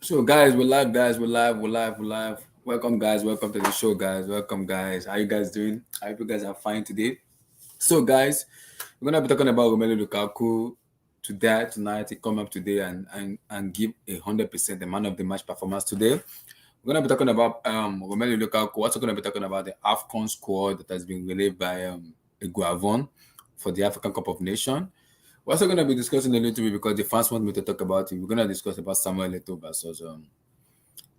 So guys, we're live, guys. We're live. Welcome, guys. Welcome to the show, guys. Welcome, guys. How you guys doing? I hope you guys are fine today. So, guys, we're gonna be talking about Romelu Lukaku today, tonight. He come up today and give 100% the man of the match performance today. We're gonna be talking about Romelu Lukaku. We're also gonna be talking about the Afcon squad that has been released by Guavon for the African Cup of Nations. We're also going to be discussing a little bit because the fans want me to talk about it. We're going to discuss about Samuel Eto'o versus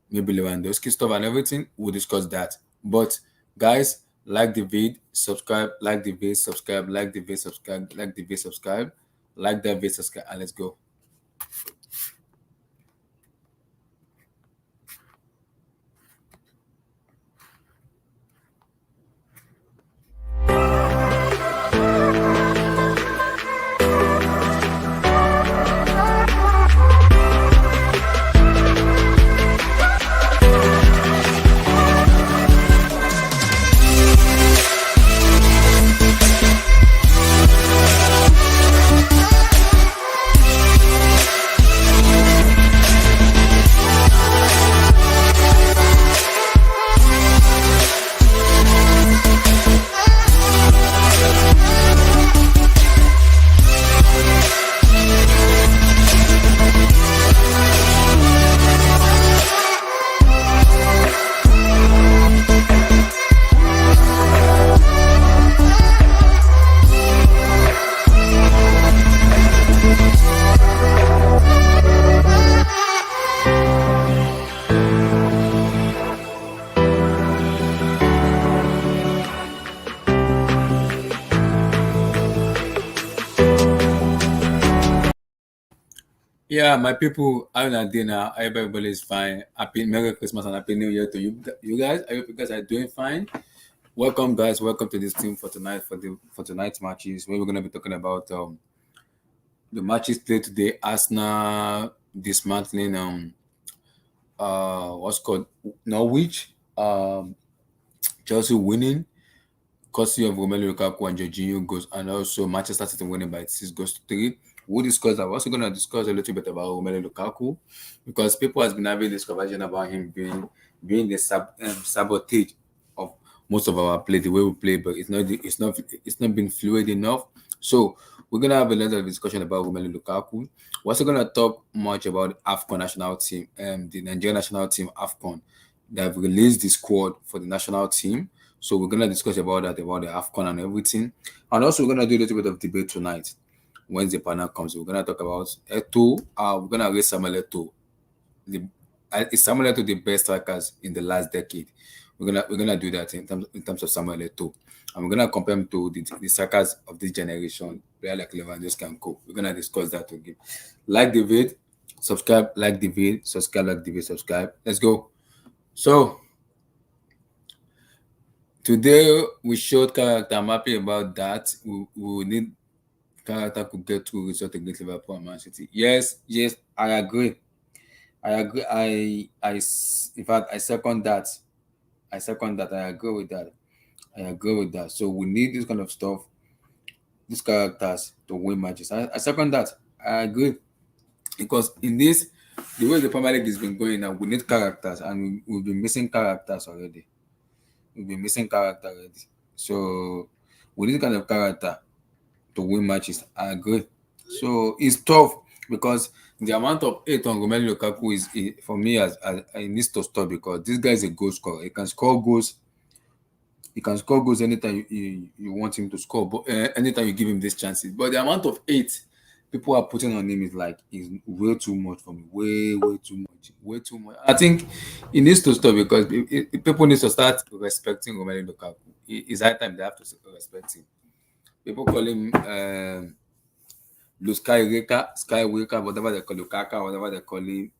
maybe Lewandowski stuff and everything. We'll discuss that. But guys, like the vid, subscribe, like the vid, subscribe, like the vid, subscribe, like the vid, subscribe, like that vid, subscribe, and let's go. Yeah, my people, how you doing now? I hope everybody is fine. Happy Merry Christmas and Happy New Year to you guys. I hope you guys are doing fine. Welcome, guys. Welcome to this team for tonight for tonight's matches. Where we're gonna be talking about the matches played today. Arsenal dismantling what's called Norwich. Chelsea winning, courtesy of Romelu Lukaku and Jorginho goals, and also Manchester City winning by 6 goals to 3. We'll discuss that. We're also going to discuss a little bit about Romelu Lukaku because people has been having this conversation about him being the sabotage of most of our play, the way we play, but it's not been fluid enough. So we're gonna have a lot of discussion about Romelu Lukaku. We're also gonna talk much about Afcon national team, the Nigerian national team Afcon. They have released the squad for the national team. So we're gonna discuss about that, about the Afcon and everything. And also we're gonna do a little bit of debate tonight. When the panel comes, we're gonna talk about Eto. We're gonna raise Samuel Eto. Is Samuel Eto the best strikers in the last decade? We're gonna do that in terms of Samuel Eto. And we're gonna compare him to the strikers of this generation, player like Lewandowski and Co. We're gonna discuss that again. Like the vid, subscribe, like the vid, subscribe, like the vid, subscribe. Let's go. So today we showed character. I'm happy about that. We need character could get through result against Liverpool and Man City. Yes, I agree. I agree. In fact, I second that. I second that. I agree with that. I agree with that. So we need this kind of stuff, these characters to win matches. I second that. I agree because in this, the way the Premier League has been going now, we need characters, and we've been missing characters already. We've been missing character already. So we need kind of character to win matches. I agree. So it's tough because the amount of hate on Romelu Lukaku for me as it needs to stop because this guy is a goal scorer. He can score goals. He can score goals anytime you want him to score, but anytime you give him these chances. But the amount of hate people are putting on him is way too much for me. Way too much. Way too much. I think it needs to stop because people need to start respecting Romelu Lukaku. It's high time they have to respect him. People call him Skywalker, whatever they call Lukaka, whatever they call him,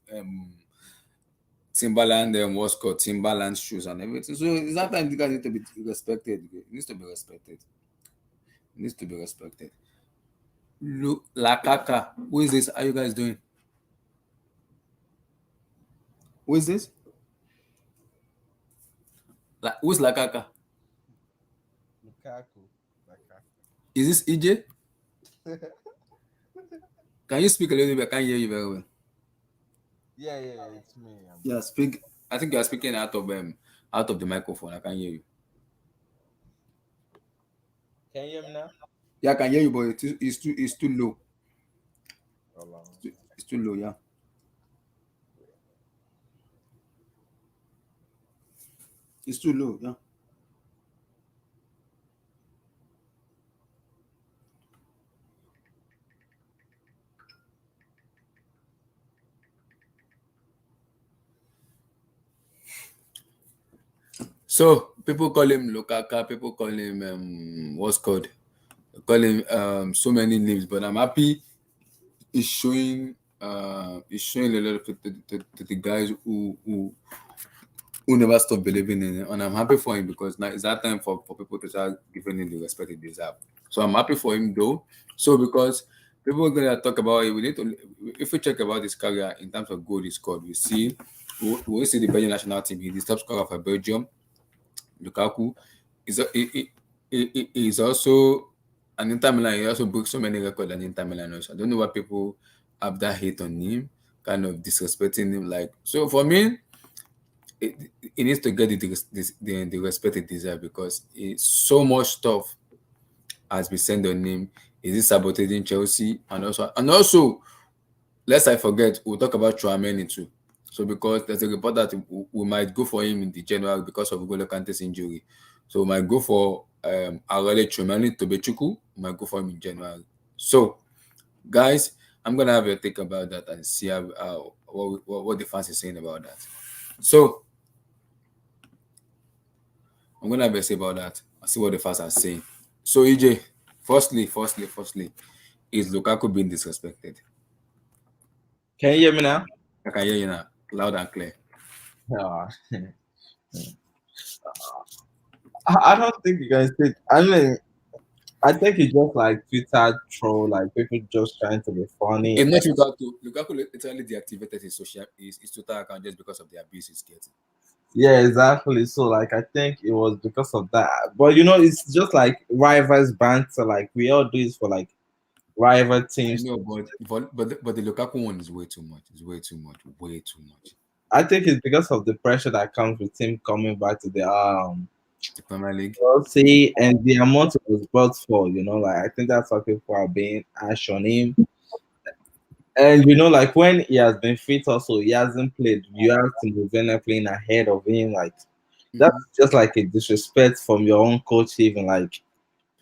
Timberland, what's called Timberland shoes and everything. So it's that time the guy needs to be respected. It needs to be respected. It needs to be respected. Lakaka, who is this? How you guys doing? Who is this? Who's Lakaka? Lukaku. Lukaku. Is this EJ? Can you speak a little bit? I can't hear you very well. Yeah, yeah, yeah, it's me. Yeah, speak. I think you are speaking out of the microphone. I can hear you. Can you hear me now? Yeah, I can hear you, but it's too low. Hold on. It's too low. Yeah. It's too low. Yeah. So people call him Lokaka. People call him what's called. Call him so many names. But I'm happy he's showing a lot of to the guys who never stop believing in it. And I'm happy for him because now it's that time for people to start giving him the respect he deserves. So I'm happy for him though. So because people are gonna talk about it, we need to if we check about his career in terms of goal he scored, we see the Belgian national team. He's the top scorer for Belgium. Lukaku is also an Inter Milan. He also broke so many records than Inter Milan. Also, I don't know why people have that hate on him, kind of disrespecting him. Like so, for me, he needs to get the respect he deserves because so much stuff has been sent on him. Is he sabotaging Chelsea and also lest I forget, we'll talk about Chouameni too. So because there's a report that we might go for him in the January because of N'Golo Kante's injury. So we might go for Aurelien Chouameni Tobechukwu. We might go for him in January. So guys, I'm gonna have a think about that and see what the fans are saying about that. So I'm gonna have a say about that and see what the fans are saying. So EJ, firstly, is Lukaku being disrespected? Can you hear me now? I can hear you now, loud and clear. Yeah. I don't think you guys think. I mean, I think it's just like Twitter troll, like people just trying to be funny. It's not Lukaku. Lukaku literally deactivated his Twitter account just because of the abuse he's getting. Yeah, exactly. So like I think it was because of that. But it's just like rivals banter. Like we all do this for like rival I teams. know, but the Lukaku one is way too much. It's way too much. I think it's because of the pressure that comes with him coming back to the The Premier League. Chelsea and the amount it was brought for. Like I think that's why people are being harsh on him. And like when he has been fit, also he hasn't played. You have to Movena playing ahead of him. Like that's Hmm. just like a disrespect from your own coach. Even like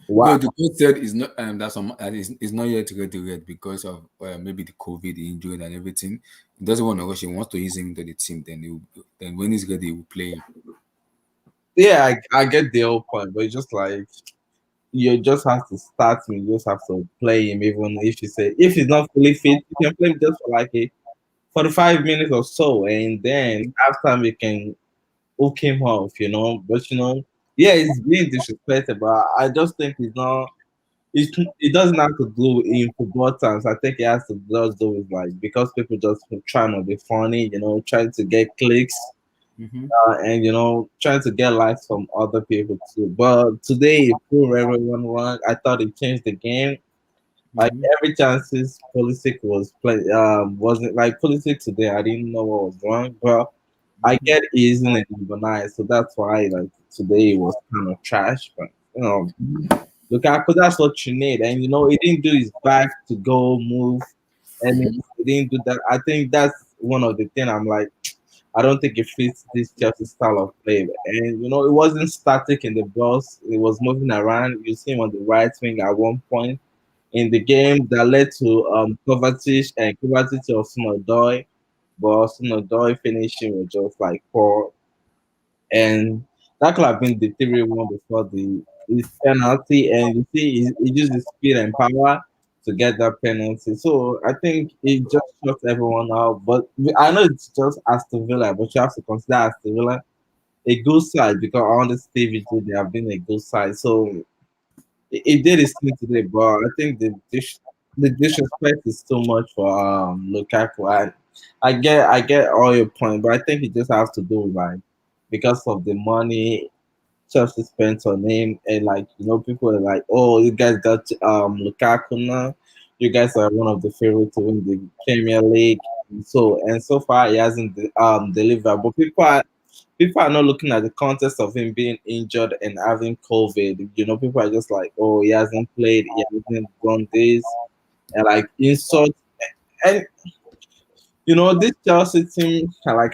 No, wow. the coach said is not that some is not yet ready red because of maybe the COVID, the injury, and everything. He doesn't want to rush. He wants to ease him into the team. Then when he's ready, he will play him. Yeah, I get the whole point, but it's just like you just have to start him. You just have to play him, even if he's not fully fit, you can play him just for like a 45 minutes or so, and then after we can hook him off. But yeah, he's being disrespected, but I just think he's not. It doesn't have to do in football terms. I think it has to just do with like because people just trying to be funny, trying to get clicks Mm-hmm. and trying to get likes from other people too. But today it proved everyone wrong. I thought it changed the game. Like Mm-hmm. every chances Pulisic was play wasn't like Pulisic today. I didn't know what was wrong, but I Mm-hmm. get he isn't a number nine, so that's why like today it was kind of trash. But Lukaku, that's what you need, and he didn't do his back to go move, and Mm-hmm. he didn't do that. I think that's one of the thing I'm like. I don't think it fits this Chelsea style of play. And it wasn't static in the box; it was moving around. You see him on the right wing at one point in the game that led to Kovacic and Kovacic of Snodoi, but Snodoi finishing was just like poor. And that could have been the 3-1 before the his penalty. And you see, he used his speed and power to get that penalty. So I think it just shut everyone out. But I know it's just Aston Villa, but you have to consider Aston Villa a good side because on the TV too, they have been a good side. So it did his thing today, but I think the disrespect is too much for Lukaku. I get all your point, but I think it just has to do with like because of the money Chelsea spent on him, and like people are like, oh, you guys got Lukaku now. you guys are one of the favorites to win the Premier League. So far he hasn't delivered. But people are not looking at the context of him being injured and having COVID. You know, people are just like, oh, he hasn't played, he hasn't done this, and like insult. And you know, this Chelsea team, like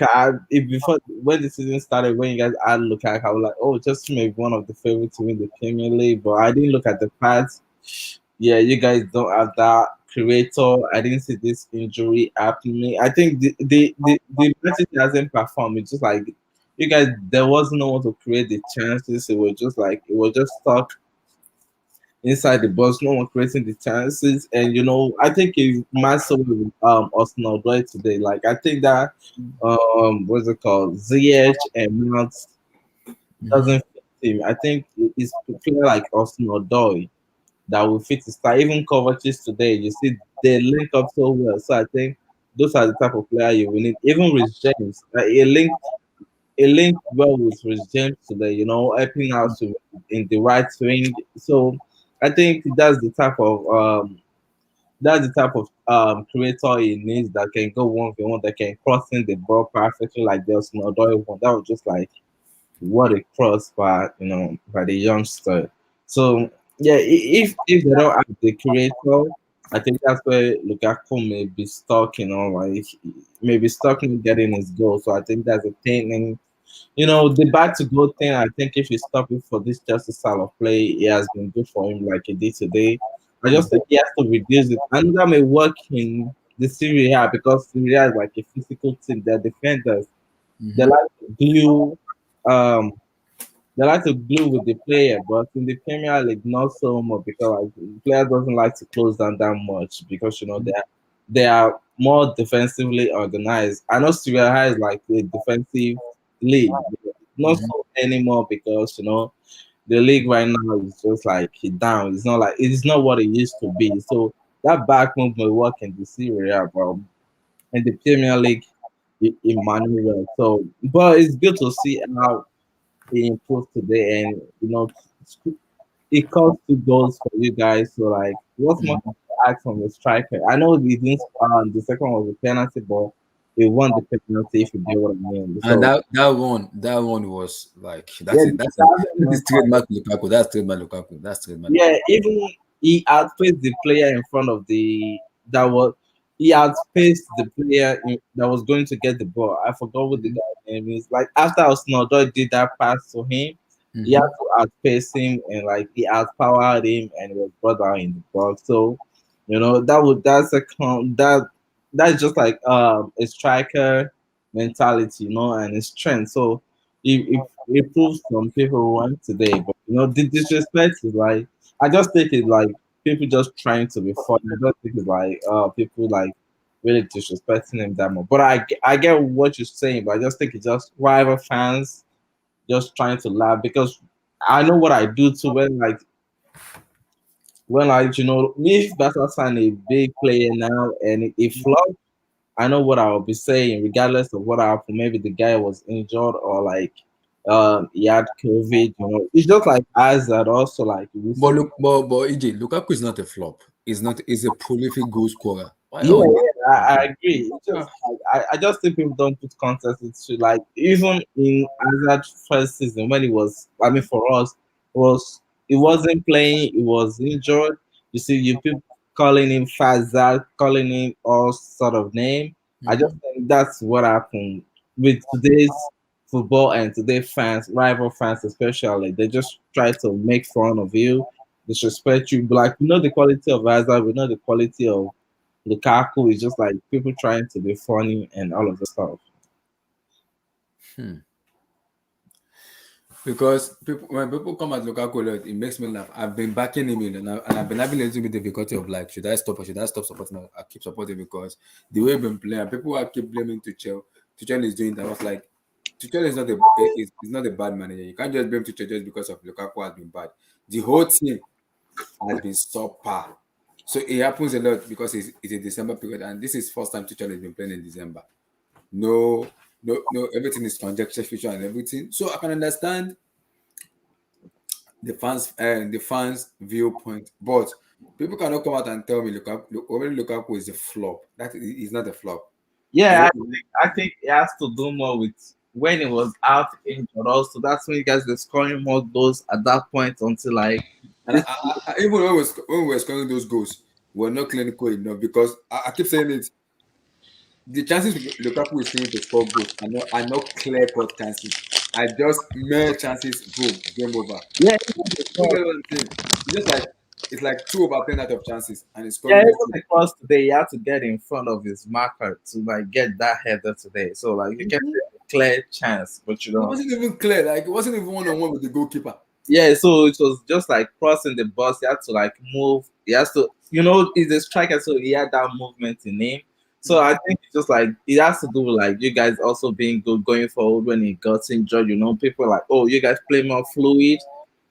if before when the season started, when you guys had Lukaku, I was like, oh, just maybe one of the favorites to win the Premier League. But I didn't look at the past. Yeah, you guys don't have that creator. I didn't see this injury happening. I think the United hasn't performed. It's just like you guys, there was no one to create the chances. It was just like it was just stuck inside the box, no one creating the chances. And you know, I think it's massive with Arsenal right today. Like I think that what's it called? ZH and Mount Mm-hmm. doesn't fit him. I think it's clear like Arsenal Doy that will fit his style. Even Kovacic today, you see they link up so well. So I think those are the type of player you will need. Even with James, it linked well with James today, you know, helping out in the right wing. So I think that's the type of creator he needs that can go 1v1, that can cross in the ball perfectly like there's no other one. That was just like what a cross by by the youngster. So yeah, if they don't have the creator, I think that's where Lukaku may be stuck, like maybe stuck in getting his goal. So I think that's a thing. And the back to goal thing, I think if you stop it for this Chelsea style of play, it has been good for him like he did today. I just think he has to reduce it. And that may work in the Serie A because Serie A is like a physical team. They're defenders. They Mm-hmm. like to glue um they like to glue with the player, but in the Premier League not so much because like, the player doesn't like to close down that much because they are more defensively organized. I know Serie A is like a defensive league, but not Mm-hmm. so anymore because the league right now is just like down. It's not like it's not what it used to be. So that back move may work in the Serie A, but in the Premier League, it might not work. So, but it's good to see how he improved today, and it cost 2 goals for you guys. So, like, what's more Mm-hmm. to ask from the striker? I know we didn't. The second was a penalty, but he won the penalty. If you get what I mean. And So, that one was like yeah, that's it. That's it. that That hasn't is trademark Lukaku. That's trademark Lukaku. That's trademark Yeah, Lukaku. even he outpaced the player in front of the that was he outpaced the player that was going to get the ball. I forgot what the Mm-hmm. guy's name is. Like after Osnodoi did that pass to him, he had Mm-hmm. to outpace him and like he outpowered him and he was brought down in the box. So, that's just like a striker mentality, and his strength. So it proves some people won today, but the disrespect is like I just think it's like people just trying to be funny. I don't think it's like people like really disrespecting him that much. But I get what you're saying, but I just think it's just rival fans just trying to laugh because I know what I do too when me if Barca sign a big player now and it flops, I know what I'll be saying regardless of what happened. Maybe the guy was injured or like he had COVID. It's just like us that also like we But see. look, but EJ, Lukaku is not a flop. He's not. He's a prolific goal scorer. Why Yeah, on? yeah, I agree. It's just Ah. I just think people don't put context into like even in Hazard first season when it was I mean for us it wasn't playing, it was injured. You see you people calling him Fazal, calling him all sort of name. I just Mm-hmm. think that's what happened with today's football and today's fans, rival fans especially. They just try to make fun of you, disrespect you. But like we know the quality of Hazard, we know the quality of Lukaku is just like people trying to be funny and all of the stuff. Hmm. Because when people come at Lukaku a lot, it makes me laugh. I've been backing him in, and I've been having a little bit of difficulty of like, should I stop or should I stop supporting him? I keep supporting because the way he's been playing, people are keep blaming Tuchel. Tuchel is doing that. I was like, Tuchel is not a bad manager. You can't just blame Tuchel just because of Lukaku has been bad. The whole team has been subpar. So it happens a lot because it's a December period, and this is first time Tuchel has been playing in December. No, no, everything is conjecture, future, and everything. So I can understand the fans viewpoint, but People cannot come out and tell me Lukaku is a flop. That is not a flop. He's Yeah, not, I think it has to do more with when he was out injured. Also, that's when you guys were scoring more goals at that point until like and this. even when we were scoring those goals, we're not clinical enough because I keep saying it. The chances Lukaku is creating to score goals are not clear cut chances. Are just mere chances. Boom, game over. Yeah, You get what I'm saying? It's like 2/10 out of chances, and he's yeah, scoring even it. because today he had to get in front of his marker to like get that header today. So like you get Mhm. a clear chance, but you It know. wasn't even clear. Like it wasn't even 1-on-1 with the goalkeeper. Yeah, so it was just like crossing the box. He had to like move. He has to, he's a striker, so he had that movement in him. So I Mhm. think it's just like it has to do with like you guys also being good going forward when he got injured. People are like, oh, you guys play more fluid.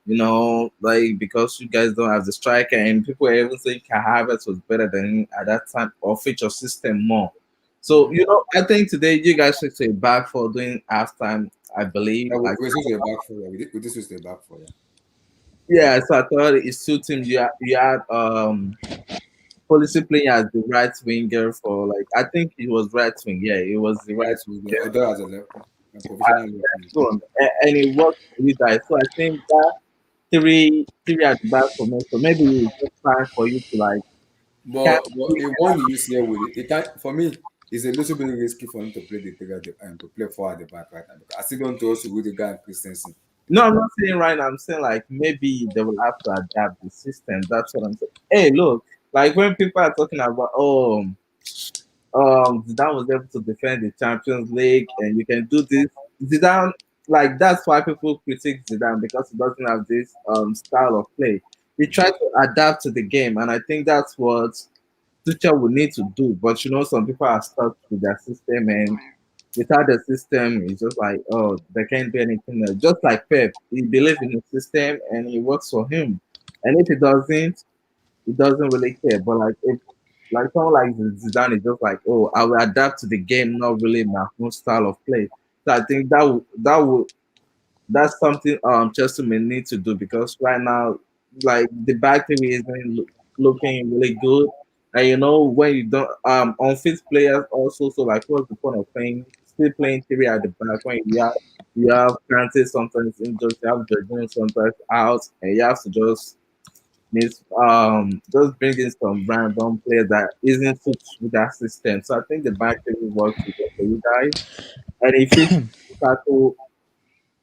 Like because you guys don't have the striker, and people are even saying Kai Havertz was better than him at that time or fit your system more. So Mhm. I think today you guys should say back for doing halftime. I believe Yeah, like. we switched the back four. Yeah. We did switch the back four. Yeah. Yeah, so I thought it suits him. You had Policy playing as the right winger for like I think he was right wing. Yeah, he was the right Right with the winger. other as a professional left wing. And it worked for you guys. So I think that three at the back for me. So maybe it's just time for you to like But can't he won the UCL with it. It can't for me. It's a little bit risky for him to play the three and to play four at the back right now because I still don't trust Rudiger and Christensen. no, I'm not saying right now. I'm saying like maybe they will have to adapt the system. That's what I'm saying. Hey, look, like when people are talking about Zidane was able to defend the Champions League, and you can do this. Zidane, like that's why people critique Zidane because he doesn't have this style of play. He tried to adapt to the game, and I think that's what Tuchel will need to do. But some people are stuck with their system, and without the system, it's just like they can't do anything else. Just like Pep, he believes in the system and it works for him. And if he doesn't, he doesn't really care. But like if like someone like Zidane is just like, oh, I will adapt to the game, not really my own style of play. So I think that's something Chelsea may need to do because right now, like the back three isn't looking really good. And when you don't unfit players also, so like what's the point of playing three at the back when you have Kante sometimes injured, you have Jorginho sometimes out, and you have to just bring in some random players that isn't suit with that system. So I think the back three works together for you guys, and if it tackle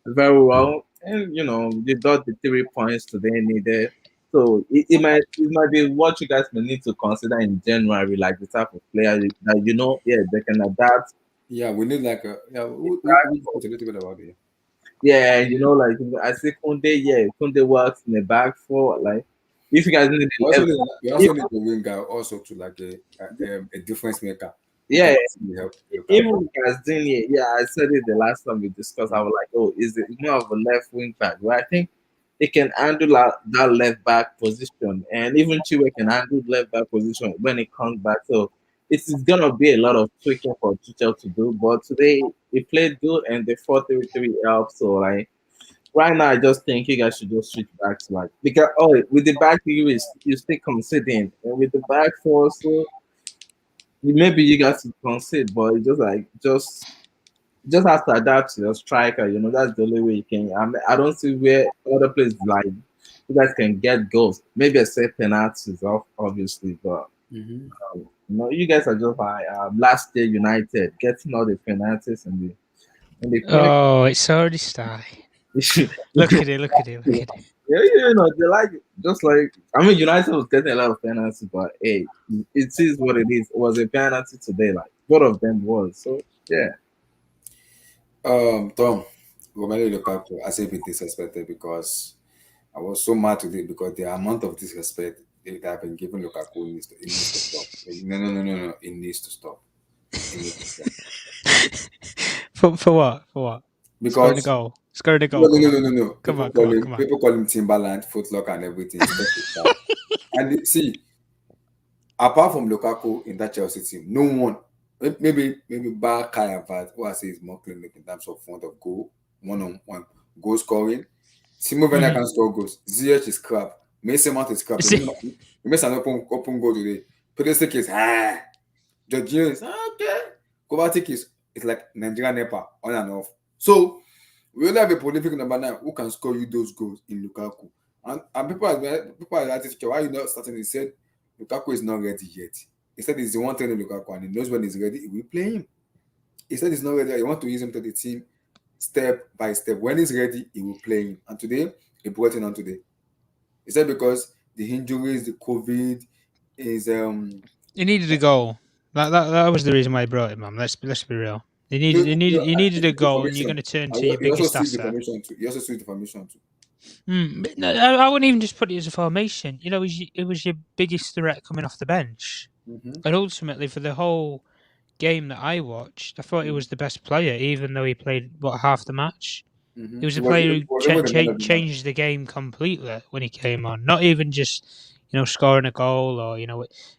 very well. And you got the 3 points today needed. So it might be what you guys may need to consider in January, like the type of player that yeah, they can adapt. Yeah, we need like a yeah. We discussed a little bit about it. Yeah, like I say Kunde, yeah, Kunde works in the back four. Like if you guys need We a also left, need we if, also need a winger also to like a difference maker who yeah, can actually help Lukaku. even as Dini, yeah, I said it the last time we discussed. I was like, oh, is it more of a left wing back? Well, I think he can handle that left back position, and even Chile can handle left back position when it comes back. So it's gonna be a lot of tweaking for Tuchel to do. But today he played good, and the 4-3-3 helped. So like right now, I just think you guys should just switch back to like because with the back you still conceding, and with the back four, so maybe you guys should concede, but it's just like just have to adapt to your striker. That's the only way you can. I don't see where other places like you guys can get goals. Maybe except penalties, obviously, but Mm-hmm. you guys are just like last year United getting all the penalties in the clinic. Oh, it's already started. Look at it, look at it, look at it. Yeah, they like just like United was getting a lot of penalties, but hey, it is what it is. It was a penalty today, like both of them was. So yeah. Tom, Romelu Lukaku, I say be disrespected because I was so mad today because the amount of disrespect that have been given Lukaku it needs to stop. No, no, no, no, no. It needs to stop. It needs to stop. For what? For what? Scoring a Because goal. Scoring a no, goal. no, Come no, on. no, no, no. Come People on, come call on, him come on. people call him Timberland, Footlock, and everything. Stop it now. And see, apart from Lukaku in that Chelsea team, no one, maybe Bar Kai Havertz, who I say is more clinical in terms of front of goal, one on one goal scoring. Timo Werner Mhm. can score goals. Ziyech is crap. Mason Mount is crap. See, He missed an open goal today. Pulisic is Jorginho is okay. Kovacic is it's like Nigerian Nepa on and off. So we only have a prolific number 9 who can score you those goals in Lukaku. And people are asking, why are you not starting? He said Lukaku is not ready yet. He said he's the one training Lukaku and he knows when he's ready, he will play him. He said he's not ready. He want to use him to the team step by step. When he's ready, he will play him. And today, he brought him on today. He said because the injuries, the COVID is he needed a goal. That was the reason why he brought him, man. Let's be real. He needed a goal, and you're going to turn to your biggest asset. He also sees the formation too. But no, I wouldn't even just put it as a formation. You know, it was your biggest threat coming off the bench, and ultimately for the whole game that I watched, I thought he was the best player, even though he played half the match. He was a player who changed the game completely when he came on. Not even just scoring a goal or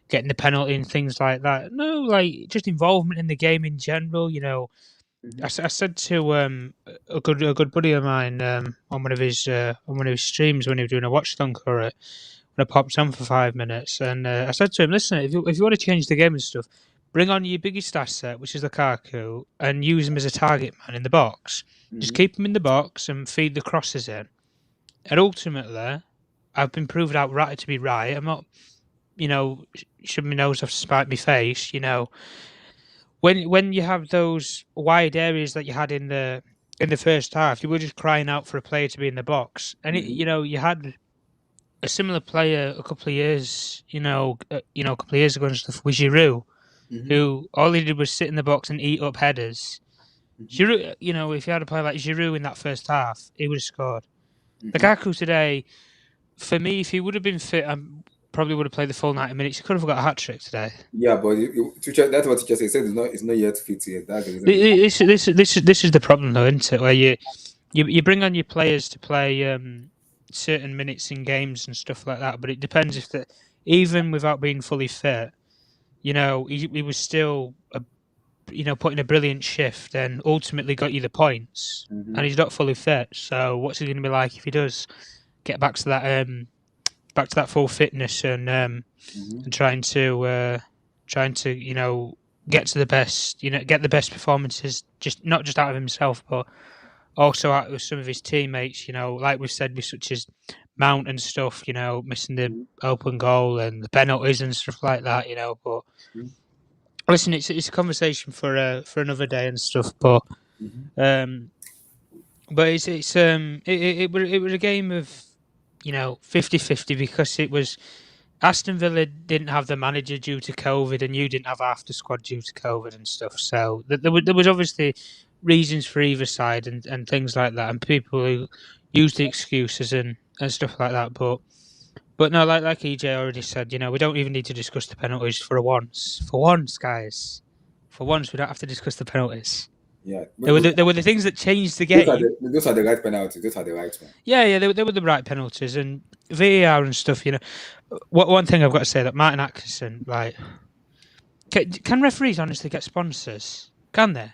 getting the penalty and things like that. No, like just involvement in the game in general. I said to a good buddy of mine on one of his streams when he was doing a watch thon for it, when I popped on for 5 minutes, and I said to him, "Listen, if you want to change the game and stuff, bring on your biggest asset, which is Lukaku, and use him as a target man in the box. Just keep him in the box and feed the crosses in." And ultimately, I've been proved out right to be right. I'm not, shoving my nose off to spite my face. When you have those wide areas that you had in the first half, you were just crying out for a player to be in the box, and you had a similar player a couple of years, a couple of years ago and stuff with Giroud, who all he did was sit in the box and eat up headers. Giroud, if you had a player like Giroud in that first half, he would have scored. Lukaku today, for me, if he would have been fit, I probably would have played the full 90 minutes. He could have got a hat trick today. Yeah, but that's what teacher said. He said it's not yet fit yet. That's the reason. This is the problem, though, isn't it? Where you bring on your players to play certain minutes in games and stuff like that, but it depends if even without being fully fit, he was still putting a brilliant shift and ultimately got you the points. And he's not fully fit, so what's he going to be like if he does get back to that full fitness and trying to get to the best, get the best performances, just not just out of himself, but also out of some of his teammates. Like we said, with such as Mount and stuff. Missing the open goal and the penalties and stuff like that. But listen, it's a conversation for another day and stuff. But it was a game of 50-50 because it was Aston Villa didn't have the manager due to COVID, and you didn't have half the squad due to COVID and stuff. So there was obviously reasons for either side and things like that, and people who use the excuses and stuff like that. But no, like EJ already said, we don't even need to discuss the penalties for once. For once, guys. For once, we don't have to discuss the penalties. Yeah, there were the things that changed the game. Those are the right penalties. Those are the right ones. Yeah, they were the right penalties, and VAR and stuff. One thing I've got to say that Martin Atkinson, like, can referees honestly get sponsors? Can they?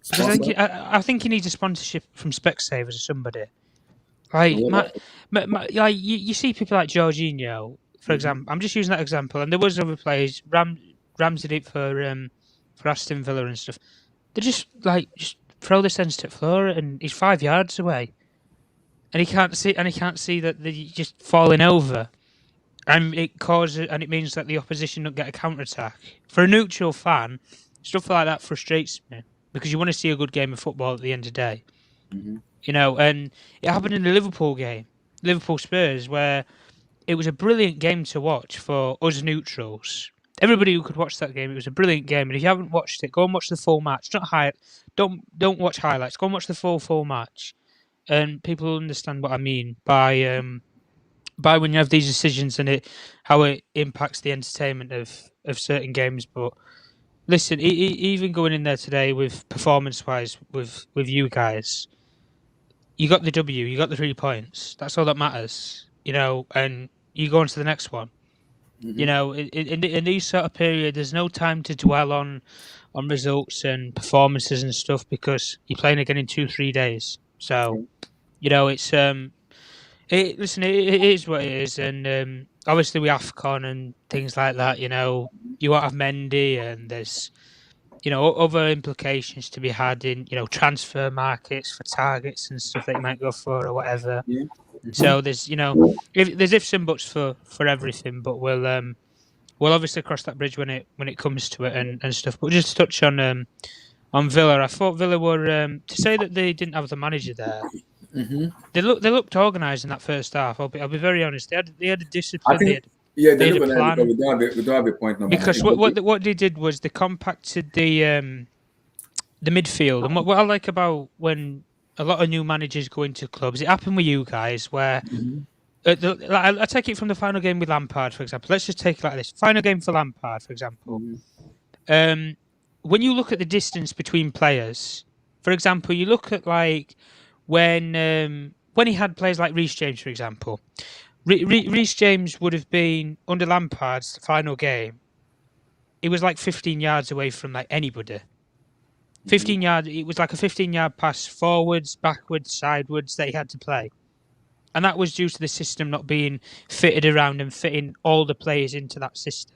Because I think he needs a sponsorship from Specsavers or somebody. Like, you see people like Jorginho, for example. I'm just using that example, and there was other players. Ramsey did for Aston Villa and stuff. They just throw the sensitive floor, and he's 5 yards away, and he can't see that they're just falling over, and it means that the opposition don't get a counter attack. For a neutral fan, stuff like that frustrates me because you want to see a good game of football at the end of the day, And it happened in the Liverpool game, Liverpool Spurs, where it was a brilliant game to watch for us neutrals. Everybody who could watch that game, it was a brilliant game. And if you haven't watched it, go and watch the full match. Don't watch highlights. Go and watch the full match, and people will understand what I mean by when you have these decisions and how it impacts the entertainment of certain games. But listen, even going in there today with performance-wise with you guys, you got the W, you got the 3 points. That's all that matters, and you go on to the next one. In these sort of period, there's no time to dwell on results and performances and stuff because you're playing again in 2-3 days. So, it's Listen, it is what it is, and obviously with Afcon and things like that, you won't have Mendy, and there's other implications to be had in transfer markets for targets and stuff that you might go for or whatever. Yeah. So there's there's ifs and buts for everything, but we'll obviously cross that bridge when it comes to it and stuff. But just to touch on Villa, I thought Villa were to say that they didn't have the manager there. They looked organised in that first half. I'll be very honest. They had a I discipline. think they They had a look on because plan. we don't have a point number. Because what they did was they compacted the midfield. And what I like about when a lot of new managers go into clubs, it happened with you guys where. I take it from the final game with Lampard, for example. Let's just take it like this: final game for Lampard, for example. When you look at the distance between players, for example, you look at like when he had players like Reece James, for example. Reece James would have been under Lampard's final game. He was like 15 yards away from like anybody. 15 yards. It was like a 15-yard pass forwards, backwards, sideways that he had to play. And that was due to the system not being fitted around and fitting all the players into that system.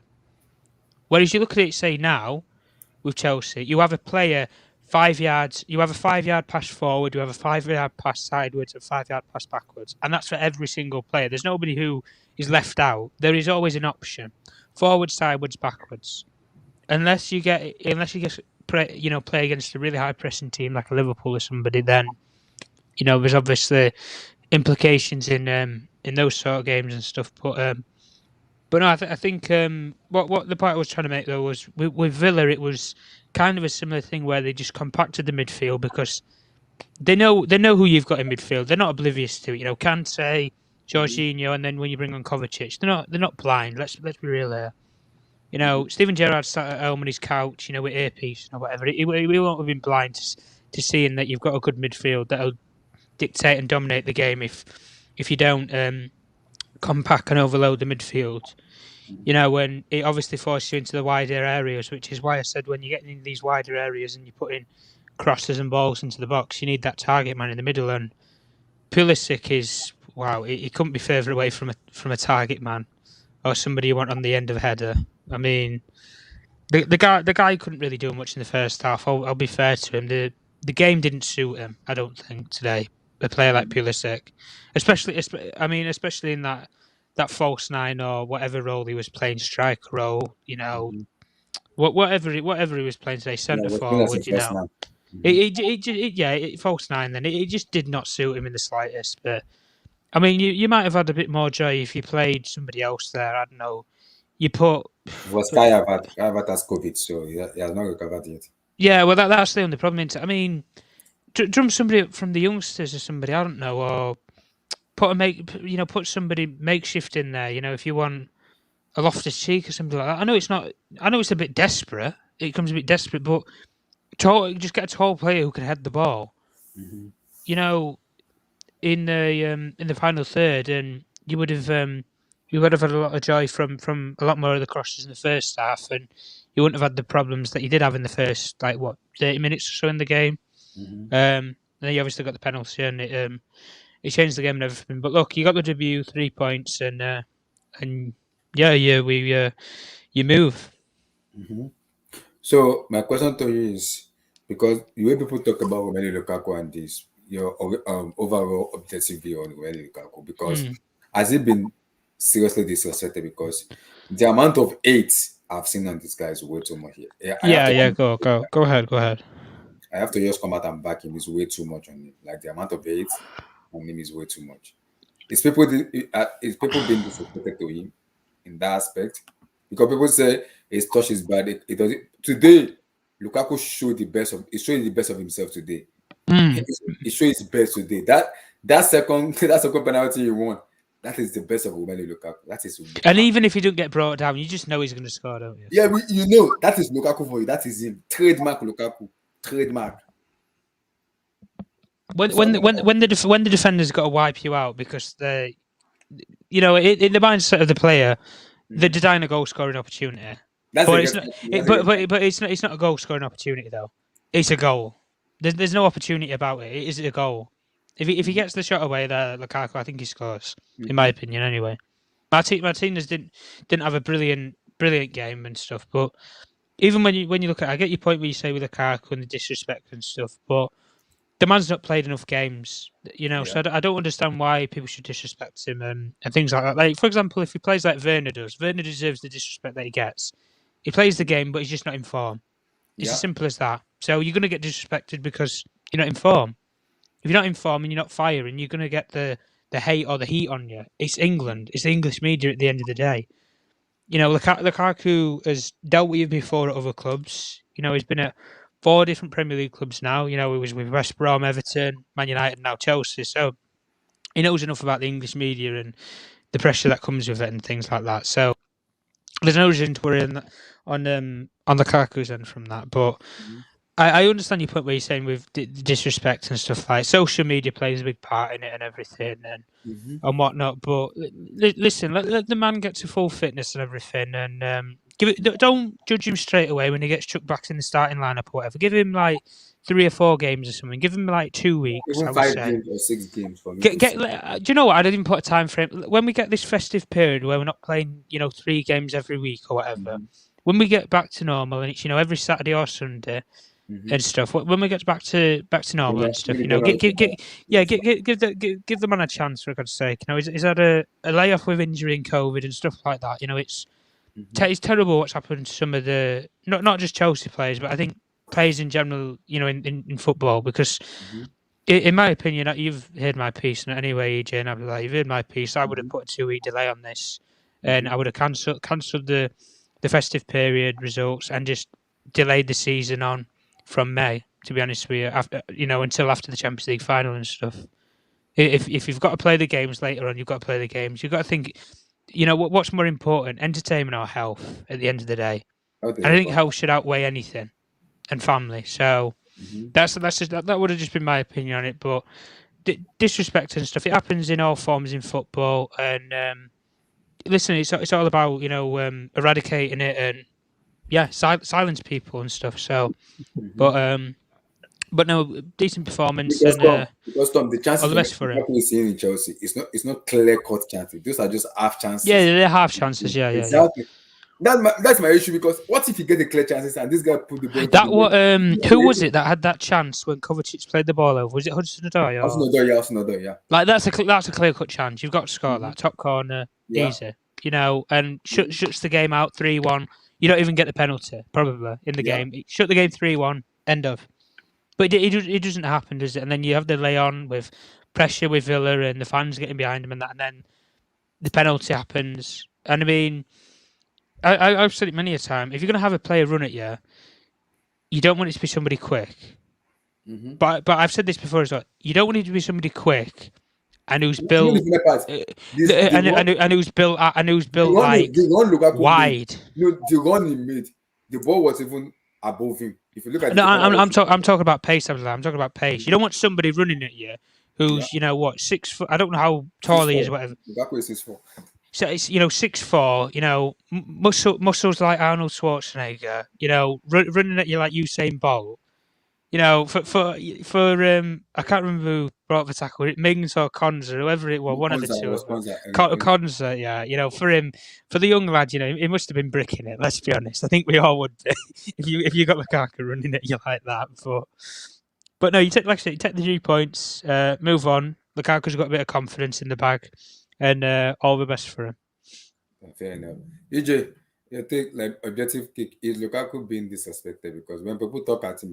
Whereas you look at it, say now, with Chelsea, you have a player 5 yards, you have a 5-yard pass forward, you have a 5-yard pass sideways, a 5-yard pass backwards. And that's for every single player. There's nobody who is left out. There is always an option. Forward, sideways, backwards. Unless you play against a really high pressing team like a Liverpool or somebody, then there's obviously implications in those sort of games and stuff. But no, I think what the point I was trying to make though was with Villa, it was kind of a similar thing where they just compacted the midfield because they know who you've got in midfield. They're not oblivious to it. Kante, Jorginho, and then when you bring on Kovacic, they're not blind. Let's be real here. Steven Gerrard sat at home on his couch, with earpiece or whatever. He won't have been blind to seeing that you've got a good midfield that'll dictate and dominate the game if you don't compact and overload the midfield. When it obviously forces you into the wider areas, which is why I said when you're getting in these wider areas and you're putting crosses and balls into the box, you need that target man in the middle. And Pulisic is he couldn't be further away from a target man or somebody you want on the end of a header. I mean, the guy couldn't really do much in the first half. I'll be fair to him. The game didn't suit him, I don't think, today. A player like Pulisic, especially in that false nine or whatever role he was playing, striker role, whatever he was playing today, centre forward, false nine. Then it just did not suit him in the slightest. But I mean, you might have had a bit more joy if you played somebody else there. I don't know. You put was Kai Havertz has COVID, so he has not recovered yet. Yeah, well, that's the only problem. I mean, drum somebody up from the youngsters or somebody, I don't know, or put somebody makeshift in there. If you want a Loftus-Cheek or something like that. I know it's a bit desperate. It comes a bit desperate, but just get a tall player who can head the ball. In the final third, and you would have had a lot of joy from a lot more of the crosses in the first half, and you wouldn't have had the problems that you did have in the first 30 minutes or so in the game. And then you obviously got the penalty, and it changed the game and everything. But look, you got the debut, 3 points, and you move. So my question to you is, because the way people talk about Romelu Lukaku and this, your overall objective view on Romelu Lukaku, because has it been seriously disrespected? Because the amount of hate I've seen on this guy is way too much here. Go ahead. I have to just come out and back him. Is way too much on him. Like the amount of hate on him is way too much. Is people being disrespected to him in that aspect? Because people say his touch is bad. It doesn't. Today, Lukaku showed the best of himself today. He showed his best today. That second penalty he won, that is the best of Romelu Lukaku. That is. And even if he don't get brought down, you just know he's going to score, don't you? Yeah, that is Lukaku for you. That is him. Trademark Lukaku. Trademark. When the defender's got to wipe you out because they, in the mindset of the player, they're denying a goal scoring opportunity. It's not a goal scoring opportunity though. It's a goal. There's no opportunity about it. It is a goal. If he gets the shot away there, Lukaku, I think he scores. In my opinion, anyway. Martinez didn't have a brilliant game and stuff, but even when you look at, I get your point where you say with Lukaku and the disrespect and stuff, but the man's not played enough games, So I don't understand why people should disrespect him and things like that. Like, for example, if he plays like Werner does, Werner deserves the disrespect that he gets. He plays the game, but he's just not in form. It's as simple as that. So you're going to get disrespected because you're not in form. If you're not in form and you're not firing, you're going to get the hate or the heat on you. It's England. It's the English media at the end of the day. Lukaku has dealt with you before at other clubs. He's been at 4 different Premier League clubs now. He was with West Brom, Everton, Man United, now Chelsea. So he knows enough about the English media and the pressure that comes with it and things like that. So there's no reason to worry on Lukaku's end from that. But I understand your point where you're saying with disrespect and stuff like social media plays a big part in it and everything and whatnot. But listen, let the man get to full fitness and everything, and don't judge him straight away when he gets chucked back in the starting lineup or whatever. Give him like 3 or 4 games or something. Give him like 2 weeks. Even I would 5 say. games or 6 games for me. Do you know what? I didn't put a time frame. When we get this festive period where we're not playing, 3 games every week or whatever. When we get back to normal and it's every Saturday or Sunday. And stuff. When we get back to normal and stuff, give the man a chance, for God's sake. He's had a layoff with injury and COVID and stuff like that. It's terrible what's happened to some of the not just Chelsea players, but I think players in general. In football, because in my opinion, you've heard my piece. And anyway, EJ and Abdullah, you've heard my piece. I would have put a 2-week delay on this, and I would have cancelled the festive period results and just delayed the season on. From May, to be honest with you, until after the Champions League final and stuff. If you've got to play the games later on, you've got to play the games. You've got to think, what's more important, entertainment or health? At the end of the day, and I think health should outweigh anything, and family. So that would have just been my opinion on it. But disrespect and stuff, it happens in all forms in football. And listen, it's all about eradicating it and. Yeah, silence people and stuff. So, but no, decent performance because Tom, the chances all the best for him. we're seeing in Chelsea, it's not clear cut chances. Those are just half chances. Yeah, they're half chances. Yeah, exactly. That's my issue, because what if you get the clear chances and this guy put the ball? That what who was it that had that chance when Kovacic played the ball over? Was it Hudson-Odoi? Hudson-Odoi, yeah. Like that's a clear cut chance. You've got to score that top corner, easy. And shuts the game out 3-1. You don't even get the penalty, probably, in the game. Shut the game 3-1, end of. But it doesn't happen, does it? And then you have the lay-on with pressure with Villa and the fans getting behind him and that, and then the penalty happens. And I mean, I've said it many a time, if you're going to have a player run at you, you don't want it to be somebody quick. But I've said this before as well. You don't want it to be somebody quick and who's built and who's built like wide. The run he made, the ball was even above him. If you look at I'm talking about pace. I'm talking about pace. You don't want somebody running at you who's 6 foot. I don't know how tall he is, whatever. Lukaku is 6'4". So it's 6'4". Muscles like Arnold Schwarzenegger. Running at you like Usain Bolt. For I can't remember who brought the tackle. Was it Mings or Konza, whoever it was, one of the two. Konza, yeah. For him, for the young lad, he must have been bricking it. Let's be honest. I think we all would be if you got Lukaku running at you like that. But no, you take the 3 points, move on. Lukaku's got a bit of confidence in the bag, and all the best for him. Fair enough. EJ, you take like objective kick. Is Lukaku being disrespected? Because when people talk at him,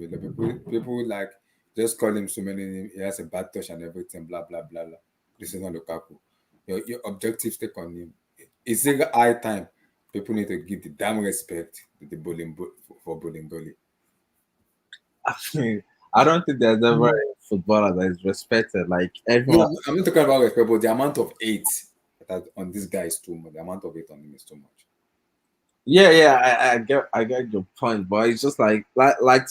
people like just call him so many names. He has a bad touch and everything. Blah blah blah blah. This is not Lukaku. Your objective take on him. Is it high time? People need to give the damn respect to the for Bolingoli. I don't think there's ever a footballer that is respected. Like everyone. No, I'm not talking about respect, but the amount of hate that on this guy is too much. The amount of hate on him is too much. Yeah, I get your point, but it's just like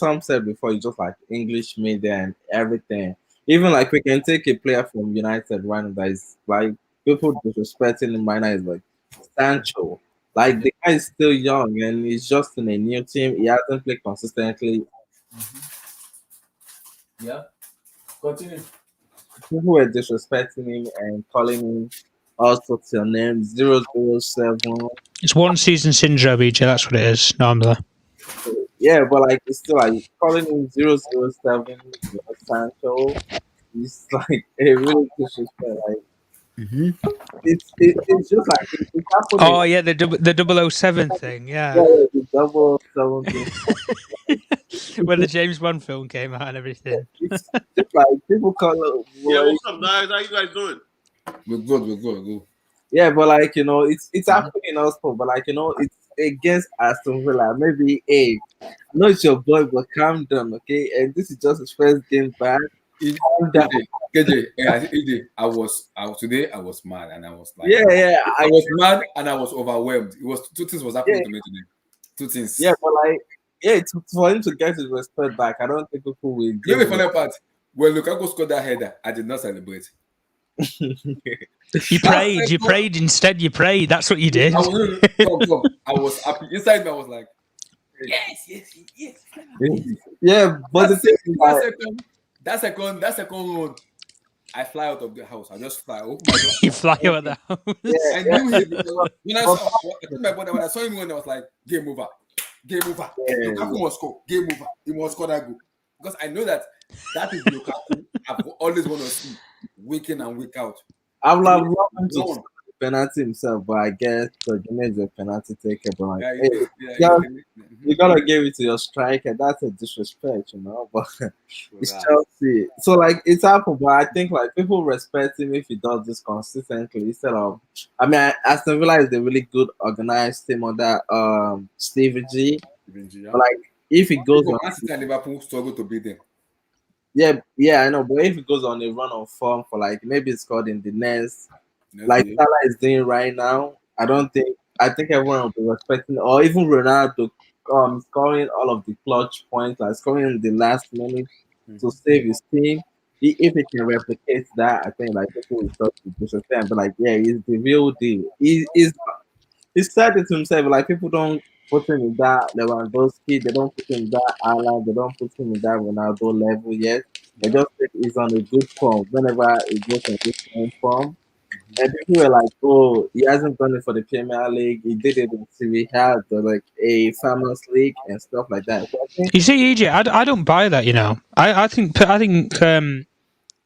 Tom said before, it's just like English media and everything. Even like we can take a player from United right now that is like people disrespecting him right now is like Sancho. Like the guy is still young and he's just in a new team. He hasn't played consistently. Yeah. Continue. people were disrespecting him and calling him all sorts of names. 007. It's one season syndrome, EJ. That's what it is normally. Yeah, but like it's still like calling him 007 Sancho. It's like a really disrespect. Like it's just like it's happening. Oh yeah, the 007 thing. Yeah, Yeah, yeah, the 007 thing. when the James Bond film came out and everything. It's just like people call it. Yeah, what's up, guys? How you guys doing? We're good. We're good. We're good. Yeah, but like it's happening in our sport, but like it's against Aston Villa. Maybe hey, I know it's your boy, but calm down, okay? And this is just his first game back. Calm down. KJ, today. I was mad and I was like, Yeah, yeah, I was mad and I was overwhelmed. It was two things was yeah, happening to me today. Two things. yeah, but like yeah, for him to get his respect back, I don't think people will You know give the him. funny part? When Lukaku scored that header, I did not celebrate. You prayed. You prayed instead. You prayed. That's what you did. I was happy. Inside me, I was like, yes. Yeah, but the thing is like, That second run, I fly out of the house. I just fly. Open my door. You fly over the house. yeah, I knew him because when I told my brother when I saw him when I was like, game over. Lukaku must score. Game over. He must score that goal. Because I know that is Lukaku I've always want to see week in and week out. I would have loved him to score the penalty himself, but I guess the game is a penalty taker. But like, you gotta give it to your striker. That's a disrespect, But it's Chelsea, so like it's happened. But I think like people respect him if he does this consistently instead of. I mean, Aston Villa is a really good organized team on that Stevie G. But like if he goes on, Liverpool struggle to beat them. Yeah, I know. But if he goes on a run of form for like maybe it's called in the next, like Salah is doing right now, I think everyone will be respecting, or even Ronaldo scoring all of the clutch points, like scoring in the last minute to save his team. If he can replicate that, I think like people will start to disrespect. But like, yeah, he's the real deal. He said it to himself. Like people don't put him in that Lewandowski, they don't put him in that Ireland, they don't put him in that Ronaldo level yet. They just think he's on a good form. Whenever he gets on good form, and people were like, "Oh, he hasn't done it for the Premier League. He did it in Serie A, like a Farmers League and stuff like that." So I think, You see, EJ, I don't buy that. I think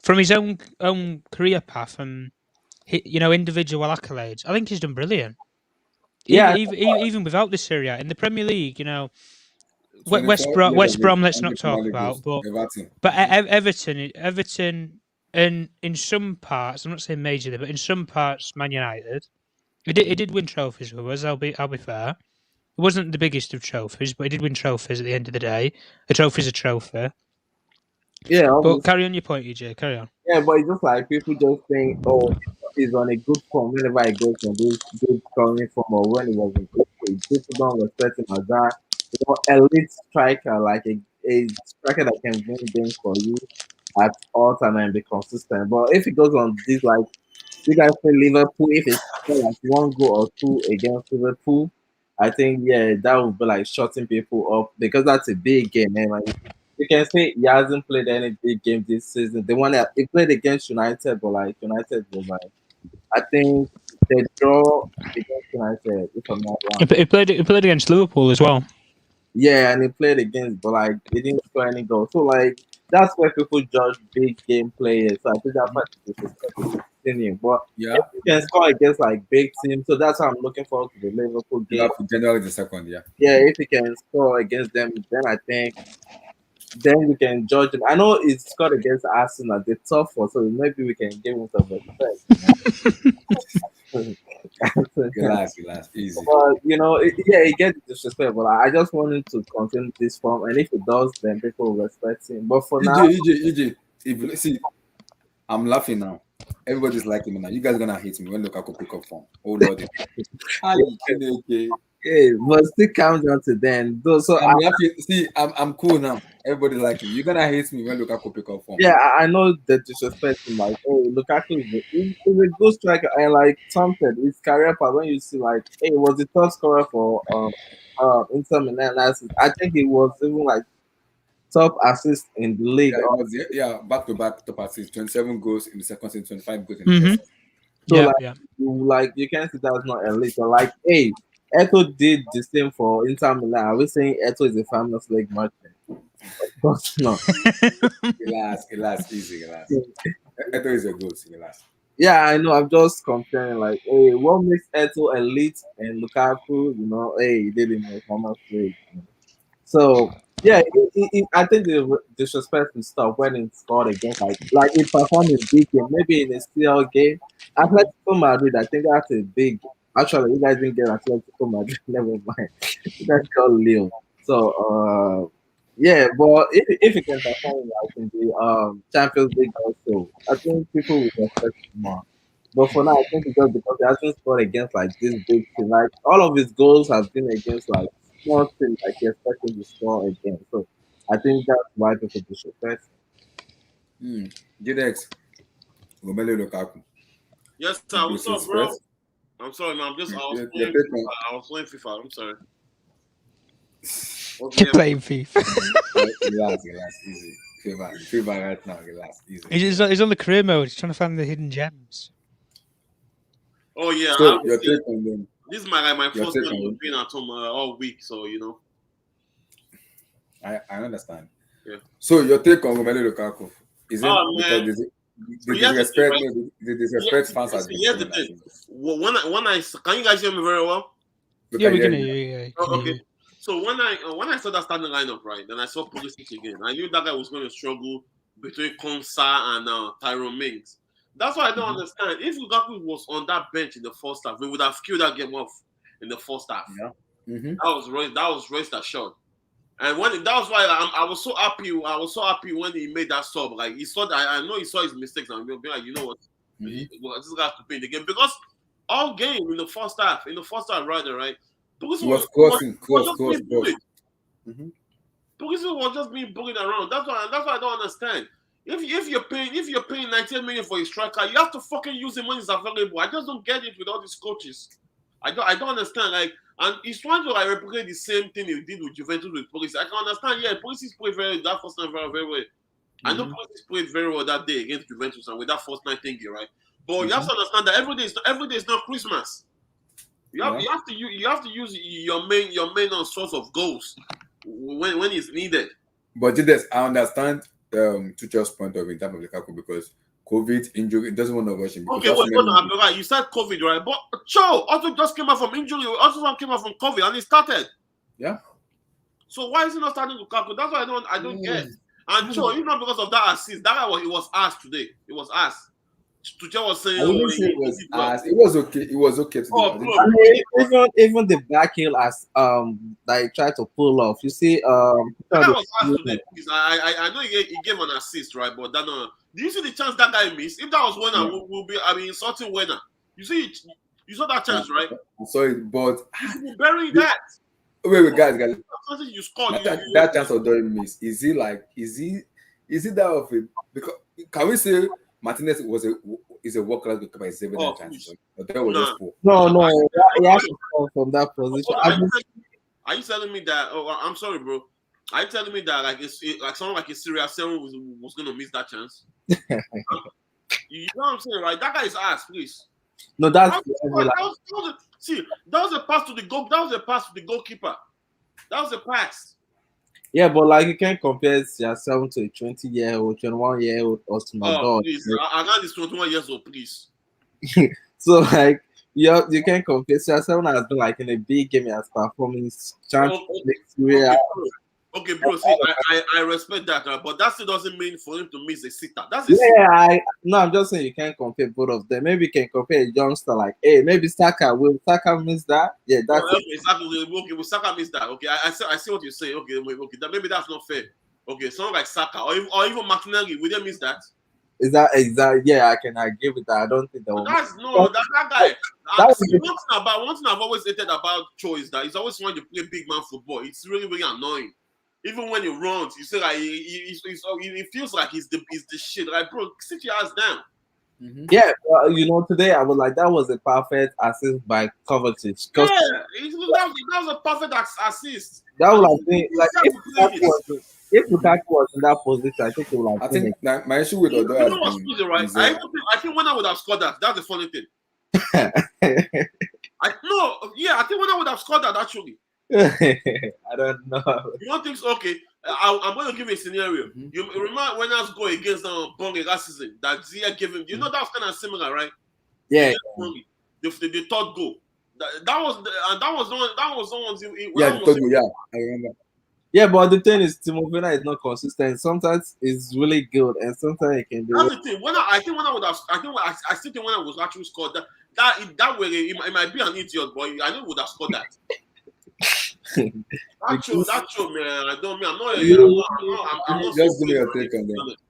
from his own career path and individual accolades, I think he's done brilliant. yeah, Even without this Serie A in the Premier League, West Brom. Let's not talk about, but Everton, and in some parts, I'm not saying majorly, but in some parts, Man United, he did win trophies with us. I'll be fair. It wasn't the biggest of trophies, but he did win trophies at the end of the day. A trophy's a trophy. yeah, But obviously. carry on your point, EJ. Carry on. Yeah, but it's just like people just think, "Oh, he's on a good form whenever he goes on this good scoring form, or when he was in good form." People don't respect him as that elite striker, like a striker that can win games for you at all time and be consistent. But if he goes on this, like you guys play Liverpool, if it's like one goal or two against Liverpool, I think yeah, that would be like shutting people up because that's a big game, man. Like, you can say he hasn't played any big game this season. The one that he played against United, but like United was like, I think they draw against United, if I'm not wrong. He played against Liverpool as well. Yeah, and he played against, but like he didn't score any goals. So like that's where people judge big game players. So I think that part is disrespectful. But if you can score against like big teams, so that's how I'm looking forward to the Liverpool game. Generally the second, yeah, if you can score against them, then I think then we can judge him. I know it's scored against Arsenal, the tough one, so maybe we can give him some respect. Relax, easy. But he gets disrespect. But I just want him to continue this form, and if he does, then people will respect him. But for now, EJ, if you see, I'm laughing now. Everybody's liking me now. You guys are gonna hate me when Lukaku pick up form. Oh Lord. Okay, but still calm down to then. So I'm happy. See, I'm cool now. Everybody's liking me. You're gonna hate me when Lukaku pick up form. Yeah, I know the disrespect. Like, oh, Lukaku is a good striker, and like Tom said, his career path. When you see like, hey, was the top scorer for Inter Milan last season. I think it was even like top assist in the league. Yeah, it was, back to back top assists, 27 goals in the second season, 25 goals in the Mm-hmm. first season. So Yeah, like, yeah. you can't say that's not elite. But like, hey, Eto did the same for Inter Milan. Are we saying Eto is a famous league merchant? Of course not. Relax, easy, relax. Eto is a goat, relax. Yeah, I know. I'm just comparing. Like, hey, what makes Eto elite and Lukaku? Hey, he did it in a famous league. So yeah, I think the disrespect will stop when it scored against like it performed in big game, maybe in a CL game. Atletico Madrid, I think that's a big. Actually, you guys didn't get Atletico Madrid. Never mind. You guys got Lille. So yeah, but if you can perform like in the Champions League also, I think people will respect him more. But for now, I think it's just because he hasn't scored against like this big team. Like all of his goals have been against like small team like he expected to score again. So I think that's why people disrespect. GDX, Romelu Lukaku. Yes, sir. What's up, bro? Disrespect. I'm sorry, man. Your take on I was playing FIFA. I'm sorry. Keep playing FIFA. relax, easy. FIFA right now, relax, easy. He's on the career mode. He's trying to find the hidden gems. Oh yeah. So your take on them? This is my Your first take time on being at home all week, so I understand. Yeah. So your take on Romelu Lukaku is it Oh, because man. the disrespect fans has been Here's the coming at thing. him? When I can you guys hear me very well? We Yeah, can we're hear gonna. you. Yeah, Oh, okay. So when I saw that starting lineup, right, then I saw Pulisic again. I knew that guy was going to struggle between Konsa and Tyrone Mings. That's why I don't understand. If Lukaku was on that bench in the first half, we would have killed that game off in the first half. Yeah. Mm-hmm. That was Royce that shot. And that was why I was so happy. I was so happy when he made that sub. Like he saw that. I know he saw his mistakes and be like, you know what, this guy has to play in the game because all game in the first half, rather, right. Pulisic was crossing. Pulisic was just being bullied around. That's why I don't understand. If you're paying 19 million for a striker, you have to fucking use him when he's available. I just don't get it with all these coaches. I don't understand. Like, and he's trying to like replicate the same thing he did with Juventus with Pulisic. I can understand. Yeah, Pulisic played that first time very, very well. I know Pulisic played very well that day against Juventus and with that first night thingy, right? But you have to understand that every day is not Christmas. You have to use your main source of goals when it's needed. But Jides, I understand Tuchel's point of view in terms of Lukaku because COVID injury, it doesn't want to rush him. Okay, wait, you said COVID, right? But Cho also just came out from injury. Also came out from COVID, and he started. Yeah. So why is he not starting Lukaku? That's what I don't get. And Cho, you know, because of that assist, that guy he was asked today. It was asked. Tuchel was saying, I wouldn't say it was asked. It was okay. It was okay today. Oh, Even the back heel as like tried to pull off. You see, that guy was asked today. I know he gave an assist, right? But that do you see the chance that guy missed? If that was Werner, we'll be insulting Werner. You saw that chance, right? I'm sorry, but you burying that. Wait, guys. You scored. That chance of doing miss. Is he that of it? Because can we say Martinez is a world class goalkeeper? Is saving that chance. But that was just poor. No, he has to come from that position. Are you telling me that? Oh, I'm sorry, bro. Are you telling me that like someone like a Syria 7 was going to miss that chance? You know what I'm saying, right? That guy is ass, please. No, that was a pass to the goal. That was a pass to the goalkeeper. That was a pass. Yeah, but like you can't compare yourself to a 20-year-old, 21-year-old Austin Odoi. Please, I got this 21 years old, please. So like you can't compare. Yourself has been like in a big game as performing Okay, bro. See, I respect that, but that still doesn't mean for him to miss a sitter. That's I'm just saying you can't compare both of them. Maybe you can compare a youngster like, hey, maybe Saka. Will Saka miss that? Yeah, that's exactly. Okay, will Saka miss that? Okay, I see what you're saying. Okay, okay, maybe that's not fair. Okay, someone like Saka or even Martinelli, will they miss that? Is that exactly? Yeah, I can agree with that. I don't think that. That guy. One thing I've always hated about Cho is that he's always wanting to play big man football. It's really, really annoying. Even when he runs, you say like he feels like he's the shit. Like, bro, sit your ass down. Yeah, today I was like, that was a perfect assist by Kovacic. Yeah, that was a perfect assist. That was like If Lukaku was in that position, I think he would I have think finished. that my issue with Odo You has know what's been crazy, right? is I think when I would have scored that, that's the funny thing. I think when I would have scored that actually. I don't know. You don't think so? Okay, I'm going to give you a scenario. Mhm. You remember when I was going against Burnley last season that Zia gave him? You know that was kind of similar, right? Yeah, Against Burnley, the third goal. That was the one. That was the ones. yeah, That the was third goal, yeah, I remember. yeah, but the thing is, Timo Werner is not consistent. Sometimes it's really good, and sometimes it can be. That's the thing. I think when I would have, I still think when I was actually scored that way, it might be an idiot, but I know he would have scored that. That's true, man. I don't mean I'm not so Just give me pleased your on him, take to on be them. honest.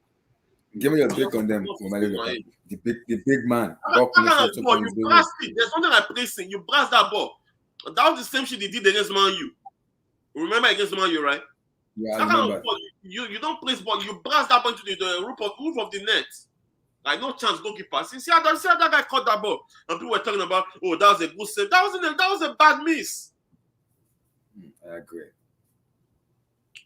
Give me your I'm take on them, not so Romelu pleased on Lukaku, him. the big man, That ball connection, kind of ball, you super. blast it. There's something like placing. You blast that ball. That was the same shit they did against Man U. Remember against Man U, right? Yeah, I That kind of remember. ball, you don't place ball. You blast that ball into the roof of the net. Like no chance, goalkeeper. See how that guy caught that ball, and people were talking about, oh, that was a good save. That was a bad miss. I agree.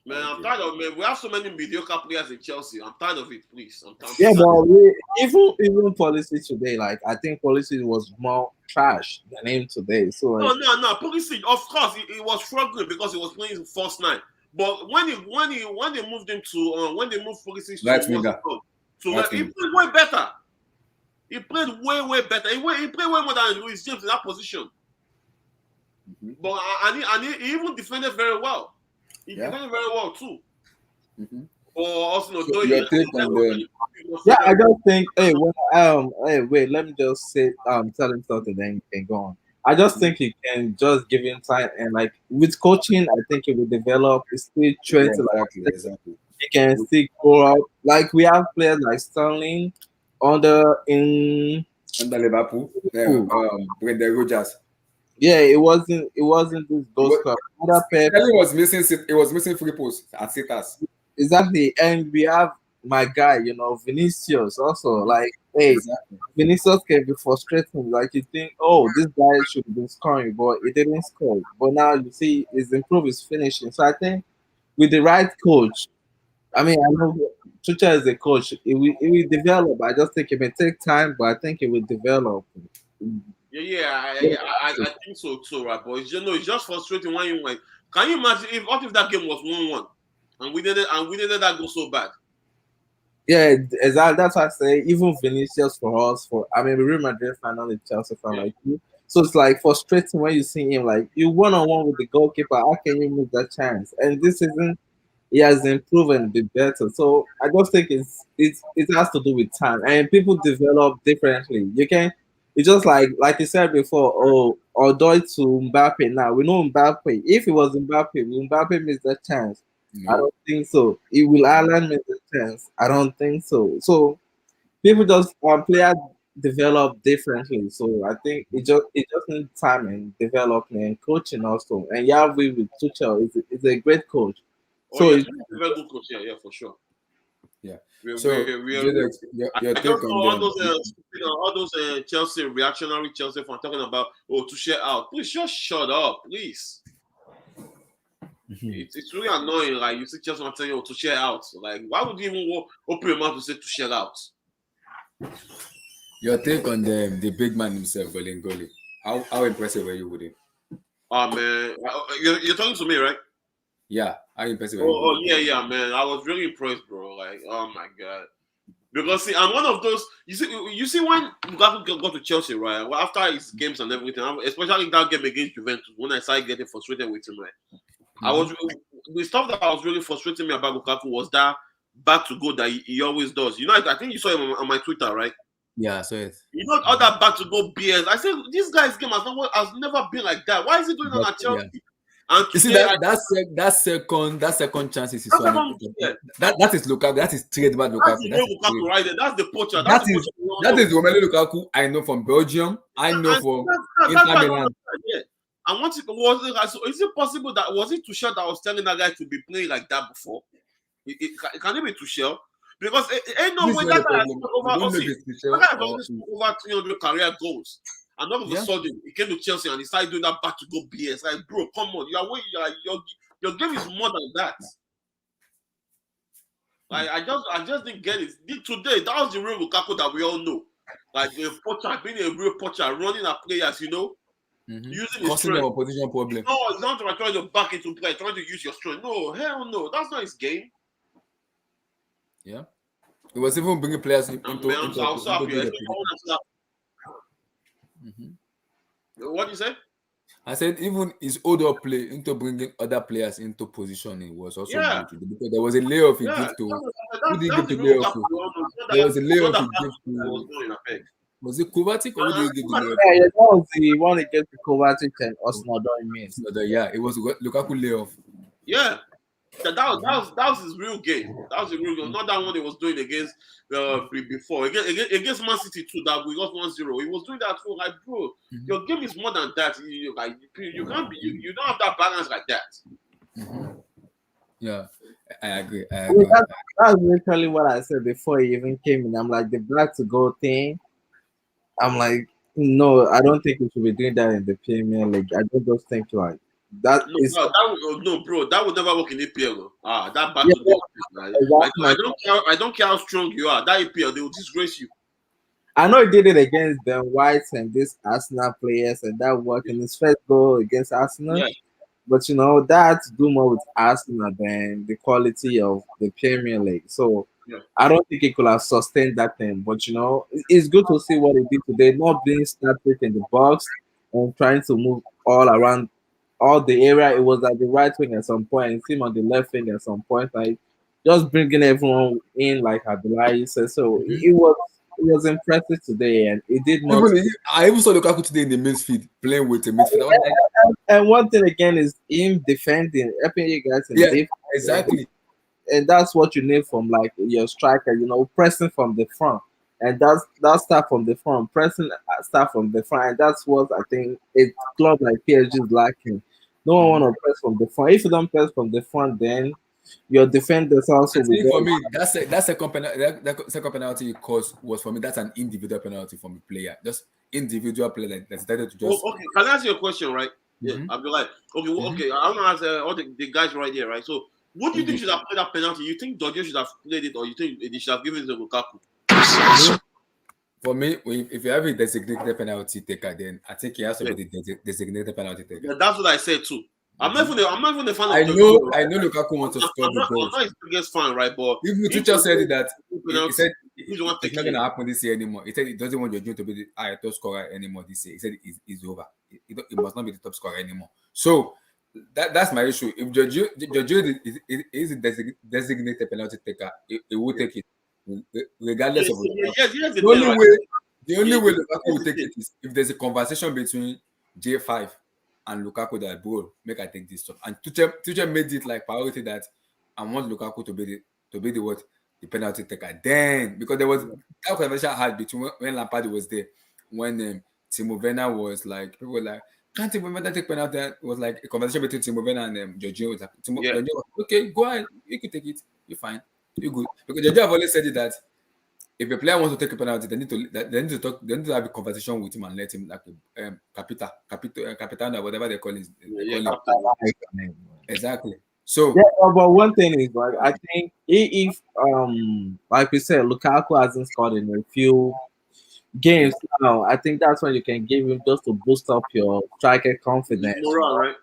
Man, I'm tired of man. We have so many mediocre players in Chelsea. I'm tired of it, please. I'm Yeah, tired. but even policy today, like I think policy was more trash than him today. So like, No. Pulisic, of course, he was struggling because he was playing first nine. But when they moved him to when they moved Pulisic to Right what's winger. it called? Right He winger. played way better. He played way better. He played way more than Luis James in that position. Mhm. But and he even defended very well. He Yeah. defended very well too. Mhm. Or also, So your take on them? yeah, I just think, wait, let me just say, tell him something, then you can go on. I just think he can just give him time, and like with coaching, I think he will develop. He's still Yeah, trying to exactly. he can still grow up. Like we have players like Sterling under in Under Liverpool, Liverpool. Brendan Rodgers. Yeah, it wasn't this those What clubs. Other Pep, Sterling was missing. It was missing free posts at sitters. exactly, and we have my guy, Vinicius also. Like, hey, Exactly. Vinicius can be frustrating. Like you think, oh, this guy should be scoring, but he didn't score. But now you see, he's improved his finishing. So I think with the right coach, I mean, I know Tuchel is a coach. It will develop. I just think it may take time, but I think it will develop. I think so too, right? But it's just frustrating when you like. Can you imagine what if that game was 1-1 and we didn't that go so bad? Yeah, exactly. That's why I say even Vinicius for us, I mean, Real Madrid fan, not a Chelsea fan Yeah. like you. So it's like frustrating when you see him like you 1-on-one with the goalkeeper. How can you miss that chance? And this season, he has improved and been better. So I just think it has to do with time and people develop differently. You can it's just like you said before. Oh, Odoi to Mbappe. Now we know Mbappe. If it was Mbappe, will Mbappe miss that chance? I No. don't think so. It will Ireland miss the chance? I don't think so. So people just players develop differently. So I think it just needs time and development and coaching also. And Yahweh with Tuchel is a great coach. Oh So yes, it, he's a very good coach. Yeah, for sure. Yeah. We, So we, we, we, Jadex, your I just take know on them? all those Chelsea reactionary Chelsea fans talking about to share out. Please just shut up, please. It's really annoying. Like you see Chelsea fans telling you to share out. Like why would you even open your mouth to say to share out? Your take on them? The big man himself, Bolingoli. How impressive were you with him? Oh man, you're talking to me, right? Yeah. How impressive were you with him? Yeah, man. I was really impressed, bro. Like, oh my god. Because see, I'm one of those. You see when Lukaku got to Chelsea, right? Well, after his games and everything, especially that game against Juventus, when I started getting frustrated with him, right? I was the stuff that was really frustrating me about Lukaku was that back to go that he always does. You know, I think you saw him on my Twitter, right? Yeah. So it. You know, all that back to go BS. I said this guy's game has never been like that. Why is he doing that But, at Chelsea? yeah. And You see today, that second chance is that's one. yeah. That is Lukaku. That is trademark That's Lukaku. the real Lukaku right there. That's the poacher. That is Romelu Lukaku. I know from Belgium. I know from that's Inter why I don't Milan. understand. Yeah. And once so is it possible that was it Tuchel that was telling that guy to be playing like that before? Can it be Tuchel? Because it ain't no This way is not that the guy has problem. scored We over. don't know if See, it's that Michel guy has or already scored over 300 career goals, and all of a yeah. sudden he came to Chelsea and he started doing that back to go BS. Like, bro, come on, your game is more than that. I just didn't get it. Today, that was the real Lukaku that we all know. Like a poacher, being a real poacher, running at players, using his Causing them strength. a position problem. No, it's not trying to back into play, trying to use your strength. No, hell no. That's not his game. Yeah. It was even bringing players into I was so happy. the position. What you say? I said even his older play into bringing other players into positioning was also good because there was a layoff he gave to. Who did he give the layoff to? There was a layoff he gave to. Was it Kovacic or who did he give the layoff to? Yeah, that was the one against the Kovacic and Osnodon means. Yeah, it was Lukaku layoff. Yeah. That was his real game. That was his real game. Not that one he was doing against before. Against Man City too, that we got 1-0. He was doing that too. Like, bro, your game is more than that. You can't be you don't have that balance like that. Yeah, I agree. That's literally what I said before he even came in. I'm like, the black to go thing. I'm like, no, I don't think we should be doing that in the Premier League. I just think like that is no, bro. That would never work in APL. That back Yeah, to goal. exactly. I don't care how strong you are. That APL, they will disgrace you. I know he did it against the Whites and these Arsenal players, and that worked in his first goal against Arsenal. Yeah. But that's do more with Arsenal than the quality of the Premier League. So I don't think he could have sustained that thing. But it's good to see what he did today, not being static in the box and trying to move all around all the area. It was at the right wing at some point, and him on the left wing at some point, like just bringing everyone in, like Abdullahi said. So it was impressive today, and it did not. I even saw Lukaku today in the midfield playing with the midfield. And one thing again is him defending, helping you guys in defense. Exactly. And that's what you need from like your striker, pressing from the front. And that's start from the front, pressing start from the front. And that's what I think a club like PSG is lacking. No one want to press from the front. If you don't press from the front, then your defenders also will for me, that second penalty he caused was for me. That's an individual penalty from a player, just individual player that decided to just. Okay, can I ask you a question, right? Yeah, I'll be like, okay. I'm gonna ask all the guys right here, right? So, what do you think should have played that penalty? You think Jorginho should have played it, or you think they should have given it to Lukaku? For me, if you have a designated penalty taker, then I think he has to be the designated penalty taker. Yeah, that's what I said too. I'm not even a fan of I know Lukaku wants to score the goals. I'm not his biggest fan, right? But even Tuchel said that he said it's not going to happen this year anymore. He said he doesn't want Jorginho to be the top scorer anymore this year. He said it's over. It must not be the top scorer anymore. So that's my issue. If Jorginho is a designated penalty taker, he will take it regardless of the only way Lukaku will take it is if there's a conversation between J5 and Lukaku that, bro, make I take this stuff. And Tuchel made it like priority that I want Lukaku to be the penalty taker. Then because there was that conversation I had between when Lampard was there, when Timo Werner was like, people were like, can't Timo Werner take penalty? It was like a conversation between Timo Werner and Jorginho. Like, Jorginho was like, okay, go ahead, you can take it, you're fine, you're good. Because Jorginho have always said it that if a player wants to take a penalty, they need to have a conversation with him and let him like Capitana, whatever they call it. Exactly. So but one thing is like I think if like we said, Lukaku hasn't scored in a few games now. I think that's when you can give him just to boost up your striker confidence. Moral, right?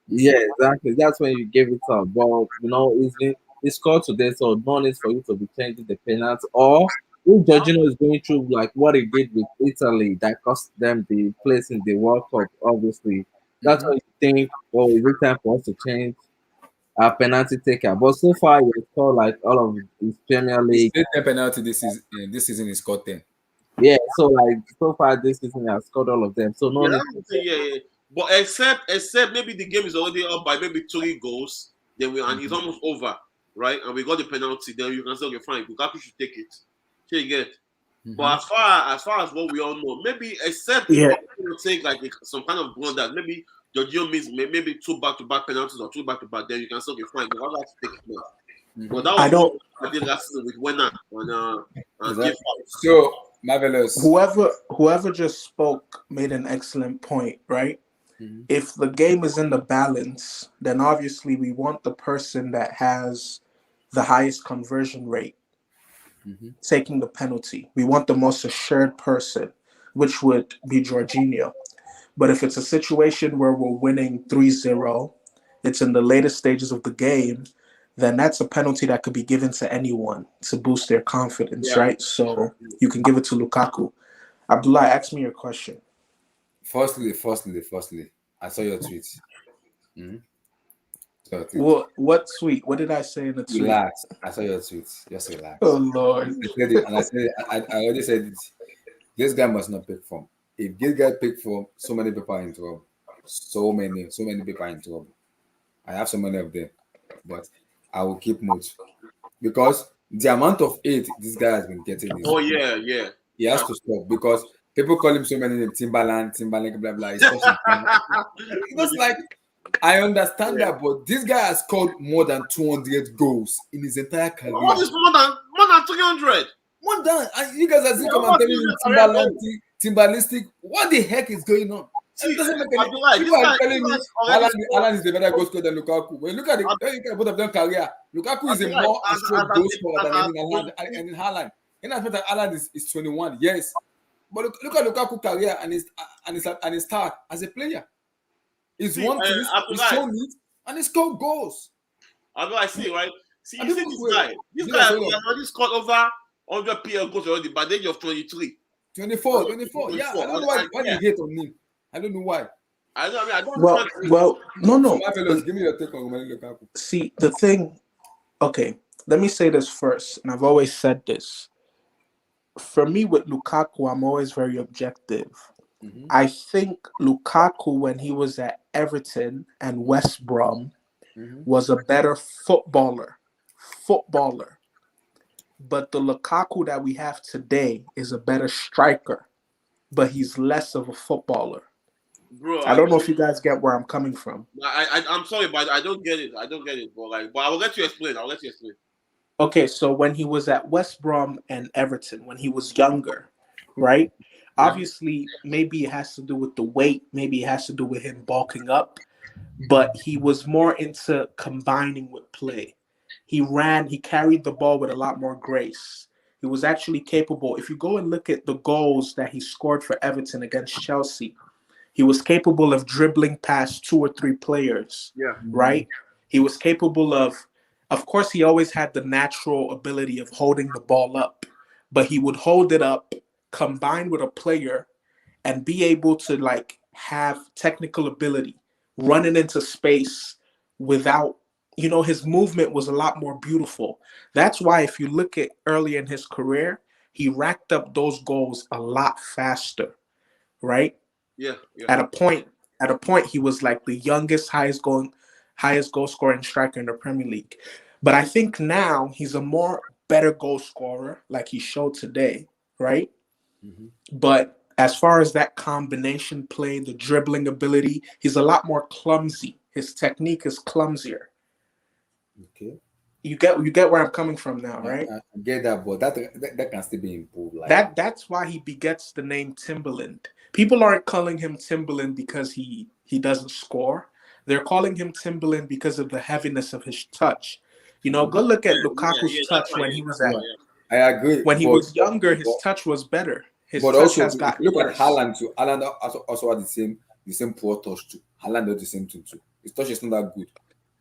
Yeah, exactly. That's when you give it up. But he scored today, so no need for you to be changing the penalty. Or if Jorginho is going through like what he did with Italy that cost them the place in the World Cup, obviously, that's when you think, is it time for us to change our penalty taker? But so far, he scored like all of his Premier League. He's 10 penalty this season he scored 10. Yeah, so like so far this season, he has scored all of them. So no need. But except maybe the game is already up by maybe 3 goals, then and it's almost over, right? And we got the penalty, then you can say, okay, fine, Lukaku should take it. So you get. But as far as what we all know, maybe except take like some kind of blunder, maybe Jorginho means maybe 2 back-to-back penalties or 2 back-to-back, then you can say, okay, fine, you have to take it now. But that was I did last season with Werner and So marvelous. Whoever just spoke made an excellent point, right? If the game is in the balance, then obviously we want the person that has the highest conversion rate Mm-hmm. taking the penalty. We want the most assured person, which would be Jorginho. But if it's a situation where we're winning 3-0, it's in the latest stages of the game, then that's a penalty that could be given to anyone to boost their confidence, Yeah. right? So you can give it to Lukaku. Abdullah, ask me your question. Firstly, I saw your tweet. Mm-hmm. Saw your tweet. What tweet? What did I say in the tweet? Relax. I saw your tweet. Just Oh relax. Lord. I said it, and I said it, I already said it. This guy must not pick form. If this guy pick form, so many people are in trouble. So many people are in trouble. I have so many of them, but I will keep notes because the amount of hate this guy has been getting is Oh yeah. he has to stop because people call him so many names, Timbaland, blah blah. It's just like I understand Yeah. that, but this guy has scored more than 200 goals in his entire career. What is more than 300? More than, and you guys are still Yeah, come and what telling is me it? Career goal. Timbalistic. What the heck is going on? See, It doesn't make I any. feel like People this are guy- telling me this guy's already scored. Alan is the better goal scorer than Lukaku. When you look at it, when you look at both of them career, Lukaku I is a feel like more assured goal scorer than as Erling Haaland. And in Haaland, in as much as Haaland is 21, yes, but look at Lukaku career and his start as a player. He's see, won things, I feel he's like shown it, and he scored goals. I see, right? See, And you see people this wait, guy. This you guy guys has hold on. already scored over 100 PL goals already by the age of 23. 24. Yeah, I don't know why Yeah. they hate on him. I don't know why. I mean, I don't Well, understand. no. Marvelous, give me your take on Romelu Lukaku. See, the thing. Okay, let me say this first, and I've always said this. For me, with Lukaku, I'm always very objective. Mm-hmm. I think Lukaku, when he was at Everton and West Brom, Mm-hmm. was a better footballer. But the Lukaku that we have today is a better striker, but he's less of a footballer. Bro, I don't know if you guys get where I'm coming from. I'm sorry, but I don't get it. But I will let you explain. Okay, so when he was at West Brom and Everton, when he was younger, right? Obviously, maybe it has to do with the weight, maybe it has to do with him bulking up, but he was more into combining with play. He carried the ball with a lot more grace. He was actually capable. If you go and look at the goals that he scored for Everton against Chelsea, he was capable of dribbling past two or three players, Yeah. right? He was capable of course, he always had the natural ability of holding the ball up, but he would hold it up, combine with a player, and be able to like have technical ability, running into space without, his movement was a lot more beautiful. That's why if you look at early in his career, he racked up those goals a lot faster, right? Yeah. At a point, he was like the youngest, highest goal scoring striker in the Premier League. But I think now he's a more better goal scorer, like he showed today, right? Mm-hmm. But as far as that combination play, the dribbling ability, he's a lot more clumsy. His technique is clumsier. Okay. You get where I'm coming from now, right? I get that, but that can still be improved. Like That's why he begets the name Timberland. People aren't calling him Timberland because he doesn't score. They're calling him Timberland because of the heaviness of his touch. Go look at Lukaku's touch when he was at I agree. when he but, was younger. His touch was better. His but touch also has if gotten you look worse. at Haaland too. Haaland also had the same poor touch too. Haaland does the same thing too. His touch is not that good.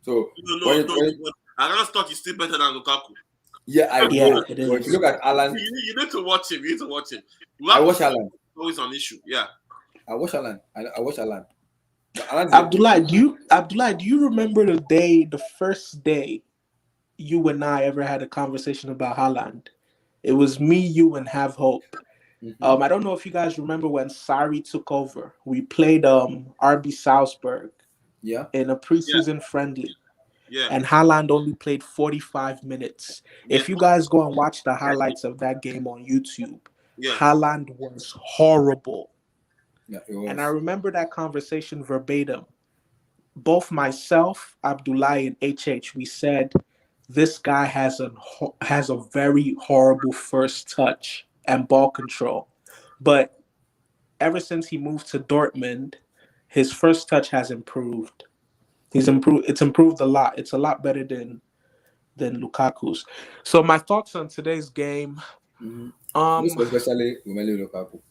So No. I just thought he's still better than Lukaku. yeah, I Yeah, know. it But if is. you look at Haaland, You need to watch him. I watch Haaland. Always an issue. Yeah. I watch Haaland. I watch Haaland. But Haaland Abdullah, do you remember the first day you and I ever had a conversation about Haaland? It was me, you, and Have Hope. Mm-hmm. I don't know if you guys remember when Sari took over. We played RB Salzburg Yeah. in a preseason friendly, Yeah. and Haaland only played 45 minutes. If you guys go and watch the highlights of that game on YouTube, Yeah. Haaland was horrible. Yeah, it was. And I remember that conversation verbatim. Both myself, Abdullah, and HH, we said this guy has a very horrible first touch and ball control. But ever since he moved to Dortmund, his first touch has improved. It's improved a lot. It's a lot better than than Lukaku's. So my thoughts on today's game. Most Um, especially Romelu Lukaku.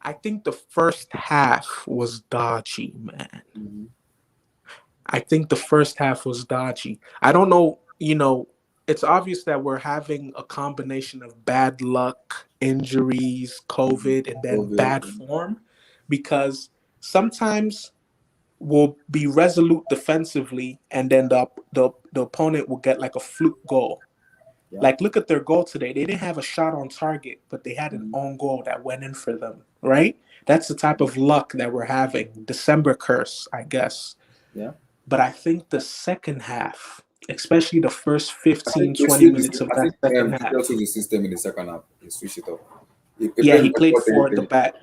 I think the first half was dodgy, man. I think the first half was dodgy. I don't know, it's obvious that we're having a combination of bad luck, injuries, COVID, and then bad COVID. form because sometimes we'll be resolute defensively and then the opponent will get like a fluke goal. Yeah. Like, look at their goal today. They didn't have a shot on target, but they had an own goal that went in for them, right? That's the type of luck that we're having. December curse, I guess. Yeah. But I think the second half, especially the first I 15, think they 20 switched. minutes of I that think second Tuchel half. switched the system in the second half. He switched it up. He Yeah, played he played four at the 4-3-3. back.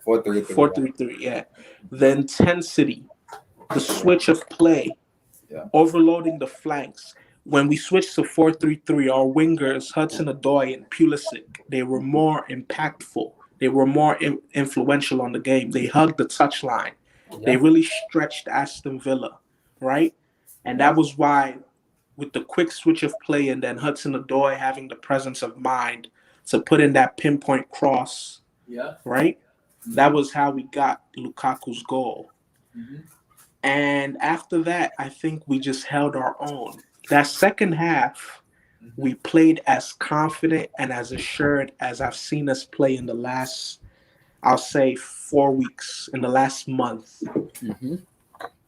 4-3-3. 4-3-3, yeah. The intensity, the switch of play, Yeah. overloading the flanks. When we switched to 4-3-3, our wingers, Hudson Odoi and Pulisic, they were more impactful. They were more influential on the game. They hugged the touchline. They Yeah. really stretched Aston Villa, right? And Yeah. that was why, with the quick switch of play and then Hudson Odoi having the presence of mind to put in that pinpoint cross, Yeah. right? That was how we got Lukaku's goal. And after that, I think we just held our own. That second half, we played as confident and as assured as I've seen us play in the last, I'll say, 4 weeks, in the last month.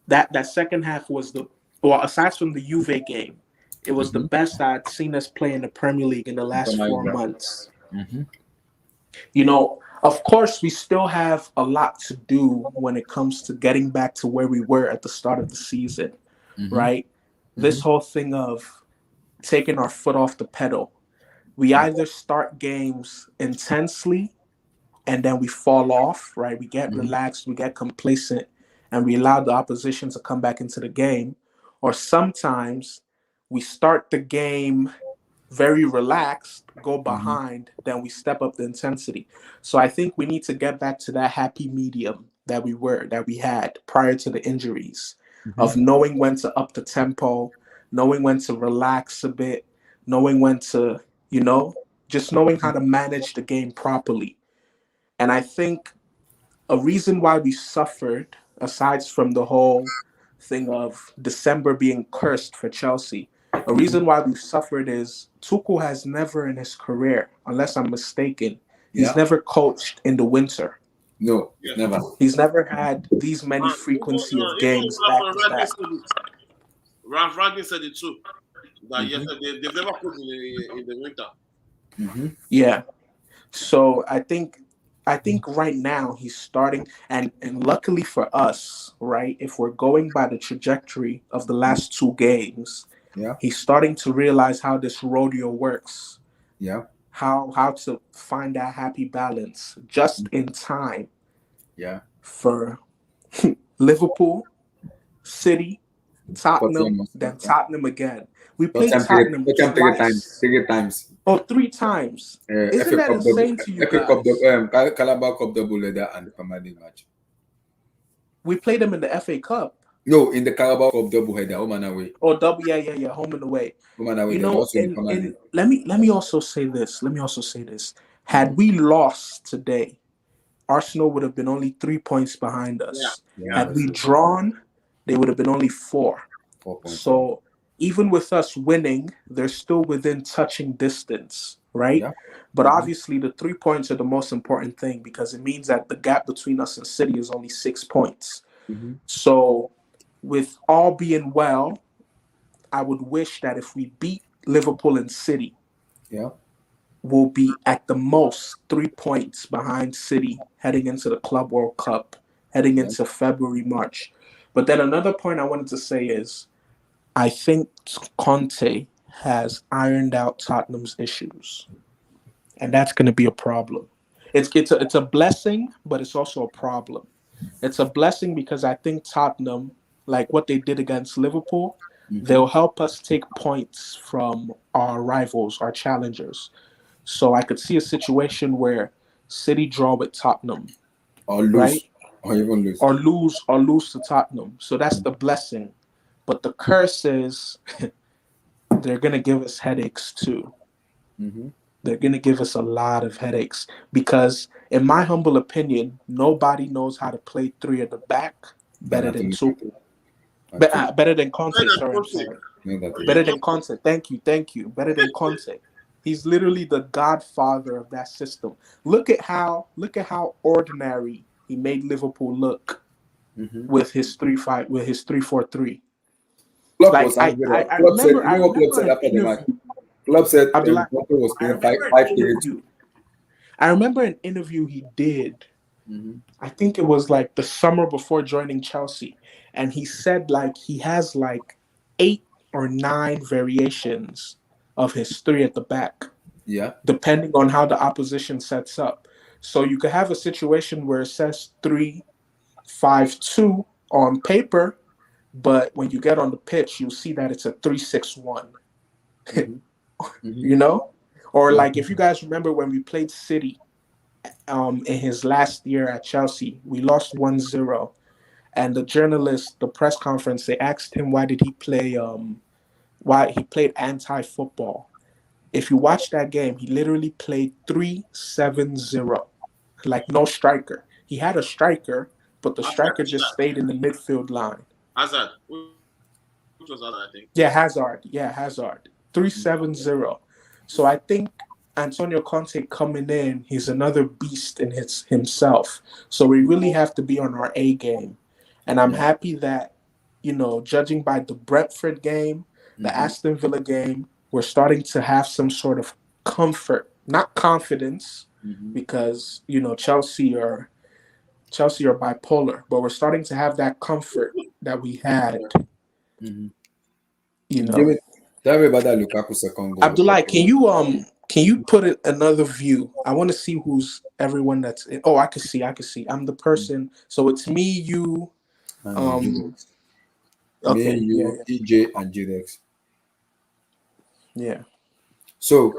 That second half was well, aside from the Juve game, it was the best I'd seen us play in the Premier League in the last 4 months. Of course, we still have a lot to do when it comes to getting back to where we were at the start of the season, right? This whole thing of taking our foot off the pedal. We either start games intensely and then we fall off, right? We get relaxed, we get complacent, and we allow the opposition to come back into the game. Or sometimes we start the game very relaxed, go behind, then we step up the intensity. So I think we need to get back to that happy medium that we had prior to the injuries, of knowing when to up the tempo, knowing when to relax a bit, knowing when to, just knowing how to manage the game properly. And I think a reason why we suffered, aside from the whole thing of December being cursed for Chelsea, a reason why we suffered is Tuchel has never in his career, unless I'm mistaken, he's never coached in the winter. No, never. He's never had these many frequency of games back to back. Ralph Ragnick said it too. That they've never coached in the winter. Yeah. So I think right now he's starting, and luckily for us, right, if we're going by the trajectory of the last two games, he's starting to realize how this rodeo works. Yeah. How to find that happy balance just in time. Yeah. For Liverpool, City, Tottenham, then Tottenham again. We played Tottenham twice. Three times. Oh, 3 times. Isn't that insane to you guys? Carabao Cup double header and the Premier League match. We played them in the FA Cup. No, in the Carabao Cup double header, home and away. Oh, yeah, home and away. Home and away. Let me also say this. Had we lost today, Arsenal would have been only 3 points behind us. Had we drawn, they would have been only 4. 4 points. So even with us winning, they're still within touching distance, right? Yeah. But obviously the 3 points are the most important thing because it means that the gap between us and City is only 6 points. So with all being well, I would wish that if we beat Liverpool and City, we'll be at the most 3 points behind City heading into the Club World Cup, heading into February, March. But then another point I wanted to say is, I think Conte has ironed out Tottenham's issues, and that's going to be a problem. It's a blessing, but it's also a problem. It's a blessing because I think Tottenham, like what they did against Liverpool, they'll help us take points from our rivals, our challengers. So I could see a situation where City draw with Tottenham, or lose, right? Or even lose, or lose to Tottenham. So that's the blessing. But the curse is they're gonna give us headaches too. Mm-hmm. They're gonna give us a lot of headaches because, in my humble opinion, nobody knows how to play three at the back Then better I than think Tuchel. actually, Better than Better Conte. than Sorry, I'm Conte. sorry. think that You Better is. than Conte. Thank you. Better than Conte. He's literally the godfather of that system. Look at how ordinary he made Liverpool look Mm-hmm. with his 3-5 with his 3-4-3. Klopp Like was angry. I Klopp said, remember you know what Klopp said an after the match? interview. Klopp said Abdullah, Potter was I playing remember an 5-3-2. interview. I remember an interview he did. Mm-hmm. I think it was like the summer before joining Chelsea, and he said like he has like 8 or 9 variations of his three at the back, Yeah. depending on how the opposition sets up. So you could have a situation where it says 3-5-2 on paper, but when you get on the pitch, you'll see that it's a 3-6-1. Mm-hmm. Mm-hmm. You know, or Yeah. like if you guys remember when we played City in his last year at Chelsea, we lost 1-0. And the journalist, the press conference, they asked him why he played anti-football. If you watch that game, he literally played 3-7-0, like no striker. He had a striker, but the Hazard striker did just that. stayed in the midfield line. Hazard. Which was Hazard, I think. Yeah, Hazard. Yeah, Hazard. 3-7-0. So I think Antonio Conte coming in, he's another beast in himself. So we really have to be on our A game. And I'm Yeah. happy that, judging by the Brentford game, the Mm-hmm. Aston Villa game, we're starting to have some sort of comfort, not confidence, Mm-hmm. because, Chelsea are bipolar, but we're starting to have that comfort that we had, Mm-hmm. you Give know. it. Tell me about that Lukaku second goal. Abdullah, can you put it another view? I want to see who's everyone that's in. Oh, I can see. I'm the person. So it's me, you. And Um. Judex. Me, Okay. Yeah. you, EJ, and Judex. Yeah. So,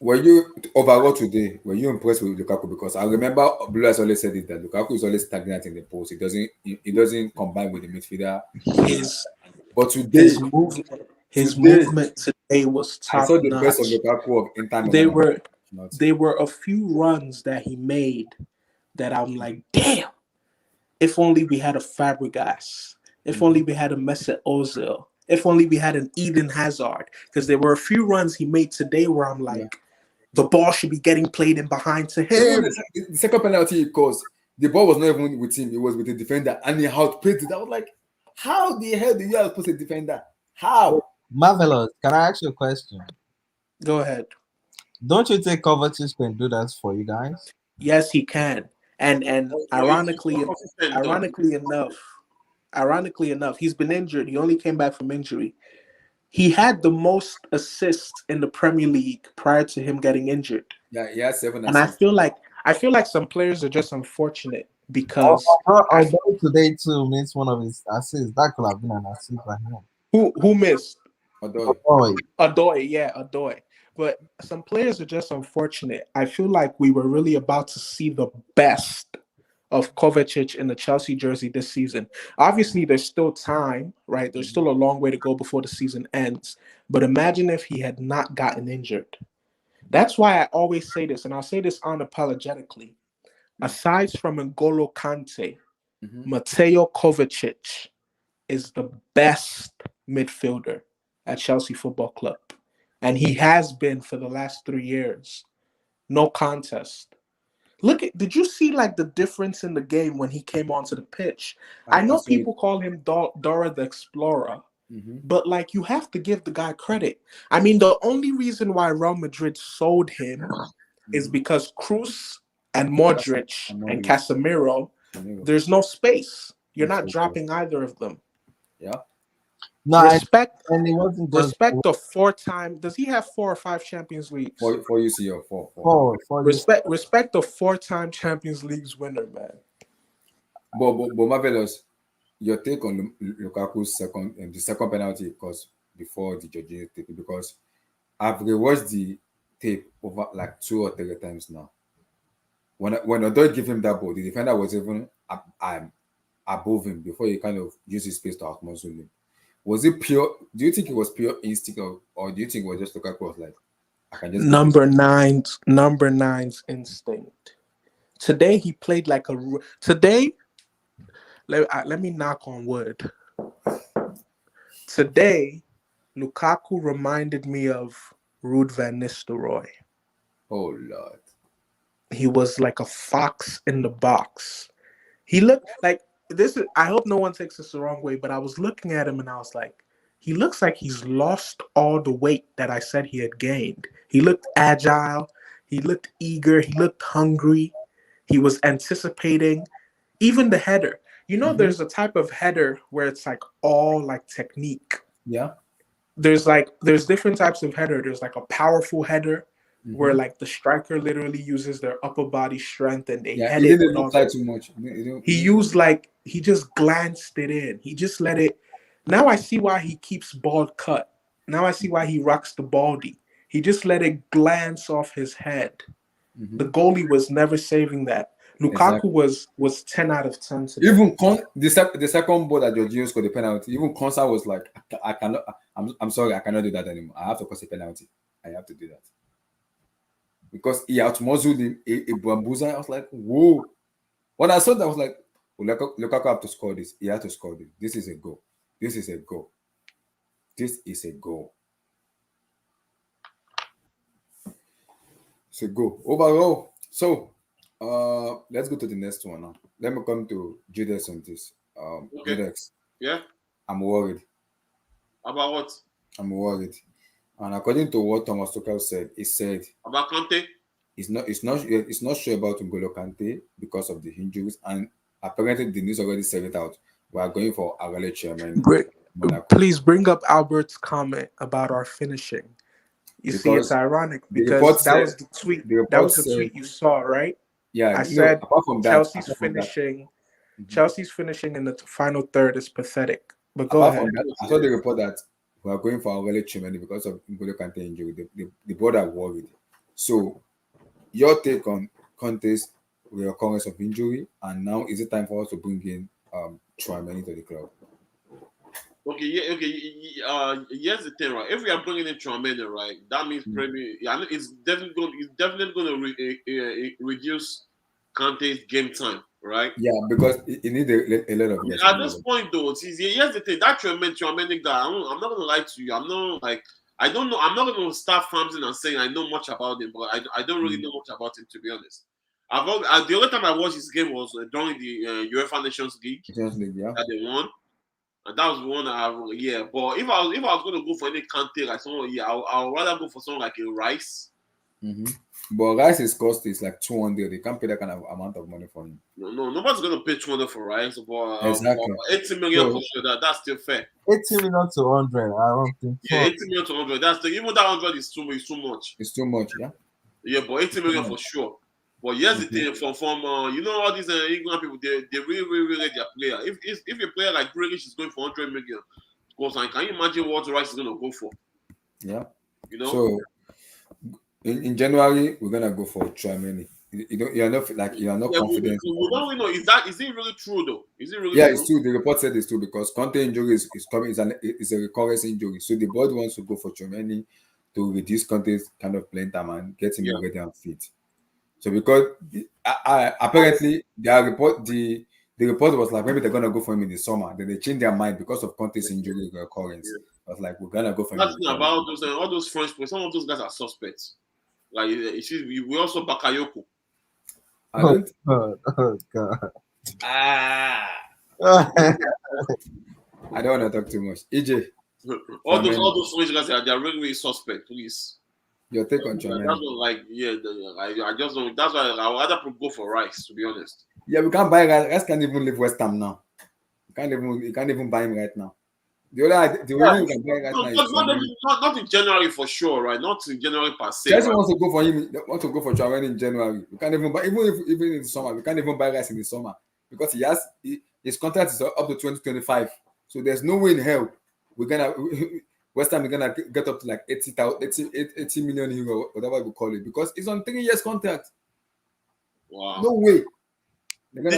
were you overall today? Were you impressed with Lukaku? Because I remember Blue has always said it that Lukaku is always stagnant in the post. He doesn't combine with the midfielder. His But his today, movement his today, movement today was I saw top the best of notch. Lukaku of Inter There Milan. were Not. there were a few runs that he made that I'm like, damn. If only we had a Fabregas. If Mm-hmm. only we had a Mesut Ozil. If only we had an Eden Hazard. Because there were a few runs he made today where I'm Yeah. like, the ball should be getting played in behind to Even him. the second penalty he caused, the ball was not even with him, it was with the defender, and he outplayed it. I was like, how the hell do you outplay a defender? How? Marvelous. Can I ask you a question? Go ahead. Don't you think Kovacic can do that for you guys? Yes, he can. And But he's not consistent though. ironically enough, he's been injured. He only came back from injury. He had the most assists in the Premier League prior to him getting injured. Yeah, he has 7 And I assists. feel like some players are just unfortunate because Although today too missed one of his assists, that could have been an assist by him. who missed? Although, Oh, Adoy. But some players are just unfortunate. I feel like we were really about to see the best of Kovacic in the Chelsea jersey this season. Obviously, there's still time, right? There's still a long way to go before the season ends. But imagine if he had not gotten injured. That's why I always say this, and I'll say this unapologetically. Aside from N'Golo Kante, mm-hmm. Mateo Kovacic is the best midfielder at Chelsea Football Club. And he has been for the last 3 years. No contest. Did you see like the difference in the game when he came onto the pitch? I I know saw it. people call him Dora the Explorer, Mm-hmm. but like you have to give the guy credit. I mean, the only reason why Real Madrid sold him is because Cruz and Modric and Modric. Casemiro, there's no space. You're not dropping either of them. Yeah. no, Respect and it wasn't just respect the 4-time. Does he have 4 or 5 Champions Leagues? For UCL, four. for this. Respect the 4-time Champions Leagues winner, man. But Marvelous, your take on Lukaku's the second penalty because before the Jorginho tape, because I've rewatched the tape over like 2 or 3 times now. When Odoi give him that ball, the defender was even above him before he kind of used his space to outmuscle him. Was it pure? Do you think it was pure instinct, or do you think it was just Lukaku was like, I can just get this? Number nine's instinct. Today he played like a. Today, let me knock on wood. Today, Lukaku reminded me of Ruud van Nistelrooy. Oh Lord. He was like a fox in the box. He looked like this. I hope no one takes this the wrong way, but I was looking at him and I was like, he looks like he's lost all the weight that I said he had gained. He looked agile. He looked eager. He looked hungry. He was anticipating. Even the header. You know, there's a type of header where it's like all like technique. Yeah. There's different types of header. There's like a powerful header where like the striker literally uses their upper body strength and they head he it. didn't apply too much. He just glanced it in. He just let it. Now I see why he keeps bald cut. Now I see why he rocks the baldy. He just let it glance off his head. The goalie was never saving that. Lukaku was 10 out of 10 today. Even the second ball that Jorginho scored the penalty, even Konsa was like, I cannot. I'm sorry, I cannot do that anymore. I have to cause a penalty. I have to do that because he outmuscled him. A bamboozle. I was like, whoa. When I saw that, I was like, Lukaku have to score this. He had to score this. This is a goal. This is a goal. This is a goal. It's a goal overall. So. Let's go to the next one now. Let me come to Judas on this. Okay. Judas. Yeah. I'm worried. About what? I'm worried. And according to what Thomas Tuchel said, he said About Conte? It's not sure about N'Golo Kante because of the injuries, and apparently the news already said it out. We are going for Arale chairman. Please bring up Albert's comment about our finishing. You see, it's ironic because that was the tweet. That was the tweet you saw, right? Yeah, I said apart from that, Chelsea's finishing. Chelsea's finishing in the final third is pathetic. But go ahead. I saw the report that we are going for Aurelio Tchouameni because of N'Golo Kante injury. The board are worried. So, your take on Conte's reoccurrence of injury, and now is it time for us to bring in Tchouameni to the club? Okay, yeah, okay. Here's the thing, right? If we are bringing in Tchouameni, right, that means Premier. Yeah, it's definitely going to reduce Kante's game time, right? Yeah, because it needs a lot of. At this point, though, here's the thing. That Tchouameni guy, I'm not going to lie to you. I'm not like I don't know. I'm not going to start farming and saying I know much about him, but I don't really know much about him, to be honest. The only time I watched his game was during the UEFA Nations League. Yeah. That they won. And that was one But if I was going to go for any Kante, like someone, I would rather go for someone like a Rice. But Rice's cost is like 200. They can't pay that kind of amount of money for him. No, nobody's going to pay 200 for Rice. But exactly. 80 million for sure. That's still fair. 80 million to 100. I don't think. Yeah, 80 million to 100. That's even that 100 is too much. It's too much, yeah. Yeah, but 80 million for sure. But here's the thing, from all these England people, they really rate their player. If a player like Grealish is going for 100 million, can you imagine what Rice is going to go for? Yeah. So in January we're gonna go for Tchouameni. You're not confident. We don't really know. Is it really true though? Is it really? Yeah, true? It's true. The report said it's true because Conte injury is coming. Is a recurrent injury. So the board wants to go for Tchouameni to reduce Conte's kind of playing time and get him ready and fit. So because apparently the report was like maybe they're gonna go for him in the summer. Then they changed their mind because of Conte's injury occurrence. I was like, we're gonna go for him. That's about those all those French players. Some of those guys are suspects. Like we also Bakayoko. Oh God. I don't want to talk too much. EJ. all those French guys they're really, really suspect. Please. Your take on Tchouameni? That's what, I just don't. That's why I would rather go for Rice, to be honest. Yeah, we can't buy Rice. Rice can't even leave West Ham now. You can't even buy him right now. The only you can buy right now not in January for sure, right? Not in January per se. Chelsea wants to go for him. They want to go for Tchouameni in January. We can't even buy even in the summer. We can't even buy Rice in the summer because his contract is up to 2025. So there's no way in hell West Ham is gonna get up to like 80 million euro, whatever we call it, because it's on 3 years contract. Wow. No way. Did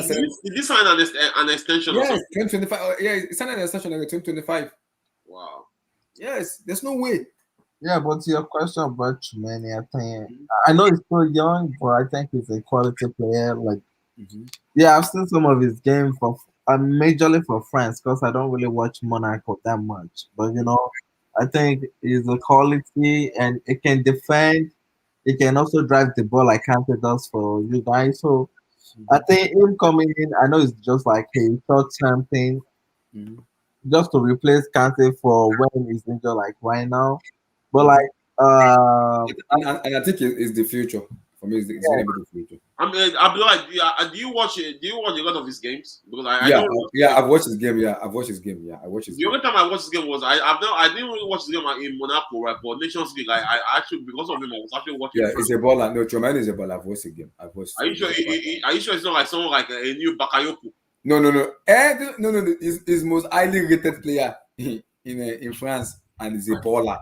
you sign an extension? Yes, 2025. Yeah, it's signed an extension in 2025. Wow. Yes, there's no way. Yeah, but to your question about Chumani, I think I know he's still young, but I think he's a quality player. Like, Mm-hmm. yeah, I've seen some of his games for majorly for France because I don't really watch Monaco that much. But I think he's a quality and it can defend. It can also drive the ball like Kante does for you guys. So I Mm-hmm. think him coming in, I know it's just like a short term thing, Mm-hmm. just to replace Kante for when he's injured, like right now. But Mm-hmm. like, uh, And I think it's the future. For me, it's yeah, gonna be the future. I mean, Abdullah, do you watch it? Do you watch a lot of his games? Because I Yeah, don't watch his yeah, game. I've watched his game. Yeah, I've watched his game. Yeah, I watched his The game. only time I watched this game was I didn't really watch this game in Monaco, right? But Nations League, I actually because of him I was actually watching Yeah, France. it's a baller. No, Chomani is a baller. I've watched the game. I've watched. Are you sure? Are you sure it's not like someone like a new Bakayoko? No, no, no. No, no, no. He's most highly rated player in France, and he's a baller.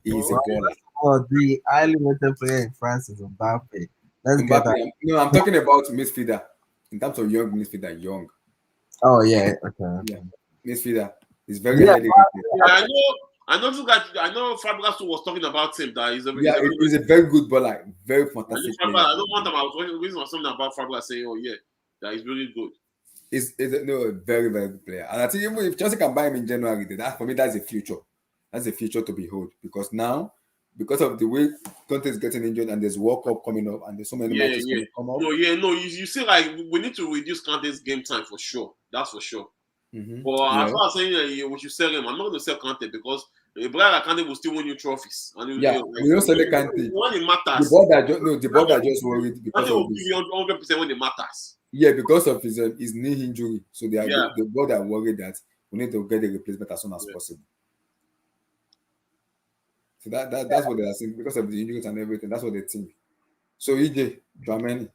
He's a Oh, okay. baller. for the highly rated player in France is Mbappe. Let's get Mbappe. that. No, I'm talking about midfielder. In terms of young midfielder, young. Oh yeah, okay. Yeah, midfielder. He's very Yeah, highly rated. Yeah, I know. I know this guy. I know Fabregas was talking about him. That Yeah, he's a he's a very good baller. Very I know fantastic Fabregas. player. I know one time I was reading something about Fabregas saying, "Oh yeah, that he's really good." Is no a very very good player, and I think even if Chelsea can buy him in January, then that for me that's a future. That's a future to behold because now, because of the way Conte is getting injured and there's World Cup coming up and there's so many Yeah, matches yeah. going to come up. No, yeah, no. You see, like we need to reduce Kante's game time for sure. That's for sure. But as Yeah, far as saying we should sell him, I'm not going to sell Kante because a player like Kante will still win you trophies, and yeah. We don't sell the Kante. when it The matters, board that just no, the board that just worried because Kante of will give this. you 100% when it matters. Yeah, because of his knee injury. So they are Yeah, the board are worried that we need to get a replacement as soon as yeah. possible. So that's what they are saying because of the injuries and everything. That's what they think. So EJ, Dramani.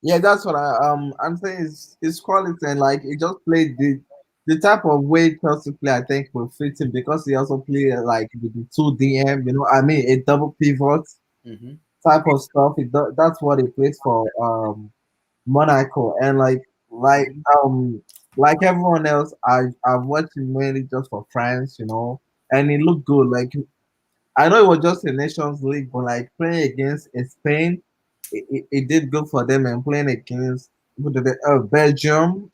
yeah, that's what I'm saying is quality and like he just played the type of way Chelsea play. I think will fit him because he also play like with the two DM. I mean a double pivot Mm-hmm. type of stuff. That's what he plays for Monaco and like everyone else. I've watched him mainly just for France. And he looked good. Like I know it was just a Nations League, but like playing against Spain, it did good for them, and playing against Belgium,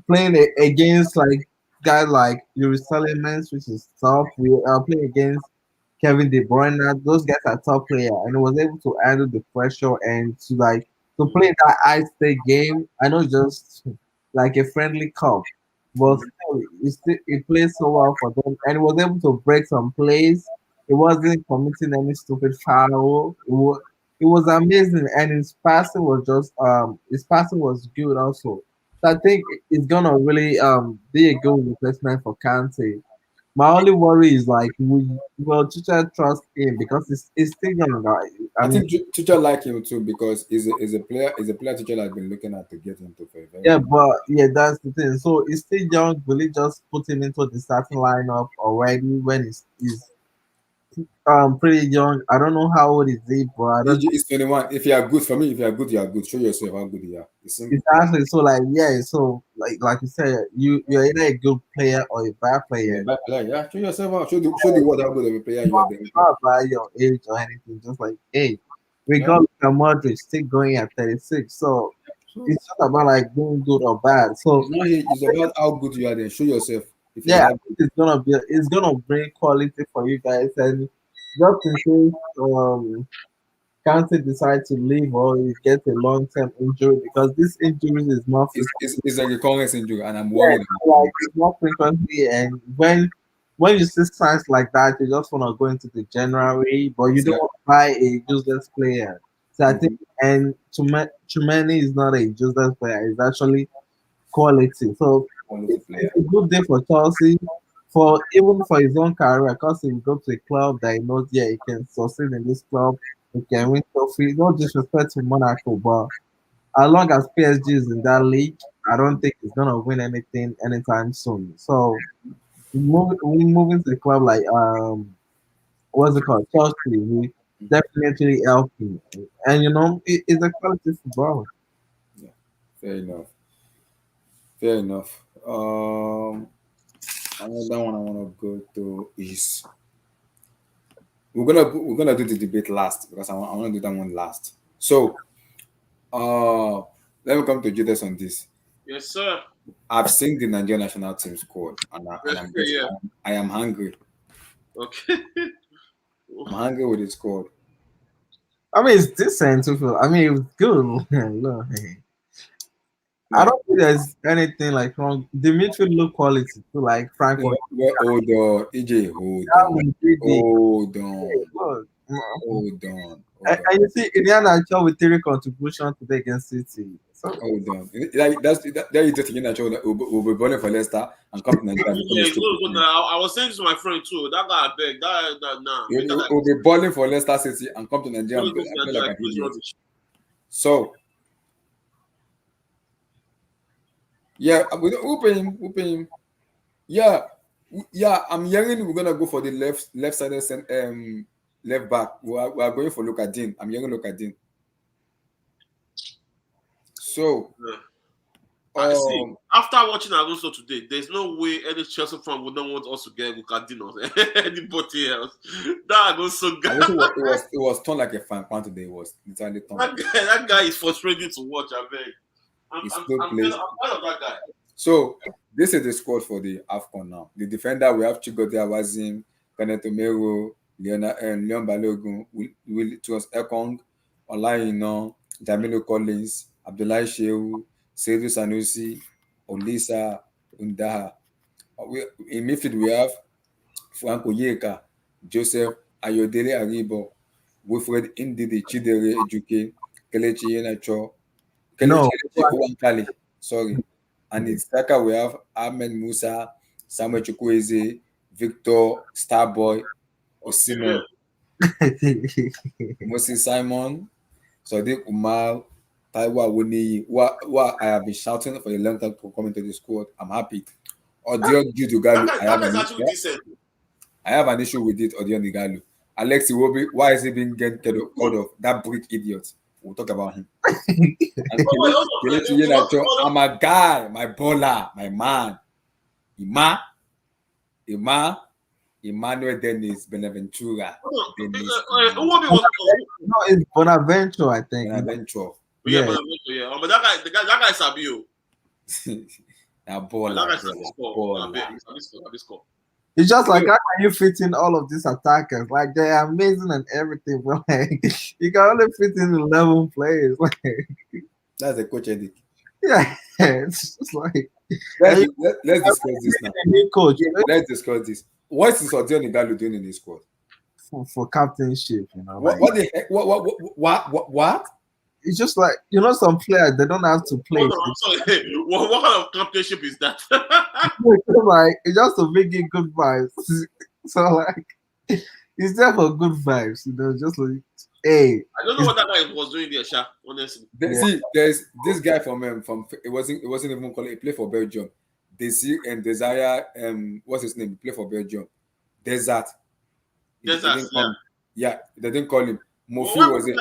playing against like guys like Yuri Salimans, which is tough. We are playing against Kevin De Bruyne. Those guys are top player, and he was able to handle the pressure and to play that high stake game. I know just like a friendly cup, but still, he played so well for them, and he was able to break some plays. He wasn't committing any stupid foul. It was amazing, and his passing was good also. So I think it's gonna really be a good replacement for Kante. My only worry is like will Chicha trust him because he's still young guy. I I mean, think teacher like him too because he's a player teacher has been looking at to get into for a very yeah, long time. but yeah, that's the thing. So he's still young. Will he just put him into the starting lineup already when he's pretty young? I don't know how old is he, but I don't. EJ is 21. If you are good for me, if you are good, you are good. Show yourself how good you are. It's simple. Exactly. So like yeah, so like you said, you're either a good player or a bad Yeah, player. bad player. Yeah, show yourself out. Show the world how good of a player you are. Not, Then not by your age or anything. Just like hey, we yeah. got Luka Modric still going at 36. So So it's not about like being good or bad. So it's about how good you are. Then show yourself if you are yeah, I that think it's gonna bring quality for you guys and just in case Kante decide to leave or he gets a long term injury because this injury is more good. frequent. It's a recurrence injury, and I'm Yeah, worried about like it's more frequently and when you see signs like that, you just wanna go into the January, but you it. don't want to buy a useless player. So I think Mhm. and Chumani is not a useless player, it's actually quality. So Quality it's player. a good day for Chelsea, for even for his own career, because he will go to a club that he knows, yeah, he can succeed in this club, he can win trophy. No disrespect to Monaco, but as long as PSG is in that league, I don't think he's gonna win anything anytime soon. So moving to a club like what's it called, Chelsea, we definitely help him, and it's a quality footballer. Yeah, fair enough. Fair enough. Another one I want to go to is we're gonna do the debate last because I want to do that one last. So, let me come to Judas on this. Yes, sir. I've seen the Nigerian national team squad, and Yeah. I am hungry. Okay. I'm hungry with the squad. I mean, it's decent. I mean, it was good. No, I don't think there's anything like wrong. The midfield look quality too, like Franco. Hold on, EJ, hold on, hold on, hold on. And you see, Indiana actually with 3 contributions today against City. So Hold on. Like that you just thinking that we'll be balling for Leicester and come to Nigeria. Yeah, good. I was saying to my friend too. That guy, I beg. Nah. We'll be balling for Leicester City and come to Nigeria and feel like an idiot. So, yeah, we'll pay him. Yeah, I'm hearing we're gonna go for the left side left back. We are going for Lucadin. I'm hearing Lucadin. So, I see. After watching Alonso today, there's no way any Chelsea fan would not want us to get Lucadin or anybody else. That Alonso guy. It was turned like a fan point today. It was literally turned. That guy is frustrating to watch. I beg. I'm proud of that guy. So this is the squad for the Afcon now. The defender we have Chigote Awazim, Kenneth Omero, Leon Balogun, Will Trust Ekong, Olayino, Jamilo Collins, Abdullahi Shehu, Seydou Sanusi, Olisa Undaha. In midfield we have Franco Yeka, Joseph Ayodele Aribo, Wilfred Indidi Chidere Ejuke, Kelechi Yenacho, Kelechi Uwankali, sorry. And in striker we have Ahmed Musa, Samuel Chukwueze, Victor Starboy, Osimhen, Moses Simon, Sadiq Umar, Taiwo Awoniyi, who I have been shouting for a long time to come into the squad. I'm happy. Odion Judugalu, I have an issue with it, Odion Digalu. Alexi Wobi, why is he being get called off? That brick idiot. We'll talk about him. I'm a guy, my baller, my man. Emmanuel Dennis Benaventura. No, it's Bonaventure, I think. Bonaventure. Yeah. But that guy is Sabio. That baller. It's just like, how can you fit in all of these attackers? Like, they're amazing and everything, but like, you can only fit in 11 players. Like, that's a coach edict. Yeah, it's just like. Let's discuss this now. Coach, let's discuss this. What is Odion Digalu doing in this squad? For captainship, you know. What the heck? What? It's just like, you know, some players, they don't have to play. What kind of championship is that? Like, it's just to make it good vibes. So, like, it's there for good vibes, you know, just like, hey. I don't know what that guy was doing there, Sha, honestly. See, there's this guy from it wasn't even called, he played for Belgium. Desi and Desire, what's his name? He played for Belgium. Desert. Yeah, they didn't call him. Mofi was there.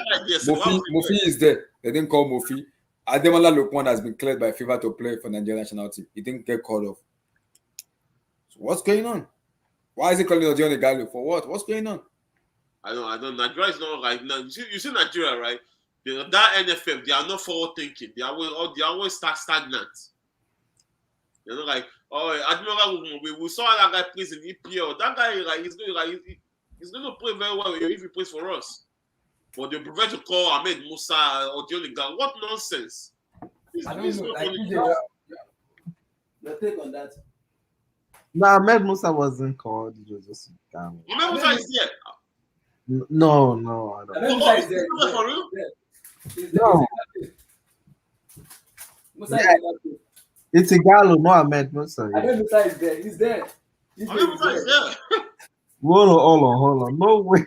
Mofi is there. They didn't call Mofi. Ademola Lookman has been cleared by FIFA to play for Nigeria national team. He didn't get called off. So what's going on? Why is he calling Odion Digalu? For what? What's going on? I don't. Nigeria is not like you see Nigeria, right? That NFF, they are not forward thinking. They always stagnant. They're not like, we saw that guy plays in EPL. That guy he's going to play very well if he plays for us. But they prefer to call Ahmed Musa or Odion Digalu. What nonsense! I don't know. Your take on that? No, Ahmed Musa wasn't called. It was just Ahmed Musa is here. No, I don't. Ahmed Musa is there. For real? No. Musa is there. It's Igalo, no Ahmed Musa. Ahmed Musa is there. He's there. Ahmed Musa is there. Hold on. No way.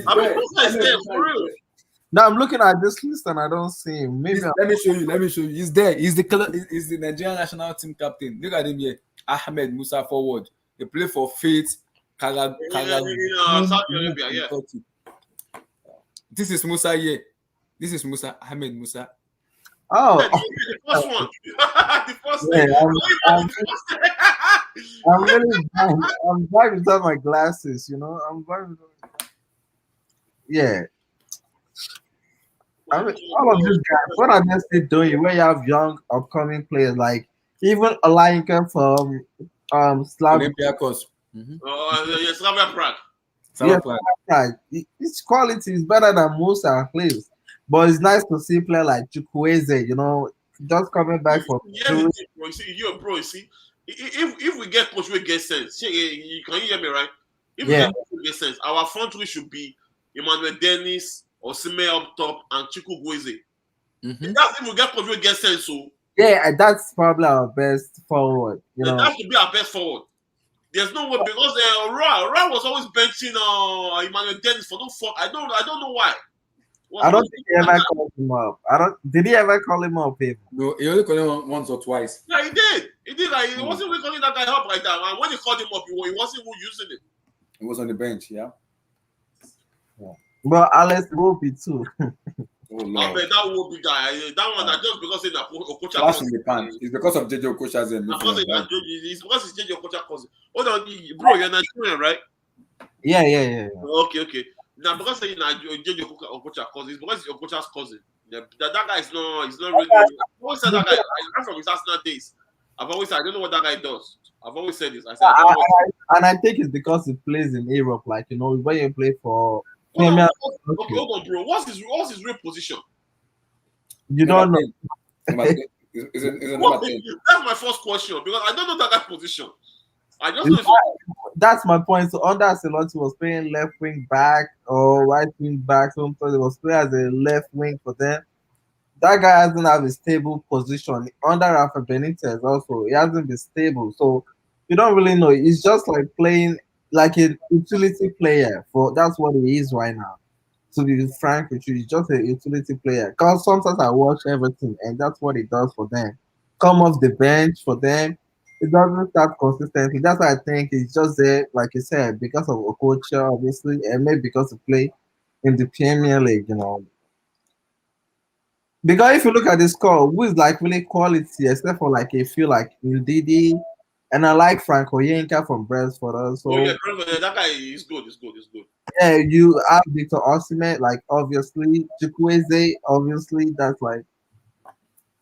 Ahmed Musa is there, for real. Now I'm looking at this list and I don't see him. Maybe let me show you. He's there. He's the Nigerian national team captain. Look at him here. Ahmed Musa forward. He played for Faith. Saudi Arabia, yeah. This is Musa here. This is Musa, Ahmed Musa. Oh, the first one. The first yeah, one. I'm really blind. I'm blind without my glasses. You know, I'm blind. Yeah, I mean, all of these guys. What are they still doing? When you have young upcoming players like even Olayinka from Slav. Olympiacos. Mm-hmm. Yes, Slavia Prague. Yes, Prague. right. His quality is better than most our players. But it's nice to see a player like Chukwueze, you know, just coming back from Here's the injury. thing, bro. You see, if we get coach, we get sense. Can you hear me right? If we Yeah, get coach, we get sense. Our front three should be Emmanuel Dennis, Osimhen up top, and Chiku Gueze. Mm-hmm. That's if we get coach, we get sense. So yeah, and that's probably our best forward, you know. that should be our best forward. There's no way because Ra was always benching Emmanuel Dennis for no fault. I don't know why. I don't think he ever called him up. I don't. Did he ever call him up? Even? No, he only called him once or twice. Yeah, he did. He did. Like, he wasn't really calling that guy up like that. And when he called him up, he wasn't even using it. He was on the bench, yeah. But Alex Iwobi too. Oh I Lord. bet that will be guy. That one that just because it's Okocha Flash cousin. in the pan. It's because of JJ Okocha's It's because it's JJ Okocha cousin. Hold on, bro, you're Nigerian, right? Yeah. Okay. Now because you're JJ Okocha cousin, it's because it's Okocha's cousin. That guy is not. He's not really. I've always said that guy. I'm from his Arsenal days. I've always said I don't know what that guy does. I've always said this. I said I don't know. And I think it's because he plays in Europe, like you know, when you play for Okay, Premier, hold on, bro. What's his real position? you don't know. Is it number 10? That's my first question because I don't know that guy's position. I just know. That's my point. So under Ancelotti was playing left wing back or right wing back. Sometimes he was playing as a left wing for them. That guy hasn't have a stable position. Under Rafa Benitez also, he hasn't been stable. So you don't really know. It's just like playing like a utility player. For that's what he is right now. To be frank with you, he's just a utility player. Because sometimes I watch everything and that's what he does for them. Come off the bench for them. It doesn't start consistently. That's why I think he's just there, like you said, because of Okocha, obviously, and maybe because of play in the Premier League, you know. Because if you look at the score, who is like really quality, except for like a few like Ndidi, and I like Franco Yenka from Brentford also. Oh yeah, that guy is good. He's good. Yeah, you have Victor Osimhen, like obviously Chukwueze, obviously that's like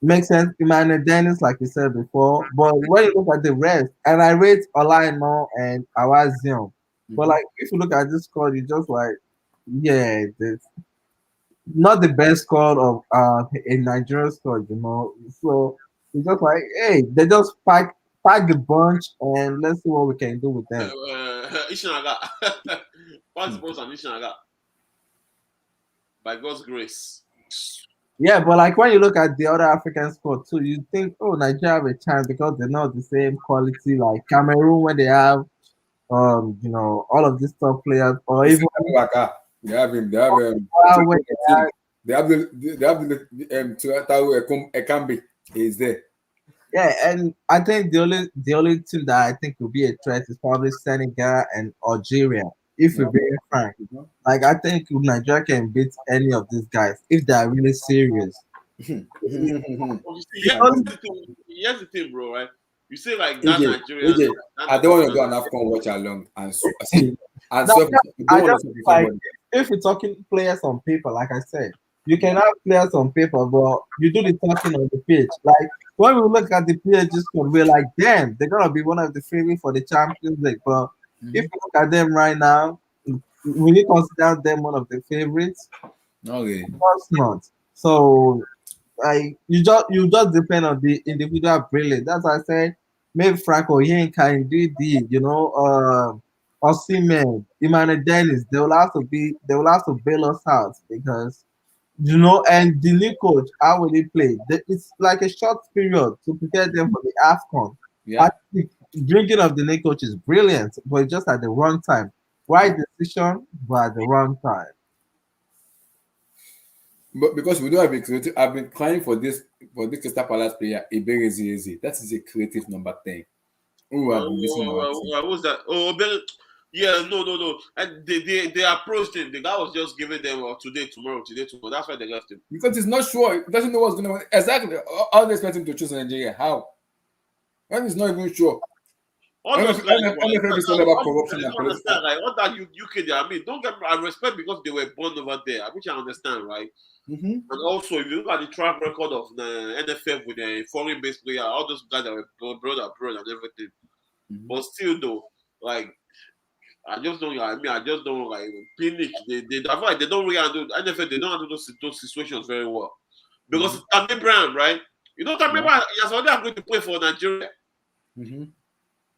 makes sense. Emmanuel Dennis, like you said before, but when you look at the rest, and I rate Olaimo and Awazion, but like if you look at this squad, you just like, yeah, this not the best squad of a Nigerian squad, you know. So it's just like, hey, they just pack the bunch and let's see what we can do with them. Ishinaga. What's the and Ishinaga? By God's grace. Yeah, but like when you look at the other African squad too, you think, oh, Nigeria have a chance because they're not the same quality like Cameroon when they have you know, all of these top players, or even they have him. They have Ekambi. He's there. Yeah, and I think the only team that I think will be a threat is probably Senegal and Algeria. If we're being frank, like I think Nigeria can beat any of these guys if they are really serious. Here's the thing, bro. Right? You say like that Nigerian. I don't want to go an Afcon watch along and if we're talking players on paper, like I said, you can have players on paper, but you do the talking on the pitch. Like when we look at the PSG squad, we're like, damn, they're gonna be one of the favorites for the Champions League. But if you look at them right now, will you consider them one of the favorites? No, really. Of course not. So like you just depend on the individual brilliance. That's why I said maybe Franco Yenka, Ndidi, you know, Osimhen, Emmanuel Dennis, they will have to bail us out because you know, and the new coach, how will he play? It's like a short period to prepare them for the Afcon. Yeah. I think bringing of the new coach is brilliant, but just at the wrong time. Right decision, but at the wrong time. But because we don't have a creative, I've been crying for this Crystal Palace player, Eberezi. That is a creative number 10. What was that? Yeah, no. And they approached him. The guy was just giving them today, tomorrow. That's why they left him. Because he's not sure. He doesn't know what's going to happen. Exactly. How they expect him to choose Nigeria? How? When he's not even sure. All those guys, NFF is all about corruption I and don't understand, political. right? All that UK, I mean, don't get me, I respect because they were born over there, which I understand, right? Mm-hmm. And also, if you look at the track record of the NFF with the foreign-based player, all those guys that were brought abroad and everything. Mm-hmm. But still, though, like I just don't like Pinnick. I feel like they don't really handle NFL. They don't handle those situations very well because Tammy Brown, right? You know, Tammy Brown he has already agreed to play for Nigeria. Mm-hmm.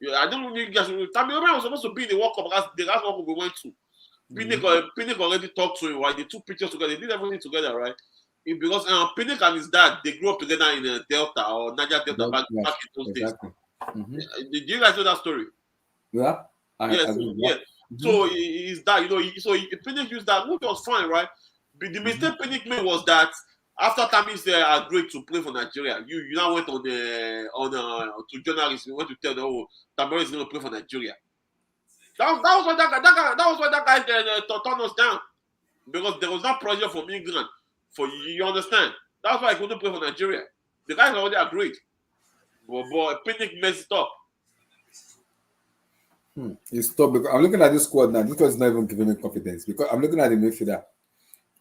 Yeah, I don't know you guys. Tammy Brown was supposed to be in the World Cup. The last World Cup we went to. Pinnick already talked to him. Right? They took pictures together. They did everything together, right? Because Pinnick and his dad they grew up together in Delta or Niger Delta back in those Exactly. days. Mm-hmm. Do you guys know that story? Yeah. Yes, yeah. Mm-hmm. So is that Pinnick used that, which was fine, right? But the mistake Pinnick made was that after Tammy agreed to play for Nigeria, you now went to journalists. You went to tell them, oh, Tammy is going to play for Nigeria. That was why that guy turned us down because there was no pressure from England. For you understand? That's why I couldn't play for Nigeria. The guys already agreed, but Pinnick messed it up. It's tough because I'm looking at this squad now. This was not even giving me confidence because I'm looking at the midfielder.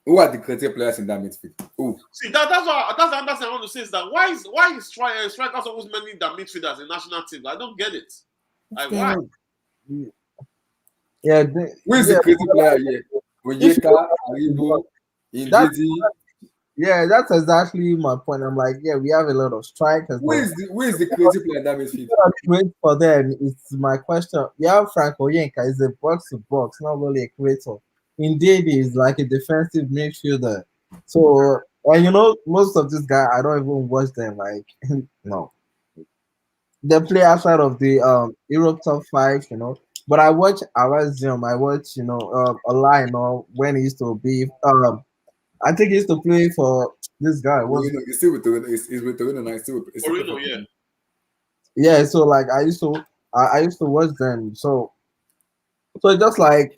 Who are the creative players in that midfield? Who? See, that's another thing I want to say is that why is strikers always many than midfielders in national teams? I don't get it. Like why? Yeah, who is the creative player here? Onyeka, Aribo, Ndidi. Yeah, that's exactly my point. I'm like, yeah, we have a lot of strikers. Who is the creative player in that midfield? Wait for them. It's my question. Yeah, Frank Oyenka is a box to box, not really a creator. Indeed, he's like a defensive midfielder. So, and you know, most of these guys, I don't even watch them. Like, no, they play outside of the Europe top five. You know, but I watch Arazium. I watch online. When he used to be I think he used to play for this guy. He's still with Torino. He's with Torino now. He's still with Torino, yeah. Yeah, so like I used to watch them. So just like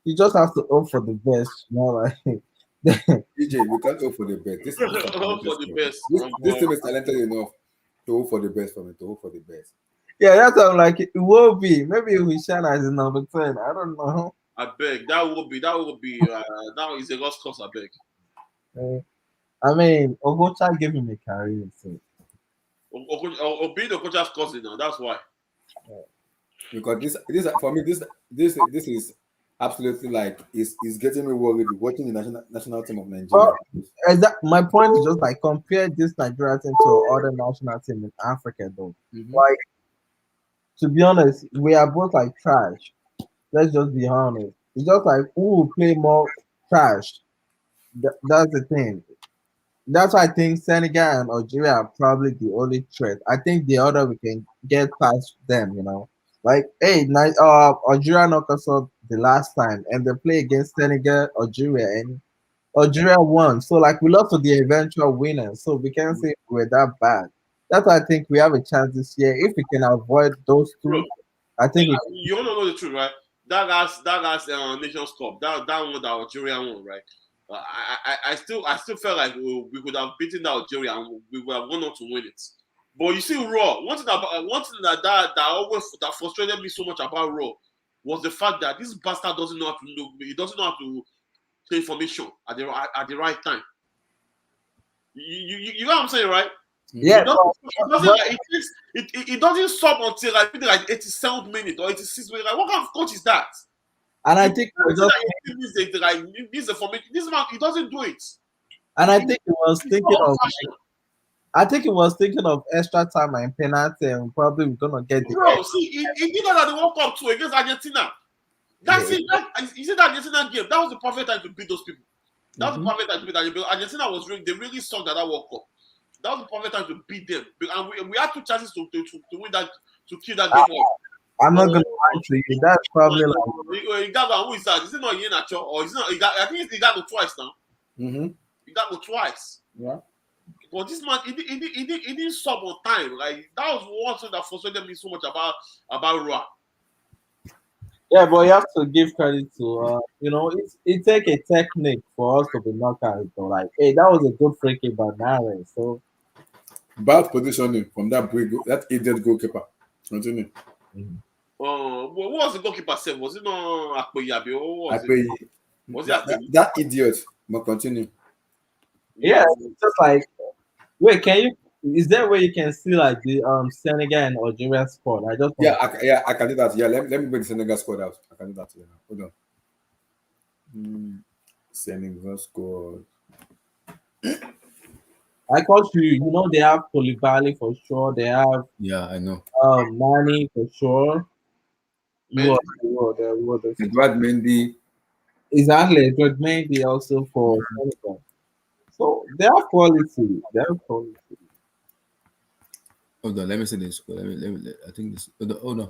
you just have to hope for the best, like EJ, we can't hope for the best. This hope for the best. This team is talented enough to hope for the best for me. To hope for the best. Yeah, that's how like it will be. Maybe we shine as a number 10. I don't know. I beg. That will be that is a lost cause, I beg. I mean, Ogocha gave him a career. So. Being Ogocha's cousin now, that's why. Because this for me, this is absolutely like is getting me worried watching the national team of Nigeria. My point is just like compare this Nigeria team to other national team in Africa though. Like to be honest, we are both like trash. Let's just be honest. It's just like who will play more trash. That's the thing. That's why I think Senegal and Algeria are probably the only threat. I think the other we can get past them, Like, hey, Algeria knocked us out the last time, and they play against Senegal, Algeria, and Algeria won. So, like, we lost to the eventual winner. So we can't say we're that bad. That's why I think we have a chance this year. If we can avoid those two, bro, I think you want to know the truth, right? That last Nations Cup, that one that Algeria won, right? I still felt like we could have beaten that Algeria and we would have gone on to win it. But you see, Raw. One thing that frustrated me so much about Raw was the fact that this bastard doesn't know how to look. He doesn't know how to play formation at the right time. You know what I'm saying, right? Yeah. It doesn't stop until like 87th minute or 86th minute. Like, what kind of coach is that? And I think needs the formation. This man, he doesn't do it. And I think he was thinking of. I think he was thinking of extra time and penalty, and probably we're gonna get the. Bro, see, he did that at the World Cup too against Argentina. That's it. You see that Argentina game? That was the perfect time to beat those people. That was the perfect time to beat Argentina. Argentina they really sucked at that World Cup. That was the perfect time to beat them. And we had 2 chances to win that, to kill that game off. I'm not gonna lie to you. That's probably like. Who is that? Is it not Iheanacho? Or is it not? I think he got twice now. He got twice. Yeah. But this man, he didn't sub on time. Like that was one thing that frustrated me so much about Ra. Yeah, but you have to give credit to it take a technique for us to be knocked out. So like, hey, that was a good free kick by Nare. So bad positioning from that idiot goalkeeper. Continue. What was the goalkeeper said? Was it not Akpeyabi or what I was it? pay Was it that, Akpeyabi? that idiot. But continue. Yeah, Yeah. it's just like, wait, can you? Is there where you can see like the Senegal and Algeria squad? I just want. I can do that. Yeah, let me bring the Senegal squad out. I can do that. Yeah, hold on. Senegal squad. I caught you. You know they have Koulibaly for sure. They have Yeah, I know. Mane for sure. Mendy. Who are the Edward Mendy. exactly? But maybe also for Senegal. So they have quality. They have quality. Hold on, let me see this squad. I think this. Hold on.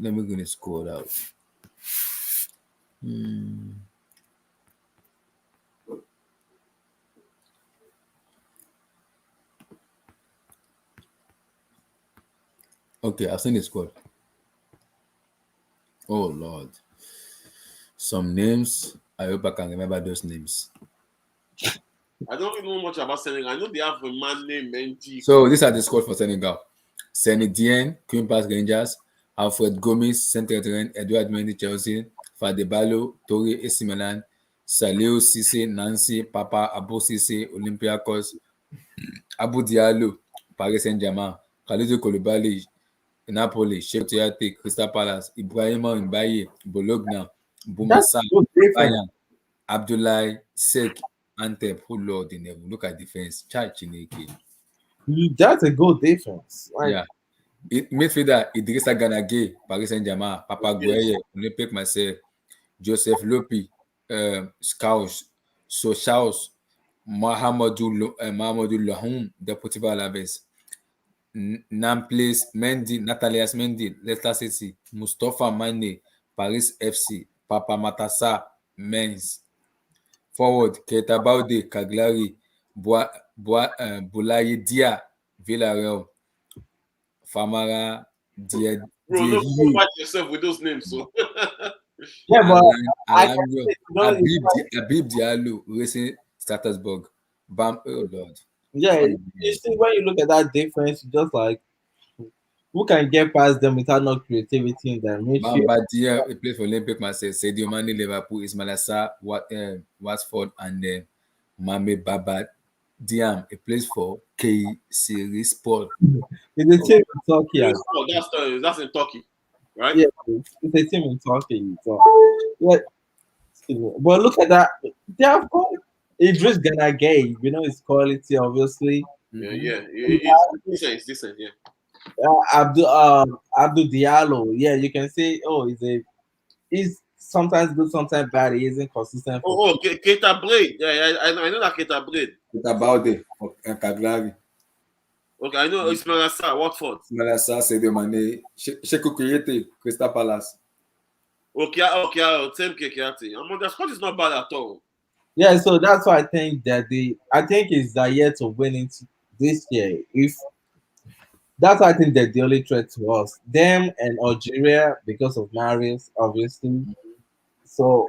Let me get the squad out. Okay, I've seen the squad. Oh Lord. Some names. I hope I can remember those names. I don't really know much about Senegal. I know they have a man named Mendy. So these are the squad for Senegal. Senidien, Queen Park Rangers, Alfred Gomis, Saint-Étienne, Edouard Mendy, Chelsea, Fadebalo, Torre, AC Milan, Saleo Cisse, Nancy, Papa, Abu Cisse, Olympiacos, Abu Diallo, Paris Saint-Germain, Khalidou Koulibaly, Napoli, Sheikh Toyate, Crystal Palace, Ibrahima Mbaye, Bologna, That's Boumassa, so different. Bayern, Abdoulaye, Sek, Antep, oh Lord, in heaven. Look at defense. Chai Chineke. That's a good defense. Like Yeah. Midfielder, Idrissa Gana Gueye, Paris Saint-Germain, Papa Yes. Gueye, Olympique Marseille, Joseph Lopi, Scouse, Sochaus, Mahamadou Lahoum, Deportivo Alaves, Namples Mendy, Natalias Mendy, Leicester City, Mustafa Mane, Paris FC, Papa Matassa, Mainz. Forward, Keita Balde, Cagliari, Boulaye Dia, Villarreal, Famara, Bro, no, don't Diehio, fight yourself with those names. So yeah, but I can Alangro, say, you know, Habib Diallo, Racing Strasbourg, Bam, oh Lord. yeah, Some you names. see when you look at that defense, you just like who can get past them without no creativity in their midfield. Bamba Dia, he plays for Olympic Marseille, Sadio Mane, Liverpool, Ismail Assar, Watford, and Mame Baba Diam, he plays for K Series Sport. It's a Oh, team in Turkey. oh, that's in Turkey, right? Yeah, it's a team in Turkey. So yeah, excuse me. But look at that. They have got Idris Gana Gay. You know his quality, obviously. Yeah, mhm. yeah. It's decent. It's decent. Yeah. Abdul Diallo. Yeah, you can say, oh, he's sometimes good, sometimes bad. He isn't consistent for. Keita Blade. Yeah, yeah, I know that Keita Blade. What about the Cagliari? Okay, I know Ismail Assar, Watford. Ismail Assar, Sadio Mane, Sheku Kuyete, Crystal Palace. Okay, same Kekiati. The squad is not bad at all. Yeah, so that's why I think that I think it's the year to win into this year. If that's why I think they're the only threat to us, them and Algeria because of Marius, obviously. So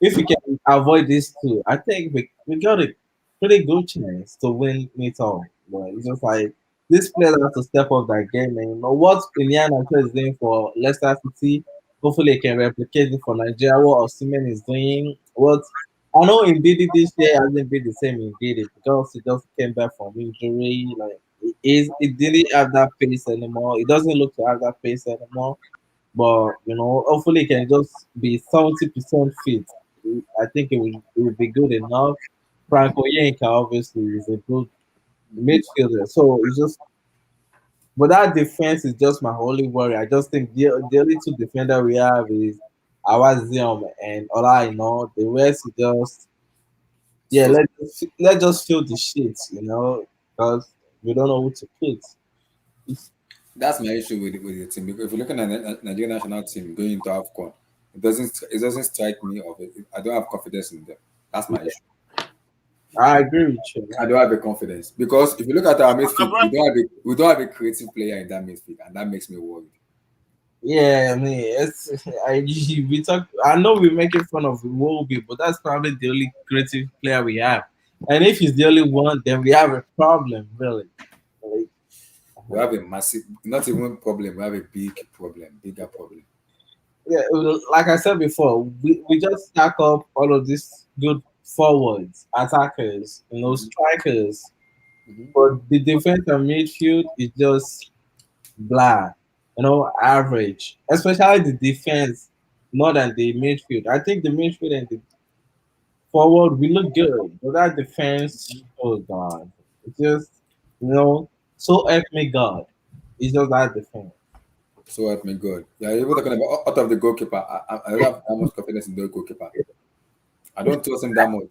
if we can avoid these two, I think we got a pretty good chance to win it all. But it's just like this player has to step up that game, and you know what Indiana is doing for Leicester City. Hopefully, he can replicate it for Nigeria. What Osimhen is doing. What I know Indeed this year hasn't been the same Indeed because he just came back from injury. Like it didn't have that pace anymore. It doesn't look to have that pace anymore. But you know, hopefully, it can just be 70% fit. I think it will be good enough. Franco Yenka obviously is a good midfielder, so it's just. But that defense is just my only worry. I just think the only two defender we have is Awazium and Ola. You know, the rest is just yeah. So Let's just feel the shit. You know, because we don't know who to put. that's my issue with the team. Because if you're looking at the Nigerian national team going into Afcon, it doesn't strike me of it. I don't have confidence in them. That's my issue. I agree with you. I don't have a confidence because if you look at our midfield, Right. we don't have a creative player in that midfield, and that makes me worried. Yeah, I mean, we talk. I know we're making fun of Iwobi, but that's probably the only creative player we have. And if he's the only one, then we have a problem, really. Like, We have a massive, not even problem. We have a bigger problem. Yeah, like I said before, we just stack up all of these good forwards, attackers, Mhm. strikers, Mhm. but the defense and midfield is just blah, average. Especially the defense, more than the midfield. I think the midfield and the forward we look good, but that defense, oh god, it's just so help me God. It's just that defense. So help me God. Yeah, you're talking about out of the goalkeeper. I don't have that much confidence in the goalkeeper. I don't trust him that much.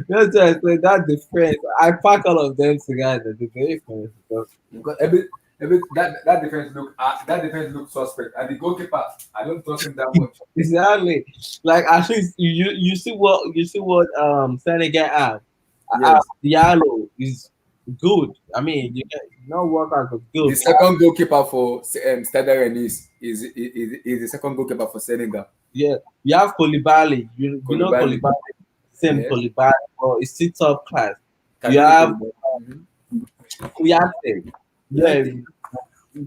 That's why I said that defense. I pack all of them together. The defense, because Because that defense look suspect. And the goalkeeper, I don't trust him that much. exactly, like at least you see what Senegal have. Yes. Diallo is good. I mean, work out was The good. second goalkeeper for Stade Rennes is the second goalkeeper for Senegal. Yeah, you have Koulibaly. You know Koulibaly. Koulibaly, same Yes. Koulibaly, but it's still top class. You Kadimi have Koulibaly. Mhm. Kouyaté. Yeah, United.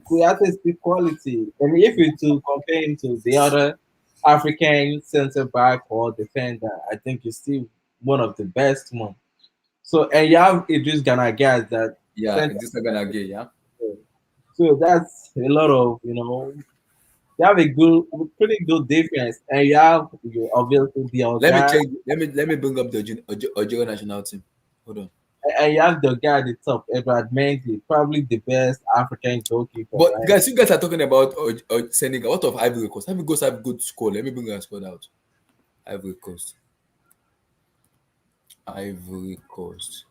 Kouyaté is the quality. And if you to compare him to the other African center back or defender, I think he's still one of the best one. So and you have Idris Ganagas that Yeah, center. this is gonna get yeah. So that's a lot of you have a good, pretty good defense, and you have obviously the Let me guy, check. Let me bring up the Algeria national team. Hold on. and you have the guy at the top, Edward Mendy, probably the best African goalkeeper, But right? guys, you guys are talking about Senegal. What of Ivory Coast? Ivory Coast have good score. Let me bring your squad out. Ivory Coast. Ivory Coast.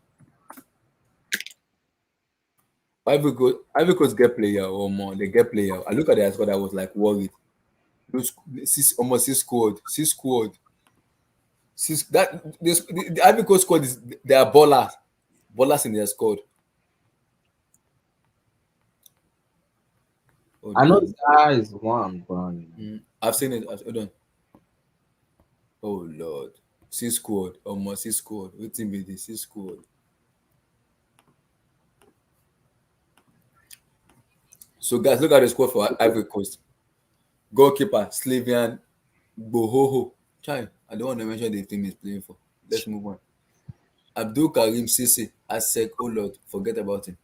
Ivory Coast get player or more. They get player. I look at their squad. I was like worried. Those almost six squad. Six squad. Six that the Ivory Coast squad is they are ballers. Ballers in their squad. Hold I know on. the guy is one, but I've seen it. Hold on. Oh Lord. Six squad. Almost six squad. Waiting be the six squad. So guys, look at the squad for Ivory Coast. Goalkeeper Slavian Bohoho. Chai, I don't want to mention the team he's playing for. Let's move on. Abdul Karim Sisi, Asek, oh Lord, forget about him.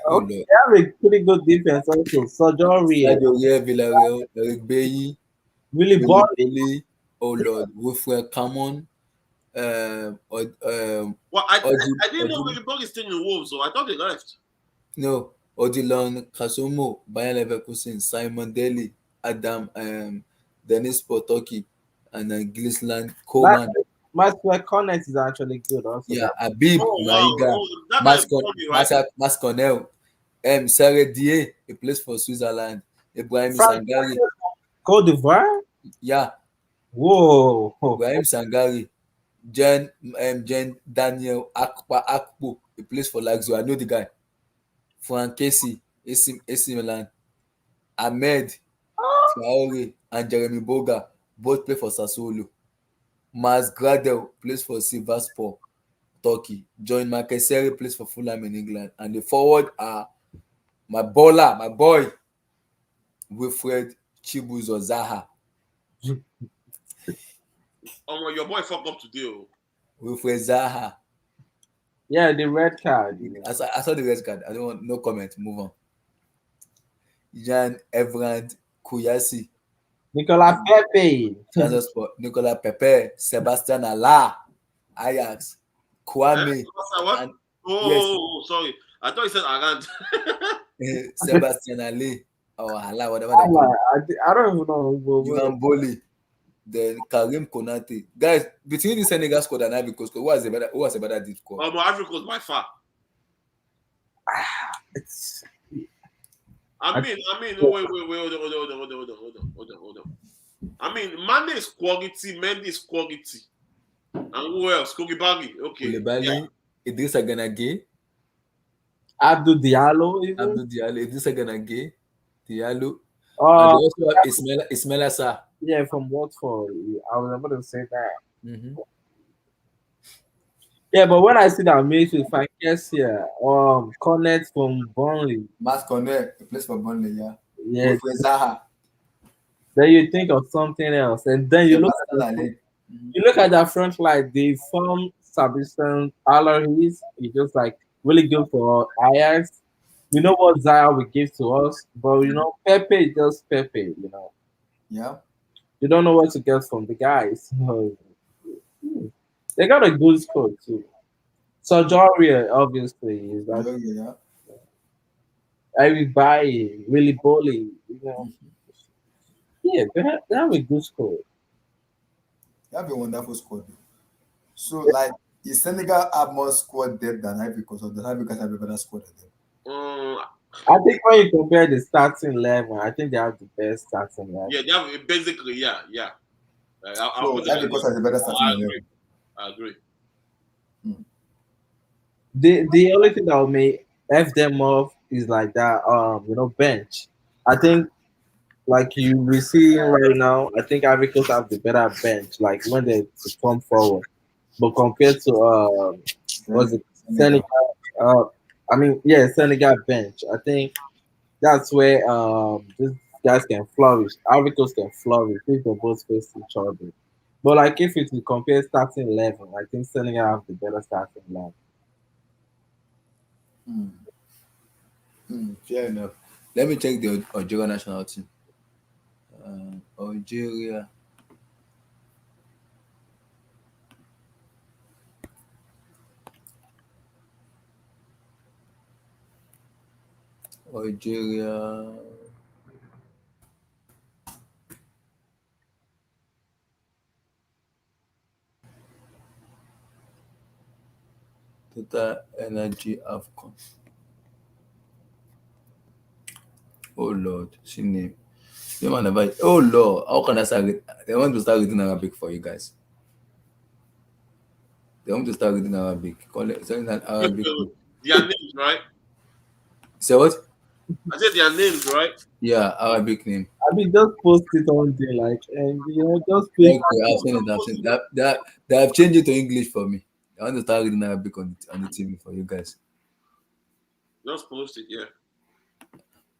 Oh okay, Lord. they have a pretty good defense also. Sojori, Sadio Rie, Villarreal, Eric Bailly, really Willy balling. Bolly, oh Lord, Wilfred Camon, Well, I Oji, I didn't know Oji, Willie Bug is still in Wolves, so I thought they left. no, Odilon Kasumo, Bayer Leverkusen, Simon Daly, Adam, Dennis Potoki, and Gisland That Coleman. Maxwell Connect is actually good also. Yeah, That Habib, Oh wow, Maiga, oh that guy is funny, right? Masconel, Sarah Die, he plays for Switzerland, Ibrahim France, Sangari, Cote d'Ivoire. yeah, Whoa, Ibrahim Sangari, Jen Daniel Akpo, he plays for Lazio, I know the guy, Frank Casey, AC Milan, Ahmed Traore, and Jeremy Boga, both play for Sassuolo, Maz Gradel plays for Sivasspor, Turkey. John Makesere plays for Fulham in England. And the forward are my baller, my boy, Wilfred Chibuzo Zaha. Oh my, your boy fucked up today. Oh. Wilfred Zaha. yeah, the red card. I saw the red card. I don't want no comment. Move on. Jan Evrand Kuyasi. Nicolas Pepe. Transfer Sport. Nicolas Pepe. Sebastian Alla. Ajax. Eh? Kwame. What? And yes, Oh, sorry. I thought you said Arand. Sebastian Ali. Or Alla, whatever they I'm call like, it. I don't even know. Juan Boli. Then Karim Konate. Guys, between the Senegal squad and Ivory Coast, who has a better deep score? Oh, my Africa was by far. It's, I mean, no, wait, hold on. I mean, Mane is quality, Mendy is quality. And who else? Kogi Baggy. Okay. Koulibaly, Yeah. Idrissa Ganagé, Abdul Diallo, is it? Abdou Diallo, Idrissa Ganagé, Diallo, and Uh, they also have Ismail Assar. yeah, from Watford. I was able to say that. Mm-hmm. Yeah, but when I see that midfield, if I guess here, Cornet from Burnley, Matt Connect, he plays for Burnley, yeah. yeah, Wilfred Zaha, then you think of something else, and then Sebastian Haller. you look at that front line. They form Sebastian Allerhees. He just like really good for Ajax. We know what Zaya will give to us, but Pepe is just Pepe. Yeah. You don't know what to get from the guys. So, they got a good squad too. Sajoria obviously is that Yeah, yeah, everybody really bully. yeah. Yeah, they have a good squad. They have a wonderful squad. So, like, is Senegal have more squad depth than Ivory Coast, or does Ivory Coast have a better squad than them? Um, I think when you compare the starting 11, I think they have the best starting 11. yeah, they have basically, yeah, yeah. I'll So, put it like Ivory Coast this. has a better Oh, starting I than agree. them. I agree. The only thing that will make F them off is like that bench. I think like you we see right now, I think Ivory Coast have the better bench, like when they come forward. But compared to what's it Senegal. Senegal Senegal bench. I think that's where these guys can flourish. Ivory Coast can flourish if they both face each other. But like if it will compare starting 11, I think Senegal have the better starting 11. Hmm. Fair enough. Let me check the Algeria national team. Algeria. Algeria. Total Energy Afcon. Oh Lord, she name. You man never. Oh Lord, how can I start? They want to start reading Arabic for you guys. They want to start reading Arabic. Call it something an Arabic. Their names, right? Say what? I said their names, right? Yeah, Arabic name. I mean, just post it on there, like, and just Okay, pick. I've seen it. I've seen that. They have changed it to English for me. I want to start reading Arabic on the TV for you guys. Just post it, yeah.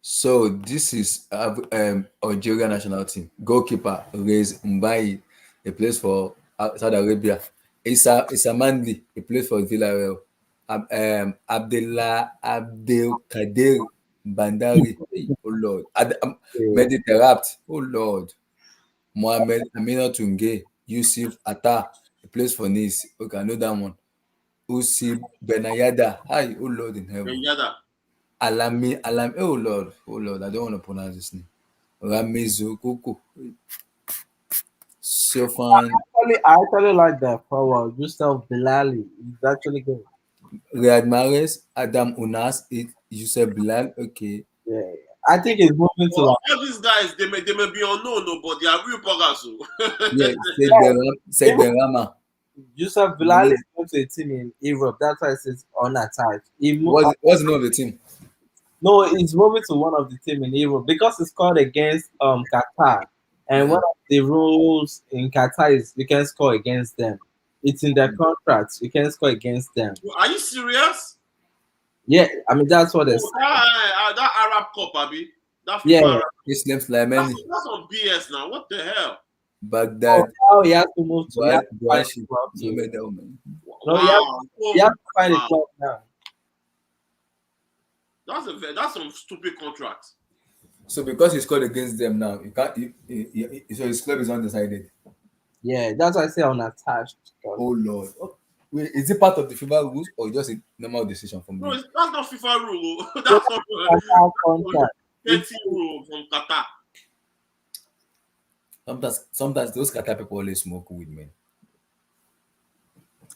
So this is Algeria national team. Goalkeeper Rez Mbaye, he plays for Saudi Arabia. Issa Mandli, he plays for Villarreal. Abdelkader Bandari, hey, oh Lord. Mehdi Terabt, oh Lord. Mohamed Amina Tunge, Yusuf Atta, he plays for Nice. Okay, I know that one. Usib Benayada, hi, oh Lord in heaven. Yada. Oh Lord, I don't want to pronounce this name. Ramizu Kuku, Sofan, I actually like that forward. Gustav Bilali. He's actually good. Riyad Mahrez, Adam Unas, Yusuf Bilal, okay. Yeah, I think he's moving to Well, like all these guys, they may be unknown, no, but they are real poggers. Yeah, Said even Benrama. Yusuf Bilali is going to a team in Europe. That's why it says unattached. What's the name of the team? No, he's moving to one of the team in Europe because it's called against Qatar, and one Uh-huh. of the rules in Qatar is you can score against them. It's in their contracts. You can score against them. Are you serious? Yeah, I mean that's what they Oh, say. that Arab Cup, Abi. That Yeah. FIFA Arab. Islam That's, Slimani, that's on BS now. What the hell? So Baghdad, now he has to move to. He has to find a Boashi, club to. Mohamed Dauman. No, Wow. he has Oh, to find a wow. club now. That's some stupid contract. So because he scored against them now, you can't. So his club is undecided. Yeah, that's why I say unattached. Oh Lord. Oh, wait, is it part of the FIBA rules or just a normal decision from No, the? that's not FIFA rule. So That's not Qatar contract. It's, petty rule from Qatar. Sometimes those Qatar people always smoke weed, man.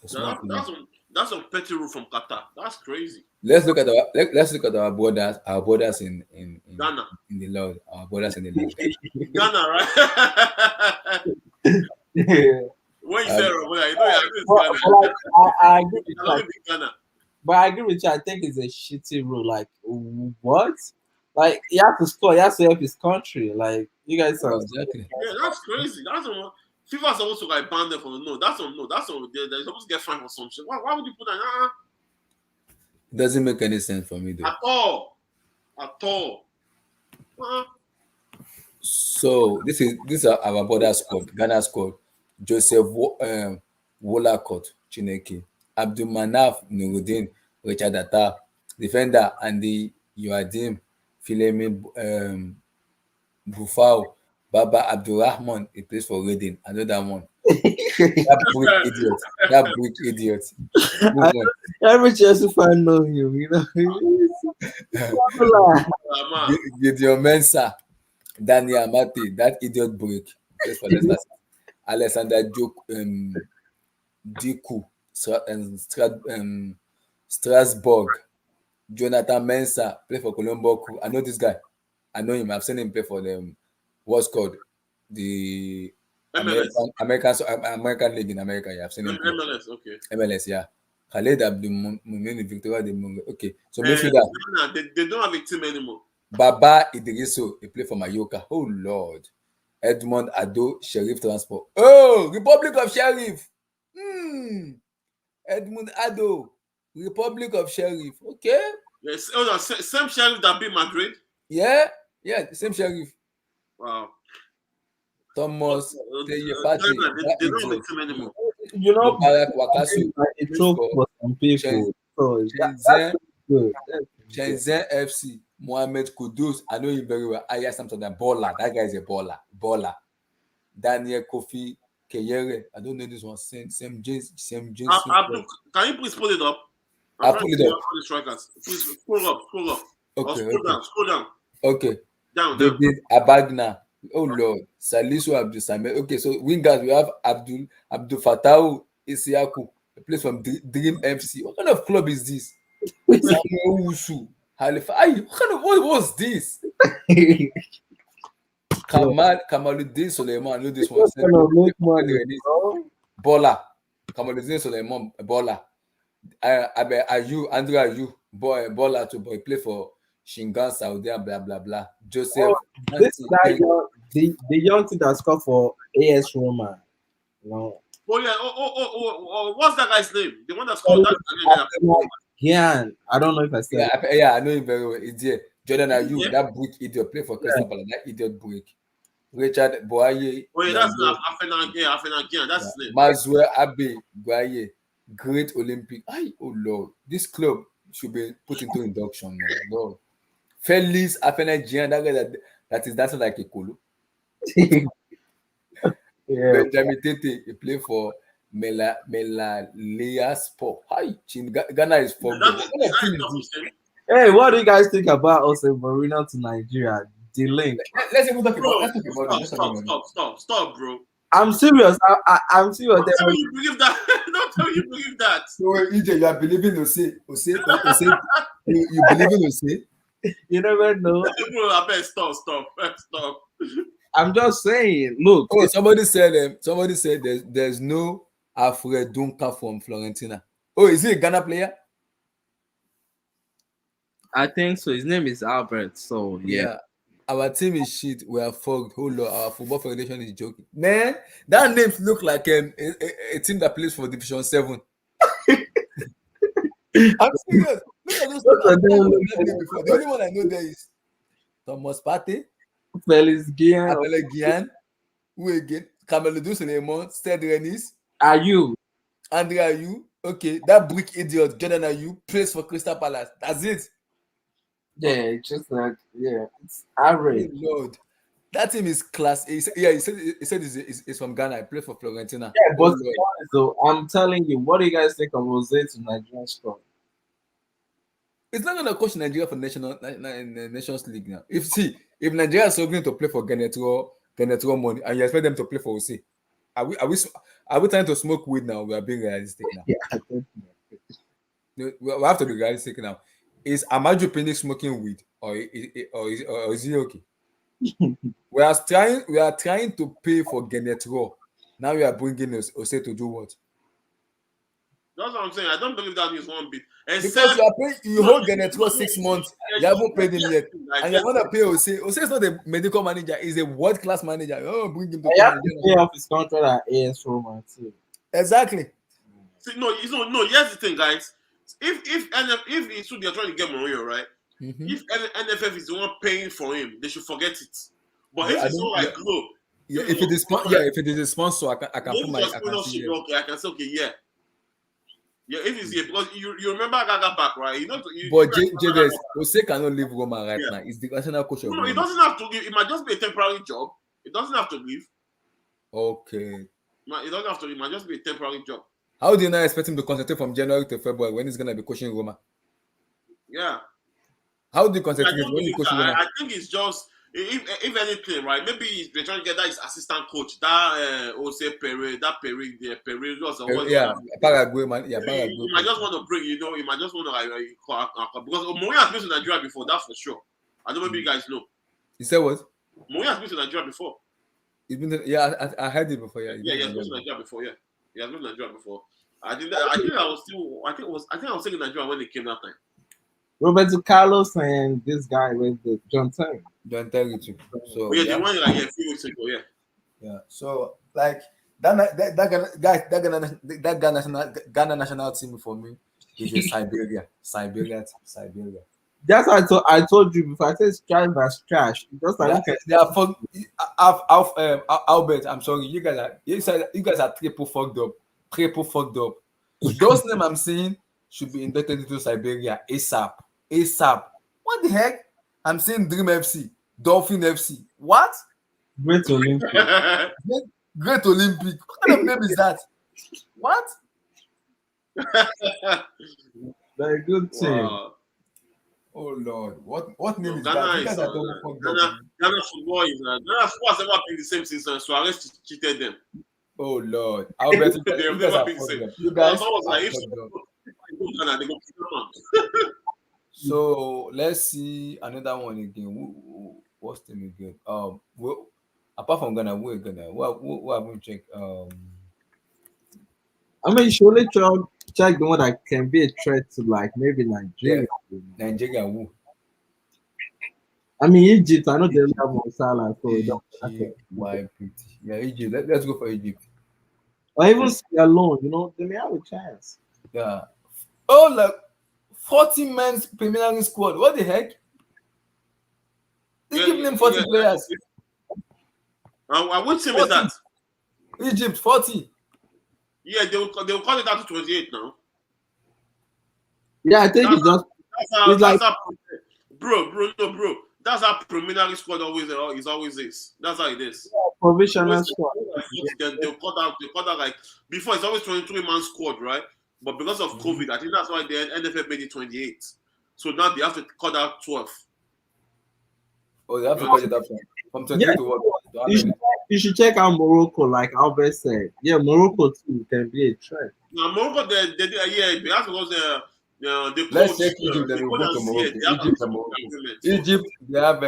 They Now, smoke weed. that's some petty rule from Qatar. That's crazy. Let's look at our borders Ghana. in the law, our borders in the league. Ghana, right? yeah. When you Um, say Rwanda, you know it's But, Ghana. like, I agree with It can you. only be Ghana. But I agree with you. I think it's a shitty rule. Like what? Like he has to score. He has to help his country. Like you guys are. exactly. Yeah, that's crazy. That's a FIFA supposed to like ban them from no. That's on no. That's on. They're supposed to get fined for some shit. Why would you put that? It doesn't make any sense for me though. At all. At all. So this is our border squad, Ghana squad. Joseph Wolacott, Chineke, Abdul Manaf Nuruddin, Richard Atta, defender, Andy Yuadim, Filemi Bufau, Baba Abdulrahman, he plays for Reading. Another one. That brick idiot. Move on. Every Chelsea fan know him, you know. Gideon Mensah, Daniel Amate, that idiot brick. Plays for Leicester. Alexander Diku, Strasbourg, Jonathan Mensah, play for Colombo. I know this guy. I know him. I've seen him play for them. What's called the American League in America. Yeah, I've seen him play. MLS, okay. MLS, yeah. Khaled Abdul Mumin, Victoria de Mungo. Okay, so They midfielder. don't have a team anymore. Baba Idriso, he play for Mallorca. Oh Lord. Edmond Ado, Sheriff Transport. Oh, Republic of Sheriff. Edmund Ado, Republic of Sheriff. Okay. Yes, same sheriff that beat Madrid. Yeah, same Sheriff. Wow. Thomas They don't have a team anymore. You know, Barack Wakasu. it took for some people. So that's good. Shenzhen FC. Mohamed Kudus. I know him very well. Aya something like baller. That guy is a baller. Daniel Kofi Keyere. I don't know this one. Same James. Can you please pull it up? I'll pull it up. The strikers. Please scroll up. Okay. Scroll down. Okay. Down. David Abagna. Oh Lord. Salisu Abdul Samir. Okay, so wingers we have Abdul Fattah Isiaku. He plays from Dream FC. What kind of club is this? Samuel Wusu. What was this? Kamaluddin Suleiman. I know this one. Bola. Kamaluddin Suleiman. Bola. Andrew Ayu. Bola to boy. Play for Shingan, Saudi, blah blah blah. Joseph. This guy, the young thing that scored for AS Roma. Oh yeah. Oh, what's that guy's name? The one that scored that. Gian. I don't know if I said. Yeah, I know him very well. It's here. Jordan Ayew, that brick idiot, play for Crystal Palace. That idiot brick. Richard Boaye. Oh yeah, that's Afena Gian. That's his name. Mazue Abe Boaye, great Olympic. Oh Lord, this club should be put into induction. Lord. Felix Afena Gian, that guy that is dancing like a kolo. Yeah. Benjamin Tete, he play for Melalea Sport. Ghana is for. Hey, what do you guys think about us in Marina to Nigeria? The link. Let's even talk about it. Stop, bro. I'm serious. I'm serious. Don't tell me you believe that. Don't tell me you believe that. So, EJ, you are believing Ose? You believe in Ose? You never know. Bro, I bet stop. I'm just saying. Look. Oh, somebody said there's no Alfred Duncan from Florentina. Oh, is he a Ghana player? I think so. His name is Albert. So yeah. Our team is shit. We are fogged. Oh Lord, our football federation is joking. Man, that name look like a team that plays for Division 7. I'm serious. Look at those people. The only one I know there is Thomas Partey, Felix Gian, who again? Kamaluddin Suleiman, Sted Renis. Ayu. Andre Ayu. Okay, that brick idiot, Jordan Ayu, plays for Crystal Palace. That's it. Yeah, just like, it's average. Lord, that team is class. He said he's from Ghana. I play for Florentina. Yeah, but so I'm telling you, what do you guys think of Rose to Nigerian squad? It's not gonna coach Nigeria for Nations League now. If Nigeria is struggling to play for Genetro money, and you expect them to play for OC, are we trying to smoke weed now? We are being realistic now. We have to be realistic now. Is Amaju Pinnick smoking weed, or is he okay? we are trying to pay for Genetro. Now we are bringing Ose to do what? That's what I'm saying. I don't believe that news one bit. Because Except you are paying, you hold Garnet for 6 months, you haven't paid him yet, and you want to pay Ose. Ose is not a medical manager; he's a world-class manager. Oh, bring him to You come have and to join pay us. off his contract at AS Roma too. Exactly. see, no. Here's the thing, guys. If it's true they're trying to get Mourinho, right? Mm-hmm. If NFF is the one paying for him, they should forget it. But Yeah, if I it's don't. all like, look, Yeah, this if it is, is yeah, if it is a sponsor, I can put maybe my, just I can see. sponsorship, Yeah. okay, I can say, okay, yeah. Yeah, if it's here, because you remember Gaga back, right? You know, But guys remember Jades, Gaga back. Jose cannot leave Roma right Yeah. now. He's the national coach of No, it Roma. doesn't have to give. It might just be a temporary job. It doesn't have to leave. Okay. It doesn't have to. It might just be a temporary job. How do you not expect him to concentrate from January to February when he's gonna be coaching Roma? Yeah. How do you I concentrate don't when you believe coach that. Roma? I think it's just if anything, right? Maybe they're trying to get that his assistant coach, that Jose Pere, that Pere, Yeah, Paraguay man. Yeah, maybe Paraguay. you might just want to bring, you might just want to because Mourinho has been to Nigeria before, that's for sure. I don't know if you guys know. You said what? Mourinho has been to Nigeria before. Yeah, I heard it before. Yeah, Yeah, he has been to Nigeria before. Yeah, he has been to Nigeria before. I think I was still. I think I was still in Nigeria when they came that time. Roberto Carlos and this guy with the John Terry. Don't tell you to. So But yeah, they went like a few weeks ago. Yeah. yeah. So like that Ghana national team for me is a Siberia. That's what I told you before. I said it's trash by trash. Just like look at They are fuck. Albert, I'm sorry. You guys are triple fucked up. Those names I'm seeing should be inducted into Siberia ASAP. What the heck? I'm seeing Dream FC, Dolphin FC. What? Great Olympic. Great Olympic. What kind of name is that? What? Very good team. Wow. Oh Lord, what name is Ghana that? You is guys are double fucked up. Ghana football is Ghana football has never been the same since Suarez cheated them. Oh Lord, Albert, you They've guys never are been the fucked same. up. You guys Someone was are like, if fucked up. they go Ghana, they go kill them. So let's see another one again. What's the name again? Apart from Ghana, who have we checked? I mean, surely check the one that can be a threat to like maybe Nigeria. Nigeria, who? I mean, Egypt. I know they only have Mo Salah, so it don't matter. Egypt, YPT. Yeah, Egypt. Let's go for Egypt. Or even Sierra Leone, they may have a chance. Yeah. Oh, like 40 men's Premier League squad. What the heck? They give them 40 players. And which team is that? Egypt 40. Yeah, they will cut it down to 28 now. Yeah, I think it's just bro. That's how preliminary squad always is. That's how it is. provisional squad. They'll cut out like before it's always 23-man squad, right? But because of COVID, I think that's why the NFL made it 28. So now they have to cut out 12. Oh, they have to cut it up from 28 to what? You should check out Morocco, like Albert said. Yeah, Morocco too can be a threat. Now Morocco, they that's because the Let's coach. check Egypt, then we'll go to Morocco. Egypt, they have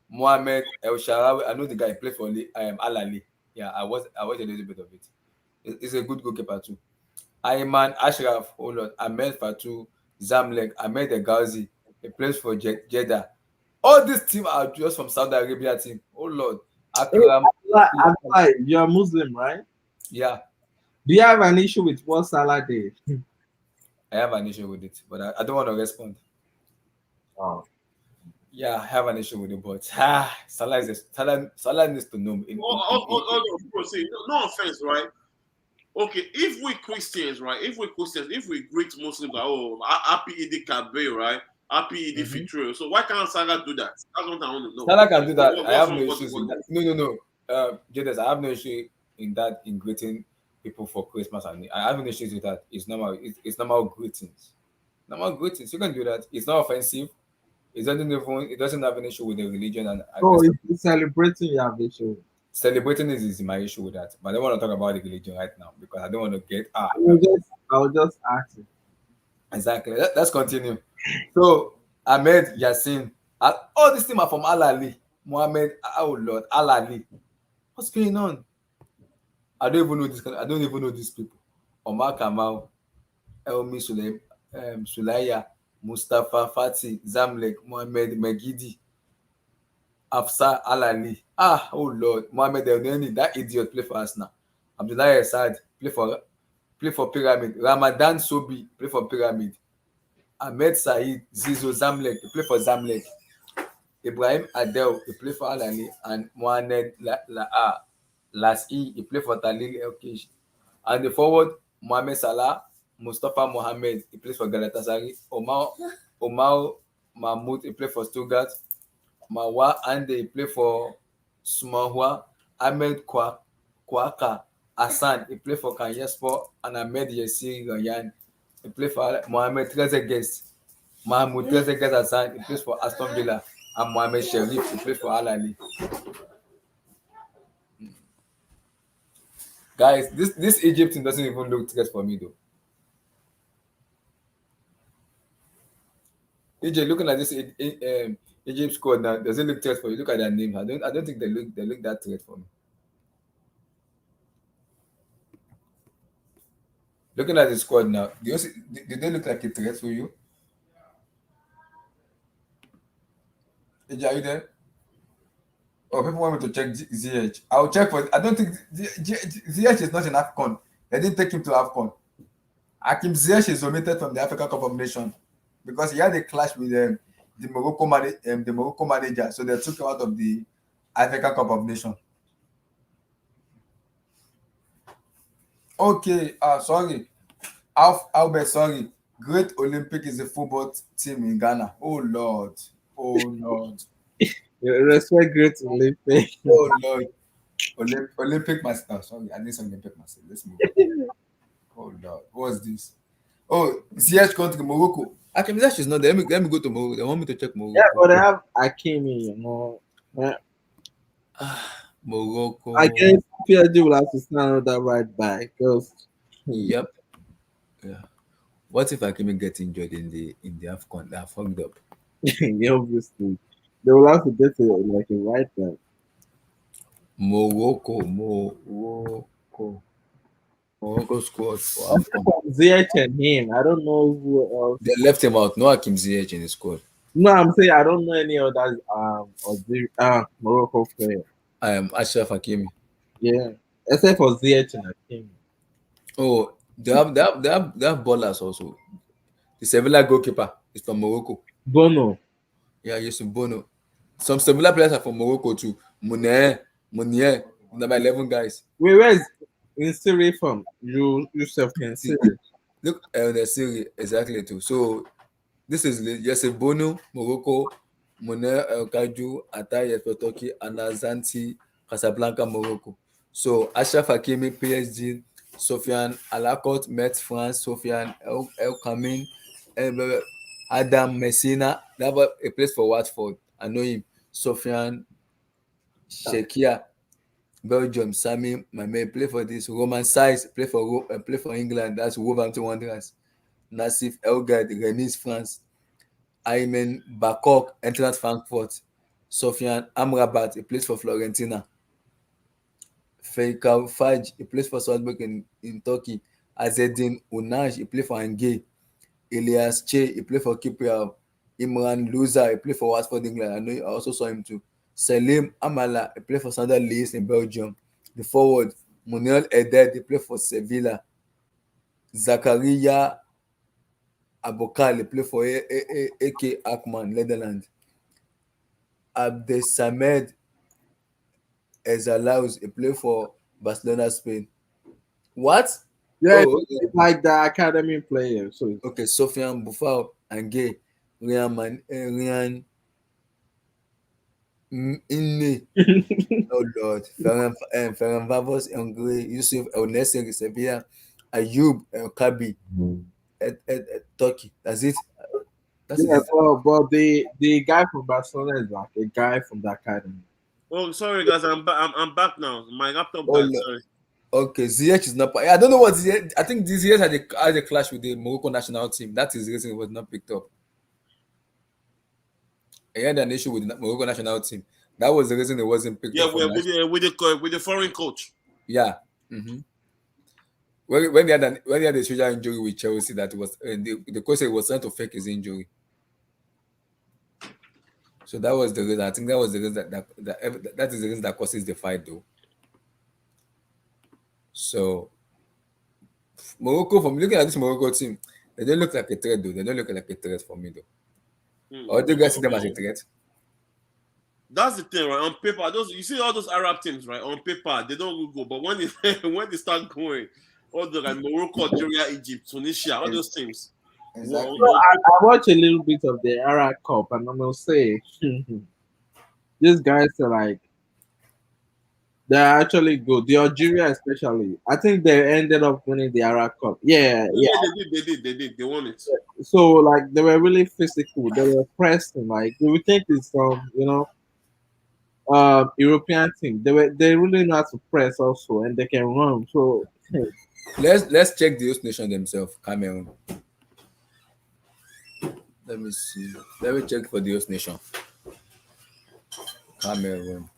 Mohamed El Sharawi. I know the guy played for Al Ahly. Yeah, I watched a little bit of it. It's a good goalkeeper too. Ayman Ashraf, oh Lord, Ahmed Fatou, Zamlek, Ahmed El Ghazi. He plays for Jeddah. All these teams are just from Saudi Arabia team. Oh Lord. Abdullah, you're a Muslim, right? Yeah. Do you have an issue with what Salah did? I have an issue with it, but I don't want to respond. Oh. Yeah, I have an issue with it, but Salah needs to know. Bro, see, no offense, right? Okay, if we Christians, if we greet Muslims, like, happy Eid Kabir, right? Happy Eid Fitr. So why can't Salah do that? That's what I want to know. Salah can do that. I have no issues with that. No. Jades, I have no issue in greeting people for Christmas, and I have no issues with that. It's normal. It's normal greetings. Normal greetings. You can do that. It's not offensive. It doesn't have an issue with the religion, and it's celebrating you have issue. Celebrating is my issue with that. But I don't want to talk about the religion right now because I don't want to get I will just ask you. Exactly. Let's continue. So Ahmed Yassin, all these teams are from Al Ahly. Mohamed, oh Lord, Al Ahly. What's going on? I don't even know these people. Omar Kamal, Elmi Sulaya, Mustafa Fati, Zamlek, Mohamed Megidi, Afsa Alali. Ah, oh Lord, Mohamed Elneny, that idiot play for Arsenal. Abdullahi Assad play for Pyramid. Ramadan Sobi play for Pyramid. Ahmed Said Zizo Zamlek play for Zamlek. Ibrahim Adel he play for Alali, and Mohamed Lasi he play for Talil Elkish. And the forward Mohamed Salah, Mustafa Mohamed he plays for Galatasaray. Omar Mahmoud he play for Stuttgart. Marwa Ande he play for Sumahua. Ahmed Kwaka Hassan he play for Kanyaspor, and Ahmed Yassir Ryan he play for Mohamed Trezeguet. Mahmoud Trezeguet Hassan he plays for Aston Villa, and Mohamed Sherif he plays for Al Ahly. Guys, this Egypt team doesn't even look threat for me though. EJ, looking at this Egypt squad now, doesn't look threat for you. Look at their name. I don't think they look that threat for me. Looking at the squad now, do they look like a threat for you? EJ, are you there? Oh, people want me to check ZH. I'll check for. I don't think ZH is not in Afcon. They didn't take him to Afcon. Hakim Ziyech is omitted from the African Cup of Nations because he had a clash with the Morocco manager, so they took him out of the African Cup of Nations. Okay, sorry, Albert, sorry. Great Olympic is a football team in Ghana. Oh Lord. Respect Great Olympic. Oh Lord. Olympic Master. Sorry, I didn't say Olympic Master. Let's move on. Oh Lord, what's this? Oh, Ziyech country Morocco. Hakim Ziyech is not there. Let me go to Morocco. They want me to check Morocco. Yeah, but they have Hakimi, you know. Yeah. Morocco. I guess PSG will have to stand that right back because. Yep. Yeah. What if Hakimi gets injured in the Afcon? They're fucked up. Yeah, obviously. They will have to get like a right back. Morocco squad for Afcon. Ziyech and him. I don't know who else. They left him out. No Hakim Ziyech in the squad. No, I'm saying I don't know any other Morocco player. I am Ashraf Hakimi. Yeah, except for Ziyech and Hakimi. Oh, they have ballers also. The Sevilla goalkeeper is from Morocco. Bono. Yeah, Yusuf Bono. Some Sevilla players are from Morocco too. Mounier, number 11 guys. Wait, where is in Syria from? You yourself can see. Look at the Syria exactly too. So this is Yusuf Bono, Morocco, Mounier El Kaju, Atay Turkey, Anazanti, Casablanca, Morocco. So Ashraf Hakimi, PSG, Sofiane Alakot, Metz, France, Sofiane El Kamin, Adam Messina, that was a place for Watford. I know him. Sofiane Shekia, Belgium. Sami Mame play for this. Roman Size play for England. That's Wolverhampton Wanderers. Nassif Elgad, Rennes, France. Ayman Bakok, Eintracht Frankfurt. Sofiane Amrabat, he plays for Fiorentina. Feikal Faj, he plays for Salzburg in Turkey. Azedin Unaj, he plays for Angers. Elias Che, he played for Kiprial. Imran Louza, he played for Watford, England. I also saw him too. Salim Amala, he played for Standard Liège in Belgium. The forward, Munir Eded, he played for Sevilla. Zakaria Abokal, he played for AK Akman, Netherlands. Abdesamed Ezalaus, he played for Barcelona, Spain. What? Yeah, it's like the academy player. So okay, Sofiane Boufal and Gay, Ryan Inne. Oh Lord, Ferran Vavos, Hungary, Yusuf El Nesser, Sevilla, Ayub El Kabi, Turkey. That's it. That's it. But the guy from Barcelona is like a guy from the academy. Oh, sorry guys, I'm back now. My laptop died. Sorry. Okay, Ziyech is not. I don't know what Ziyech. I think this Ziyech had a clash with the Morocco national team. That is the reason it was not picked up. He had an issue with the Morocco national team. That was the reason it wasn't picked up. Yeah, with the foreign coach. Yeah. Mm-hmm. when he had a shoulder injury with Chelsea, that was the coach said he was trying to fake his injury. So that was the reason. I think that was the reason that is the reason that causes the fight, though. So Morocco, from looking at this Morocco team, they don't look like a threat, though. They don't look like a threat for me, though. Or do you guys see them as a threat? That's the thing, right? On paper, those you see all those Arab teams, right? On paper, they don't really go, but when they when they start going, all the like Morocco, Algeria, Egypt, Tunisia, all those teams. Exactly. So I watch a little bit of the Arab Cup, and I'm gonna say these guys are like they're actually good. The Algeria, especially, I think they ended up winning the Arab Cup. Yeah, yeah. They did. They won it. So like they were really physical. They were pressing. Like you would think it's European team. They really know how to press also, and they can run. So Let's check the host nation themselves, Cameroon. Let me see. Let me check for the host nation. Cameroon.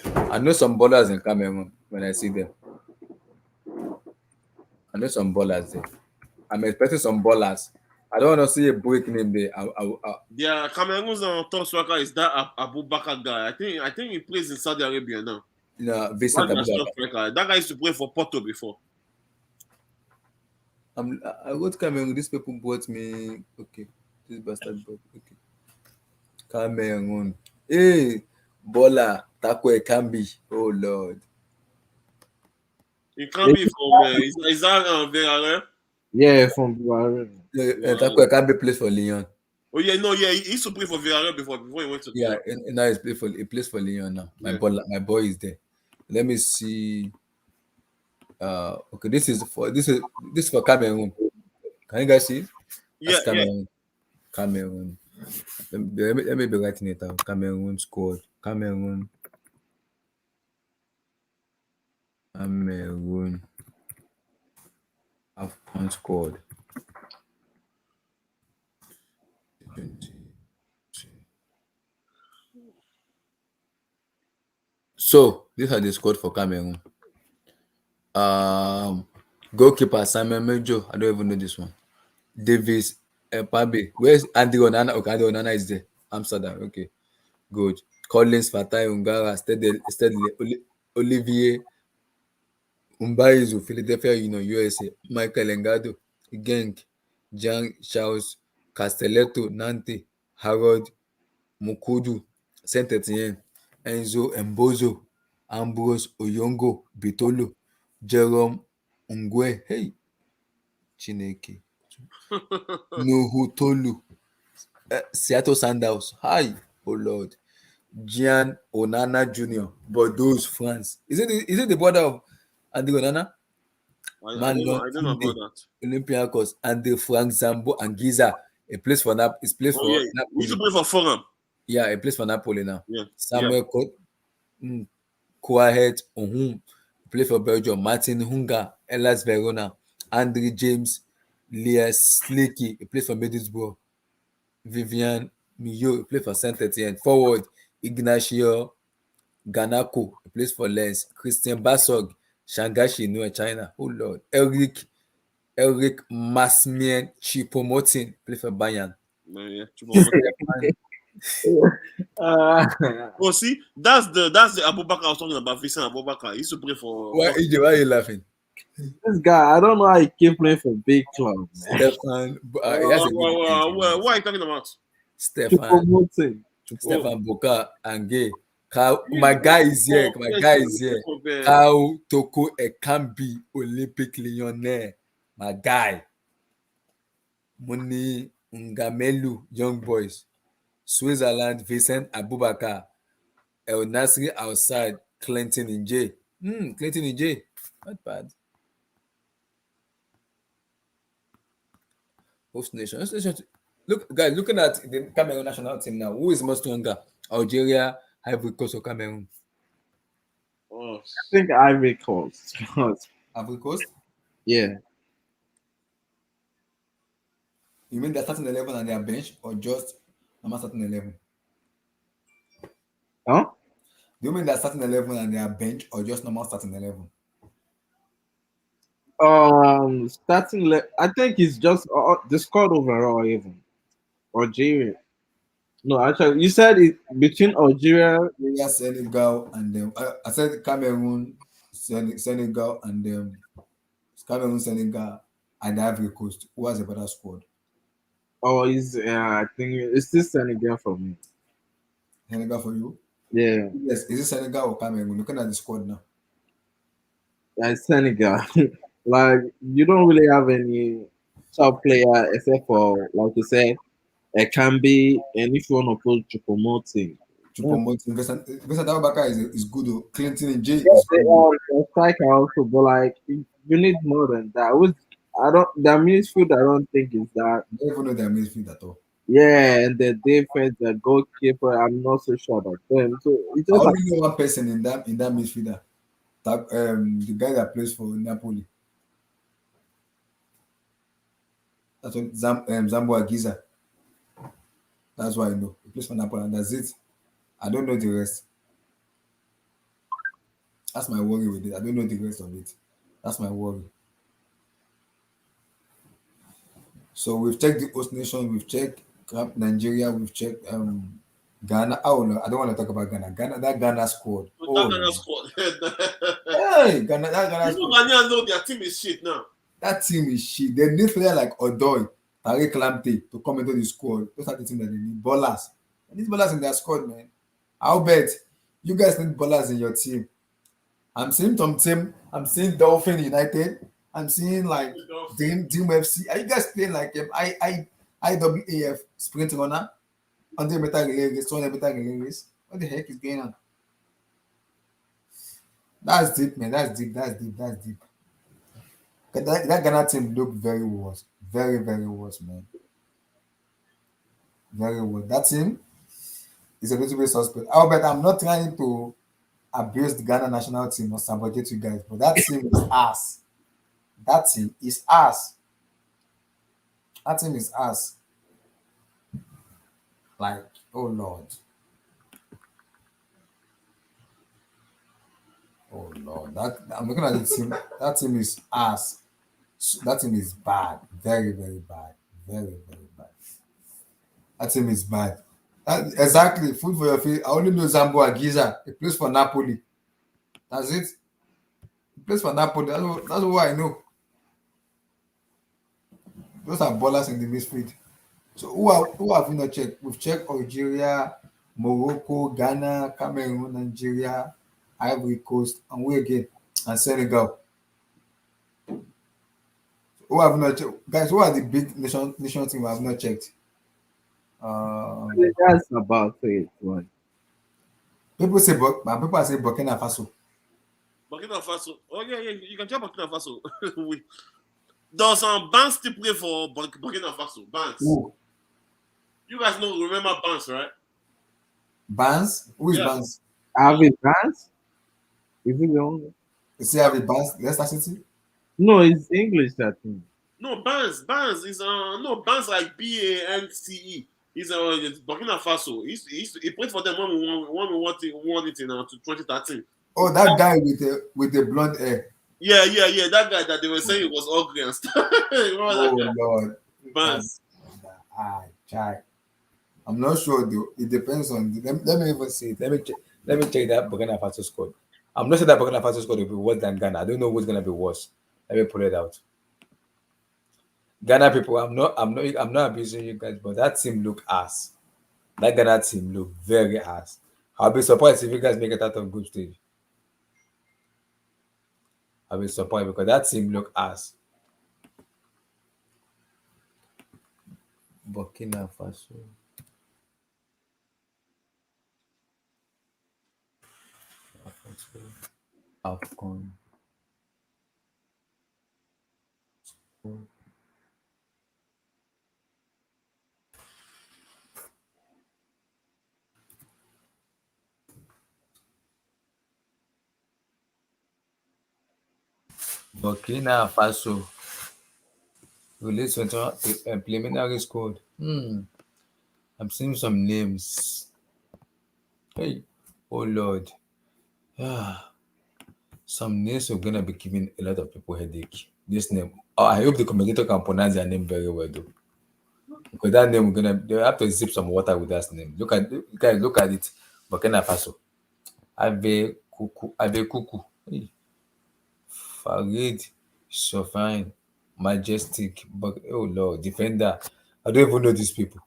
I know some ballers in Cameroon when I see them. I know some ballers there. I'm expecting some ballers. I don't want to see a break name there. Yeah, Cameroon's top striker is that Abu Bakar guy. I think he plays in Saudi Arabia now. Vincent That's their Abubakar. top striker. That guy used to play for Porto before. I go to Cameroon. These people bought me. Okay, this bastard bought. Okay, Cameroon. Hey, Bola Tako Ekambi. Oh Lord. He can't be from is that Villarreal? yeah, from Bahrain. Tako Ekambi plays for Lyon. Oh yeah, no, yeah, he used to play for Villarreal before he went to Yeah, and now he plays for Lyon now. Yeah. My boy is there. Let me see. Okay, this is for Cameroon. Can you guys see? Yeah, That's Cameroon. Cameroon. Let me be writing it out. Cameroon squad. Cameroon. Afcon squad. So these are the squad for Cameroon. Goalkeeper Samuel Mejo. I don't even know this one. Davis Pabe. Where's Andy Onana? Okay, Andy Onana is there. Amsterdam. Okay, good. Collins Fatai Ungara. Olivier Umbaizu, Philadelphia Union, USA. Michael Engado, Genk. Jean Charles Castelletto, Nantes. Harold Mukudu, Saint Etienne. Enzo Embozo, Ambrose Oyongo, Bitolo. Jerome Ungwe. Hey, Chineke. Nuhu Tolu. Seattle Sandals. Hi, oh Lord. Gian Onana Jr. Bordeaux, France. Is it the brother of Andy Onana? I Malon don't know about Tunde, that. Olympiacos, and the Frank Zambo and Giza. A place for Napoli. Oh yeah, he used to play for Fulham. Yeah, a place for Napoli now. Yeah, Samuel Kouahet Ohun, play for Belgium. Martin Hunga, Hellas Verona. Andre James Lias Slicky, a place for Middlesbrough. Vivian Miyo, play for Saint Etienne. Forward, Ignacio Ganako, plays for Lens. Christian Basog, Shanghai Shenhua, China. Oh Lord. Eric Masmien Choupo-Moting, plays for Bayern. yeah. Stefan, Oh, see, that's the Abubakar I was talking about. Vincent Abubakar. He used to play for. why are you laughing? This guy, I don't know how he keep playing for big club, man. Stefan, he has a good defense. What are you talking about? Stefan Choupo-Moting. Boka and Gay. My guy is here. Kyle Toko Ekambi, Olympic Lyonnais. My guy. Muni Ngamelu, Young Boys. Switzerland, Vincent Abubakar. El Nasri outside, Clinton in J. Clinton in J. Not bad. Host nation. Look, guys, looking at the Cameroon national team now, who is more stronger? Algeria, Ivory Coast, or Cameroon? Oh, I think Ivory Coast. Ivory Coast? Yeah. You mean they're starting 11 on their bench, or just normal starting 11? Huh? Do you mean they're starting 11 on their bench, or just normal starting 11? I think it's just the squad overall even Algeria. No, actually, you said it between Algeria. Nigeria, Senegal, and I said Cameroon, Senegal, and Cameroon, Senegal, and Ivory Coast. Who has a better squad? Or is I think it's still Senegal for me. Senegal for you? Yeah, Yes. Is it Senegal or Cameroon? Looking at the squad now. it's Senegal. Like you don't really have any top player except for like you said, a Kambi, and if you want to put Chupomoting. To Yeah, promote Vincent Abubakar is good. Though. Clinton and Jay yeah, is they good. Though. are a striker also, but like you need more than that. I don't the midfield. I don't think is that. I don't even know their midfield at all. Yeah, and the defense, the goalkeeper. I'm not so sure about them. So it's I just like only know one person in that midfielder. The guy that plays for Napoli. That's what Zambo Agiza. That's why I know. He plays for Napoli, and that's it. I don't know the rest. That's my worry with it. I don't know the rest of it. That's my worry. So we've checked the host nation, we've checked Nigeria, we've checked Ghana. Oh no, I don't want to talk about Ghana. That Ghana squad. That Oh kind of no. squad. Hey, that Ghana Even squad. Ghanaians know their team is shit now. That team is shit. They need player like Odoi, Tariq Lamptey to come into the squad. Those are the team that they need. Ballers. They need ballers in their squad, man. I'll bet you guys need ballers in your team. I'm seeing some team. I'm seeing Dolphin United. I'm seeing like Dream FC. Are you guys playing like IWAF sprint runner? 100-meter relay race, 200-meter relay race? What the heck is going on? That's deep, man. That's deep. That's deep. That's deep. That Ghana team look very worse. Very, very worse, man. Very worse. That team is a little bit suspect. Albert, I'm not trying to abuse the Ghana national team or sabotage you guys, but that team is ass. That team is ass. That team is ass. Like, oh Lord. Oh Lord. I'm looking at the team. That team is ass. That team is bad. Very, very bad. Very, very bad. That team is bad. Exactly. Food for your feet. I only know Zambo Agiza. He plays for Napoli. That's it. He plays for Napoli. That's what I know. Those are ballers in the midfield. So who have we not checked? We've checked Algeria, Morocco, Ghana, Cameroon, Nigeria, Ivory Coast, and we again, and Senegal. Who have not checked? Guys, who are the big nation team we have not checked? that's about it. Like, People say Burkina Faso. Burkina Faso. Oh yeah, yeah. You can check Burkina Faso. Does Banks still play for Burkina Faso? Banks. Who? You guys know, remember Banks, right? Bans? Who is Yeah. Bans? Harvey Barnes? Is it the only? You see Harvey Bans, Leicester City? No, it's English that thing. No, Banks is no Banks like BANCE. He's Burkina Faso. He played for them when we won it in 2013. Oh, that guy with the blonde hair. Yeah. That guy that they were saying was ugly and stuff. Remember Oh that guy? Lord. Banks. Chai. I'm not sure though. It depends on let me even see it. Let me check that Burkina Faso squad. I'm not sure that Burkina Faso squad will be worse than Ghana. I don't know what's gonna be worse. Let me pull it out. Ghana people, I'm not abusing you guys, but that team look ass. That Ghana team look very ass. I'll be surprised if you guys make it out of group stage. I'll be surprised because that team look ass. Burkina Faso. Afcon. Burkina Faso. Release preliminary squad. I'm seeing some names. Hey, oh Lord. Some names are gonna be giving a lot of people headache. This name. Oh, I hope the commentator can pronounce their name very well though. Because that name we're gonna they have to sip some water with that name. Look at you guys look at it. Burkina Faso. Ave Kuku. Hey, Farid Sofine. Majestic. But oh Lord, defender. I don't even know these people.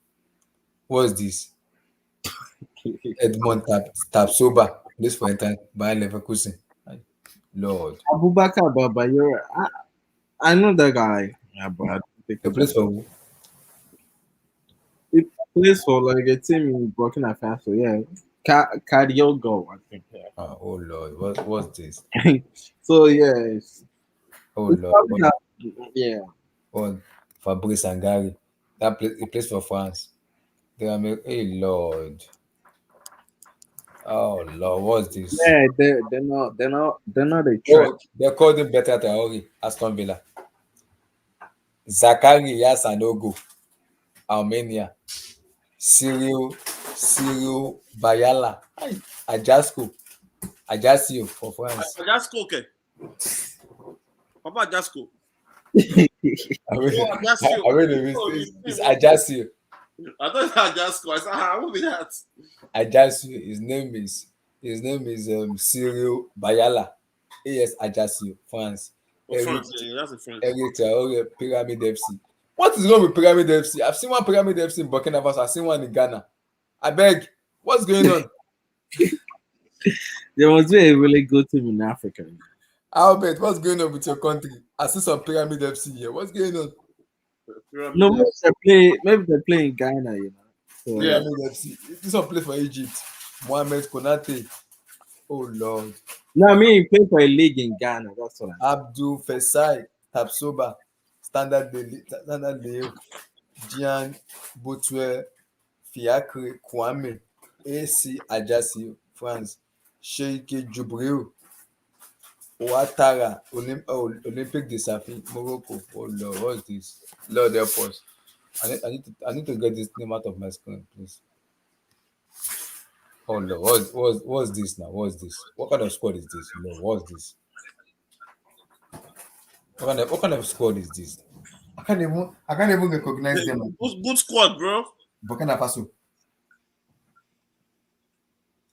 What's this? Edmond Tapsoba. This for instance by Leverkusen. Ay, Lord. Abubakar Babayora. I know that guy. Yeah, but I don't think The place for who? he plays for like a team in Burkina Faso. Yeah, Kadiogo, I think. Oh Lord, what's this? Yeah. So yeah, Oh it's Lord, probably not. Yeah, what Fabrice Angari. That place he plays for France. They are hey Lord. Oh Lord, what's this? yeah. They're not a trash. Oh, they called him Better Traore, Aston Villa. Zakari Yasanogo, Armenia. Cyril Bayala. Ay, Ajaccio for France. Ajasco, okay. Papa Ajasco. I mean, Oh, Ajasco. I mean it's Ajaccio. I thought it was Ajasco. I said, how would be that? Ajaccio. His name is Cyril Bayala. AS Ajaccio, France. Oh, Eric France. Yeah, that's a France. Eric Traore, Pyramid FC. What is wrong with Pyramid FC? I've seen one Pyramid FC in Burkina Faso. I've seen one in Ghana. I beg, what's going on? There must be a really good team in Africa. Albert, what's going on with your country? I see some Pyramid FC here. What's going on? Pyramid No, FC. maybe they play in Ghana. So Yeah. Pyramid FC. This one play for Egypt. Mohamed Konate. Oh Lord. no, I mean he played for a league in Ghana. That's what I. Abdul Faisal Tapsoba. Standard Leo. Gian Botwe Fiacre Kwame. AC Ajaccio, France. Sheikh Jubril. Ouattara, Olympic de Safi, Morocco. Oh Lord, what's this? Lord help us. I need to get this name out of my screen, please. Oh Lord, what's this now? What's this? What kind of squad is this? Lord, what's this? What kind of squad is this? I can't even recognize them. Good squad, bro. Burkina Faso.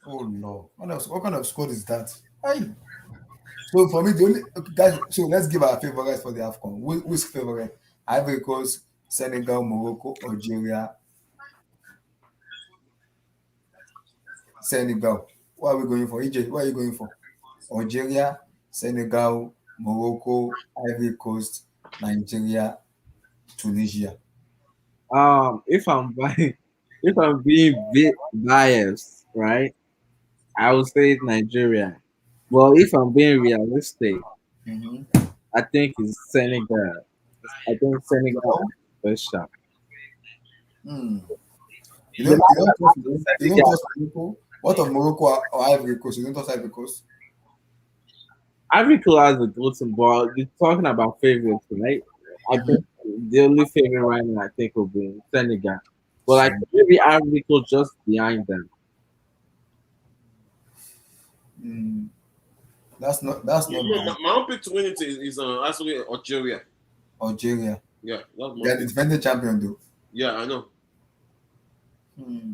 Oh Lord, what kind of squad is that? Aye. So for me, the only okay, guys. So let's give our favorites for the Afcon. Who's favorite? Ivory Coast, Senegal, Morocco, Algeria, Senegal. What are we going for? EJ, what are you going for? Algeria, Senegal, Morocco, Ivory Coast, Nigeria, Tunisia. If I'm buying, if I'm being biased, right, I would say Nigeria. Well, if I'm being realistic, Mm-hmm. I think it's Senegal. I think Senegal has the best shot. Hmm. You The don't you last don't trust time you don't Senegal, trust Morocco? What of Morocco or Ivory Coast? You don't trust Ivory Coast? Ivory Coast has a good team, but you're talking about favorites, right? I Mm-hmm. think the only favorite right now I think will be Senegal. But like So, maybe Ivory Coast just behind them. mm, that's not bad. My own pick to win it is actually Algeria. Algeria. Yeah, that's They my are the pick. defending champion though. Yeah, I know. Hmm.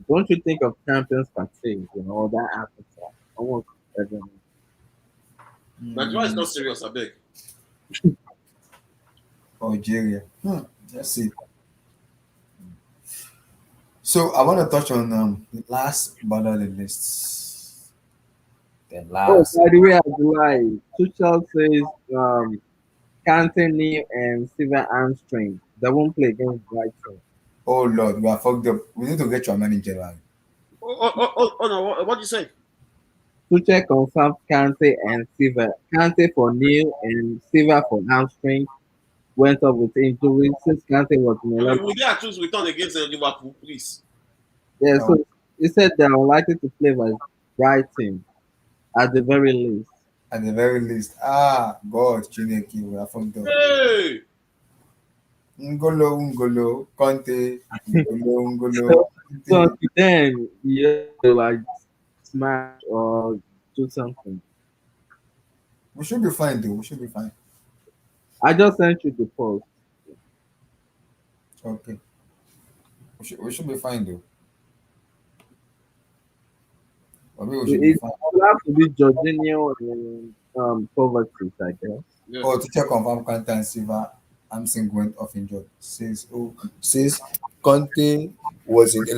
Don't you think of Champions Fatigue, all that appetite? Almost everyone. Nigeria is Hmm. not serious, I beg. Algeria. Let's see. So I want to touch on the last but not the least. The Oh, last. by the way, Abdullah, Tuchel says Kante knee and Steven hamstring. They won't play against Brighton. Oh Lord, we are fucked up. We need to get your man in January. Oh no, what do you say? Tuchel confirmed Kante and Silva. Kante for knee and Silva for hamstring went up with injury since Kante was in I 11. mean, we get choose return against Liverpool, please. Yeah, No, so he said they are unlikely to play by Brighton at the very least. at the very least. God, Chineke, we are fucked up. Hey, Ngolo, Conte, Ngolo, So, so Conte. until then, you have to like smash or do something. We should be fine though. We should be fine. I just sent you the post. Okay. We should be fine though. Or maybe we should be It fine. will have to be Jorginho and Kovacic, I guess. Yeah. Oh, teacher confirm Kante and Silva hamstring went off injured. Says Conte was in a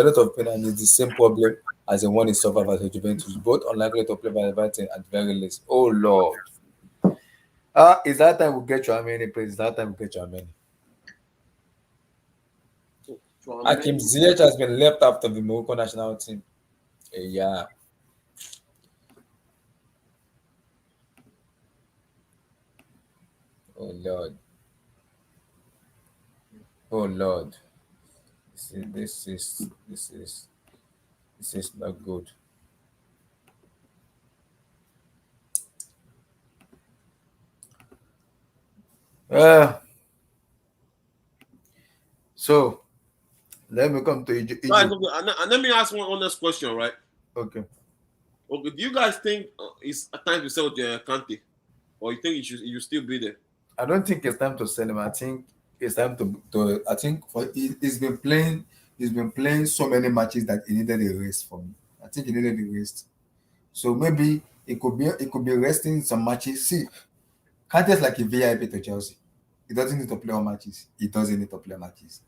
lot of pain and it's the same problem as the one he suffered at Juventus. Both unlikely to play by Everton at the very least. Oh Lord. It's that time we get Chouameni, please. It's that time we get Chouameni. Hakim Tchouaméni. Ziyech has been left out of the Morocco national team. Yeah. Oh Lord. Oh Lord. This is not good. Uh, so let me come to Guys, Egypt. okay, and let me ask one honest question, right? Okay. Okay, do you guys think it's a time to sell Kante, or you think you still be there? I don't think it's time to sell him. I think it's time to I think he's been playing. He's been playing so many matches that he needed a rest for me. I think he needed a rest. So maybe it could be resting some matches. See, Kante is like a VIP to Chelsea. He doesn't need to play all matches. He doesn't need to play matches.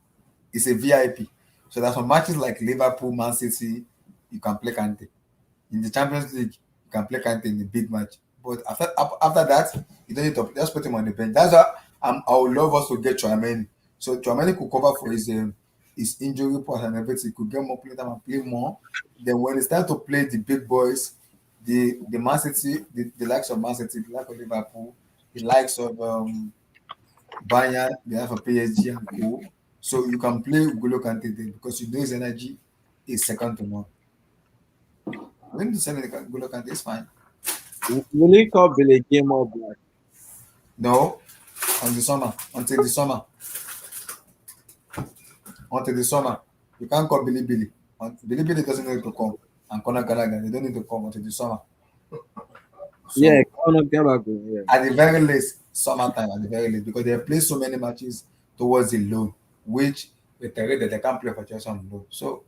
He's a VIP. So there's some matches like Liverpool, Man City, you can play Kante. In the Champions League, you can play Kante in the big match. But after that, you don't need to just put him on the bench. That's why I would love us to get Chouameni. So Chouameni could cover for his injury part and everything. He could get more play time and play more. Then when it's time to play the big boys, the Man City, the likes of Man City, the likes of Liverpool, the likes of Bayern, the likes of PSG and co. So you can play Golo Kante there because you know his energy is second to none. When you send Golo Kante, it's fine. Will he call Billy game or black? No, on the summer, until the summer, you can't call Billy Billy. Billy Billy doesn't need to come, and Conor Gallagher they don't need to come until the summer. Yeah, So Conor Gallagher. Yeah. at the very least, summertime at the very least, because they have played so many matches towards the low, which they tell you that they can't play for Chelsea on low. So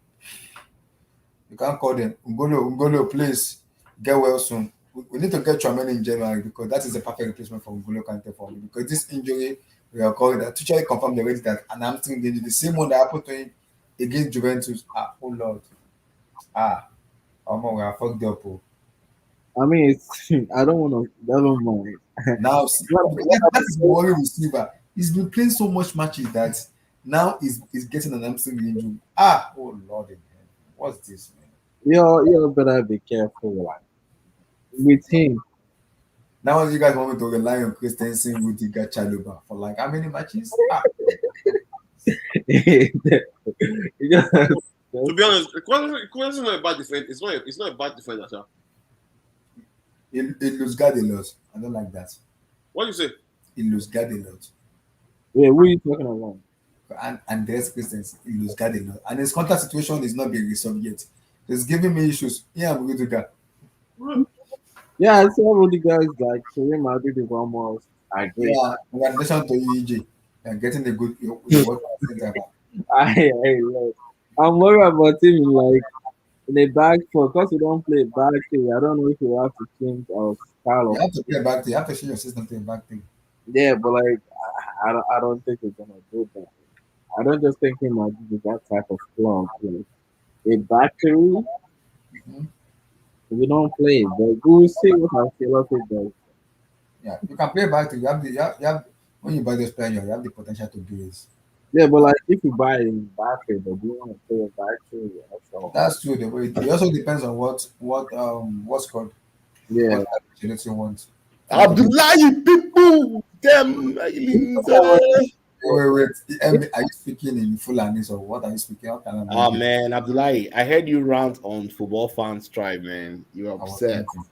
you can't call them. Ungolo, please get well soon. We need to get Chouameni in January because that is the perfect replacement for Ungolo Kante for me. Because this injury, we are calling that. Teacher confirmed already that an hamstring injury, the same one that happened to him against Juventus. Oh Lord. We are fucked up. Oh. I mean, it's I don't want to. Never mind. Now, see, that is the worry receiver. He's been playing so much matches that now he's getting an hamstring injury. Oh Lord, in heaven. What's this, man? You better be careful, like with him. Now you guys want me to rely on Christensen, Rudiger, Chaluba for like how many matches? Just- To be honest, Kwesi is not a bad defense. It's not a bad defender, sir. It lose guard a lot. I don't like that. What do you say? It lose guard a lot. Wait, what are you talking about? And there's Christensen, it lose guard a lot. And his contact situation is not being resolved yet. It's giving me issues. Yeah, I'm Rudiger. Yeah, I saw all the guys like Real Madrid is almost agree. Yeah, congratulations to EJ. You're getting a good work center back. Look, I'm worried about him in like in the back four because we don't play back three. I don't know if we have to change our style You of have to play back thing. You have to show your system to a back thing. yeah, but like I don't think we're gonna do that. I don't just think he might do that type of club. Like, a battery, Mhm. we don't play, but we'll see what our philosophy does. Yeah, you can play back thing. You have when you buy this player, you have the potential to do it. Yeah, but like if you buy a battery, but you want to play a battery, yeah, that's all. That's true. The way it also depends on what's called what Yeah. type of Chelsea wants. Abdullahi people, them. Wait. Are you speaking in Fulani or what are you speaking? How can I Oh make it? man, Abdullahi, I heard you rant on football fans tribe, man. You're I was upset. ranting.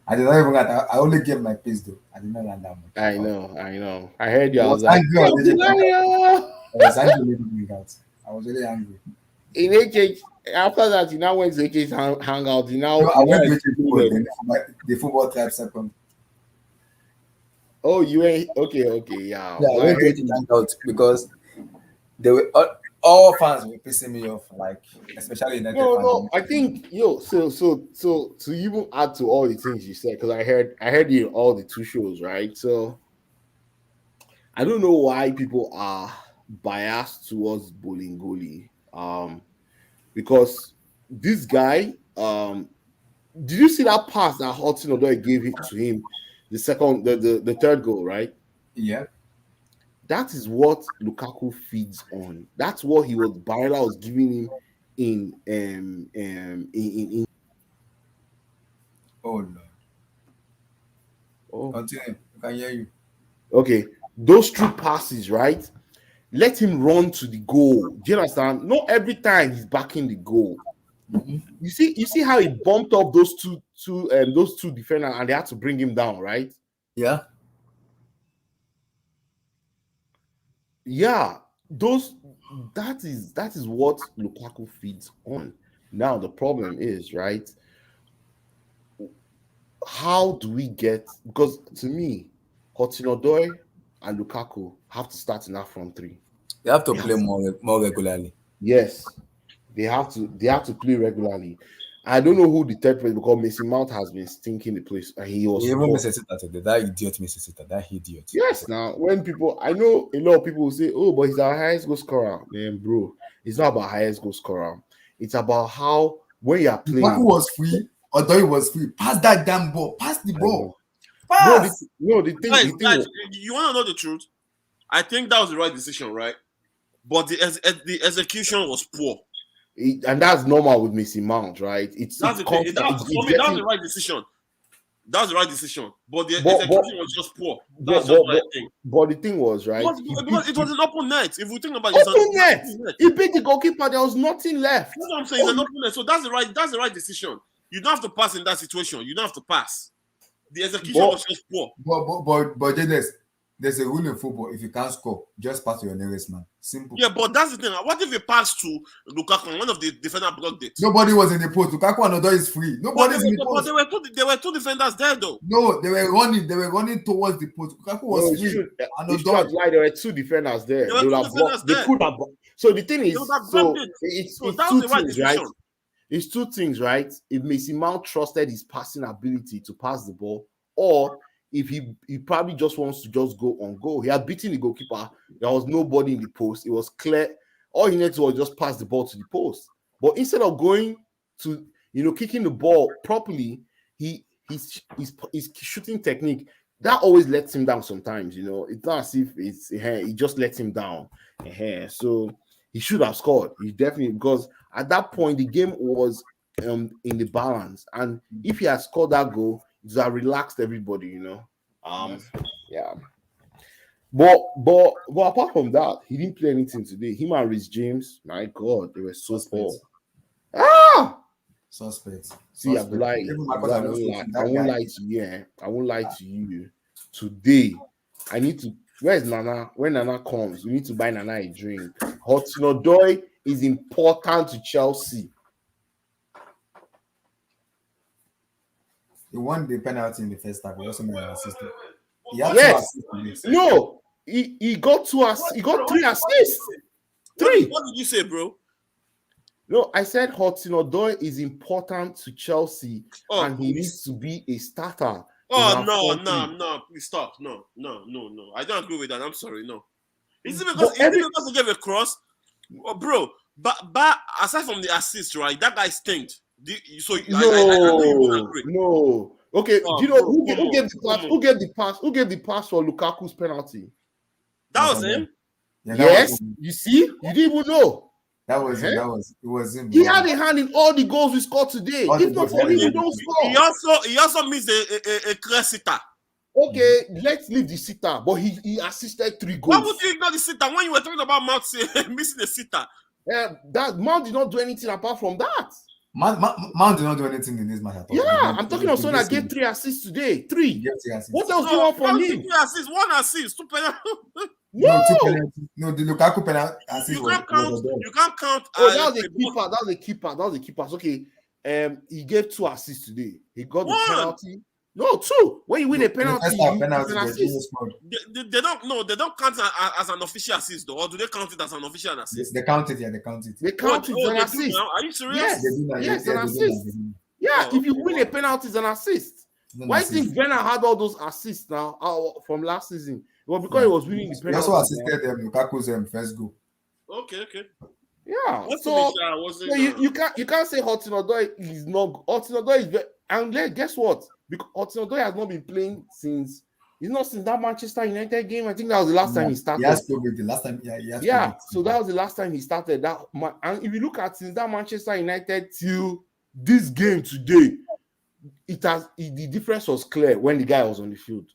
I did not even get. I only gave my piece though. I did not land that much. I know. I heard you. I I was was like, angry on the Abdullahi. I was angry leaving that. I was really angry. In HH, after that, you now went to HH hangout. You now, No, I you now went to football exploded. then the football tribe second. Oh, you ain't okay. Yeah, Yeah, I well, I went to heard the you. hangout because they were all fans were pissing me off, like especially United fans. No. I think so to even add to all the things you said, because I heard you in all the two shows, right? So I don't know why people are biased towards Bolingoli. Because this guy, did you see that pass that Hudson Odoi gave it to him? The second, the third goal, right? Yeah, That is what Lukaku feeds on. That's what Barella was giving him in oh Lord, oh, continue. I can hear you. okay. Those true passes, right? Let him run to the goal. Do you understand? Not every time he's backing the goal. You see how he bumped up those two defenders and they had to bring him down, right? Yeah, Yeah, that is what Lukaku feeds on. Now the problem is, right? How do we get, because to me, Hudson-Odoi and Lukaku have to start in that front three. they have to They have play to- more regularly. yes, they have to play regularly. I don't know who the third person, because Mason Mount has been stinking the place and he was He even supposed. misses it today. That idiot misses it. That idiot. Yes, now when people, I know a lot of people will say, "Oh, but he's our highest goal scorer." Man, bro, it's not about highest goal scorer. It's about how when you are Lukaku playing. was free. Odoi was free. Pass that damn ball. Pass the I ball. know. Pass. The thing, Guys, you want to know the truth? I think that was the right decision, right? But the execution was poor. and that's normal with Mason Mount, right? It's That's the thing. constant. For It's me, that's getting, the right decision. That's the right decision. But the but, execution was just poor. That's just what I think. but the thing was, right? Because it was an open net. If we think about it, Open net. He beat the goalkeeper. There was nothing left. That's what I'm saying. It's an open net. So that's the right decision. You don't have to pass in that situation. You don't have to pass. The execution was just poor. But Dennis, there's a rule in football. If you can't score, just pass to your nearest man. Simple. Yeah, but that's the thing. What if you pass to Lukaku and one of the defenders blocked it? Nobody was in the post. Lukaku and Odoi is free. Nobody's in the post. There were two defenders there though. No, they were running towards the post. Lukaku was free. And Odoi. There were two defenders there. There were two defenders They there. could have. So the thing is, They would have so blocked it. it's So it's that two was the right things, right? decision. It's two things, right? If Mason Mount trusted his passing ability to pass the ball, or if he probably just wants to just go on goal. He had beaten the goalkeeper. There was nobody in the post. It was clear. All he needed to was just pass the ball to the post. But instead of going to, kicking the ball properly, his shooting technique, that always lets him down sometimes. It's not as if he just lets him down. So he should have scored. He definitely, because at that point the game was in the balance, and if he had scored that goal, it would have relaxed everybody. Yeah. But apart from that, he didn't play anything today. Him and Rhys James, my God, they were so poor. Suspects. See, I won't lie to you. I won't lie to you. Today, I need to. Where's Nana? When Nana comes, we need to buy Nana a drink. Hudson-Odoi is important to Chelsea. He won the penalty in the first half. He also made an assist. Yes. No, he got two assists. He got 3 assists. 3. What did you say, bro? No, I said Hudson-Odoi is important to Chelsea, and he needs to be a starter. No, please stop. No. I don't agree with that. I'm sorry, no. Is it because he gave a cross? Oh, bro, but aside from the assist, right, that guy stinked. No. Okay, do you know who gave the pass? Who gave the pass for Lukaku's penalty? That was him? Yeah, yes, you see? You didn't even know. It was him. He had a hand in all the goals we scored today. If not for him, we don't score. He also missed a clear sitter. Okay, let's leave the sitter, but he assisted 3 goals. Why would you ignore the sitter when you were talking about Mount missing the sitter? That Mount did not do anything apart from that. Mount did not do anything in this match at all. Yeah, I'm talking of someone that gave 3 assists today. 3. What else do you want from him? 3 assists, 1 assist, 2 penalties. No, the Lukaku penalty assist. You can't count. That was a keeper. Okay. He gave 2 assists today. He got the penalty No, two. When you win a The penalty, first you half use penalty, an Jorginho assist. scored. They don't count it as an official assist though, or do they count it as an official assist? They count it, yeah, they count it. They count it as an they do assist. now. Are you serious? Yes, They do that, yes, yeah, an they do assist. that, they do Yeah, Oh, if you okay, win a penalty, it's an assist. that. Why do you think Werner had all those assists now from last season? Well, because Yeah. he was winning the He penalty. also assisted Lukaku's first goal. Okay. Yeah. What's So you can't say Hudson-Odoi is not. Hudson-Odoi is very, and guess what? Because Hudson-Odoi has not been playing since. It's not since that Manchester United game. I think that was the last time he started. He has COVID the last time. Yeah, he has Yeah, COVID. so that was the last time he started. And if you look at since that Manchester United till this game today, the difference was clear when the guy was on the field.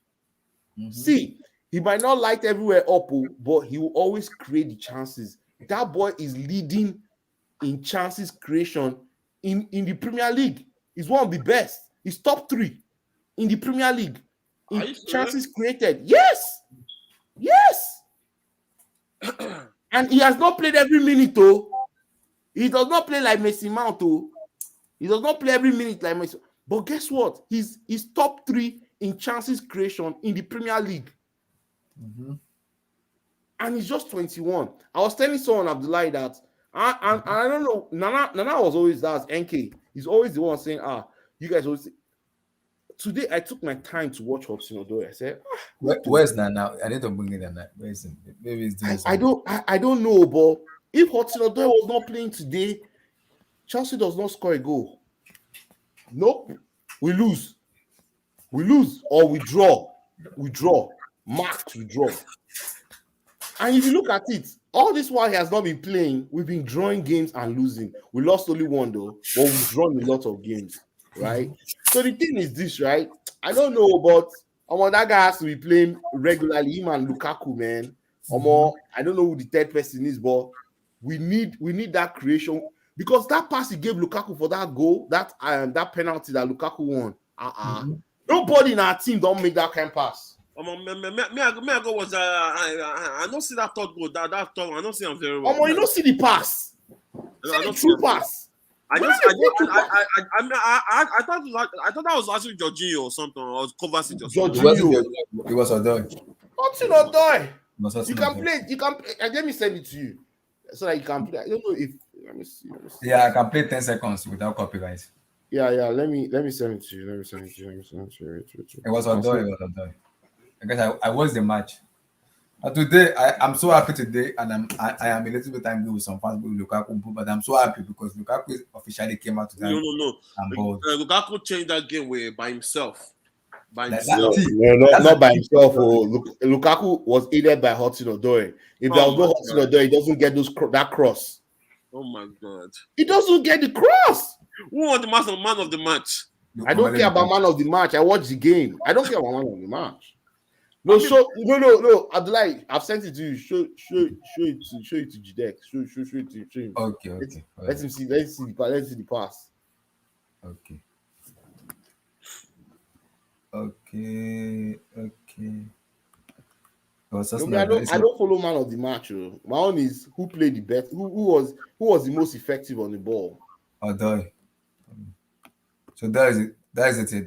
Mm-hmm. See, he might not light everywhere up, but he will always create the chances. That boy is leading in chances creation in the Premier League. He's one of the best. He's top 3 in the Premier League in chances created. Yes. And he has not played every minute, though. He does not play like Messi Mount, though. He does not play every minute like Messi. But guess what? He's top 3 in chances creation in the Premier League. Mm-hmm. And he's just 21. I was telling someone, Abdullahi, that I don't know. Nana was always that NK. He's always the one saying, you guys always say. Today I took my time to watch Hudson-Odoi. I said, where's Nana? I need to bring in Nana. Where is him? Maybe he's doing I don't know, but if Hudson-Odoi was not playing today, Chelsea does not score a goal. Nope. We lose or we draw. Marked, we draw. And if you look at it, all this while he has not been playing, we've been drawing games and losing. We lost only one though, but we've drawn a lot of games, right? So the thing is this, right? I don't know, but that guy has to be playing regularly. Him and Lukaku, man. I don't know who the third person is, but we need that creation, because that pass he gave Lukaku for that goal, that penalty that Lukaku won. Nobody in our team don't make that kind of pass. Me I go was I don't see that third goal. That third one, I don't see him very well. You don't see the pass. See the true pass. I thought that was actually Jorginho or something, or Kovacic or something. It was Odoi. Hudson-Odoi. You can play. Let me send it to you so that you can play. I don't know if. Let me see. Yeah, I can play 10 seconds without copyright. Yeah. Let me send it to you. It was Odoi. I guess I watched the match. Today, I'm so happy today, and I am a little bit angry with some fans with Lukaku, but I'm so happy because Lukaku officially came out today. No. Lukaku changed that game by himself. Not by himself. Lukaku was aided by Hudson-Odoi. If there was no Hudson-Odoi, he doesn't get that cross. Oh my God! He doesn't get the cross. Who was the man of the match? I don't care about man of the match. I watch the game. I don't care about man of the match. No, Abdullahi, I've sent it to you. Show it to Jidek. Show it to him. Okay. Let him see. Let's see the pass. Okay. I don't follow man of the match. My own is who played the best. Who was the most effective on the ball? Odoi. So that is it.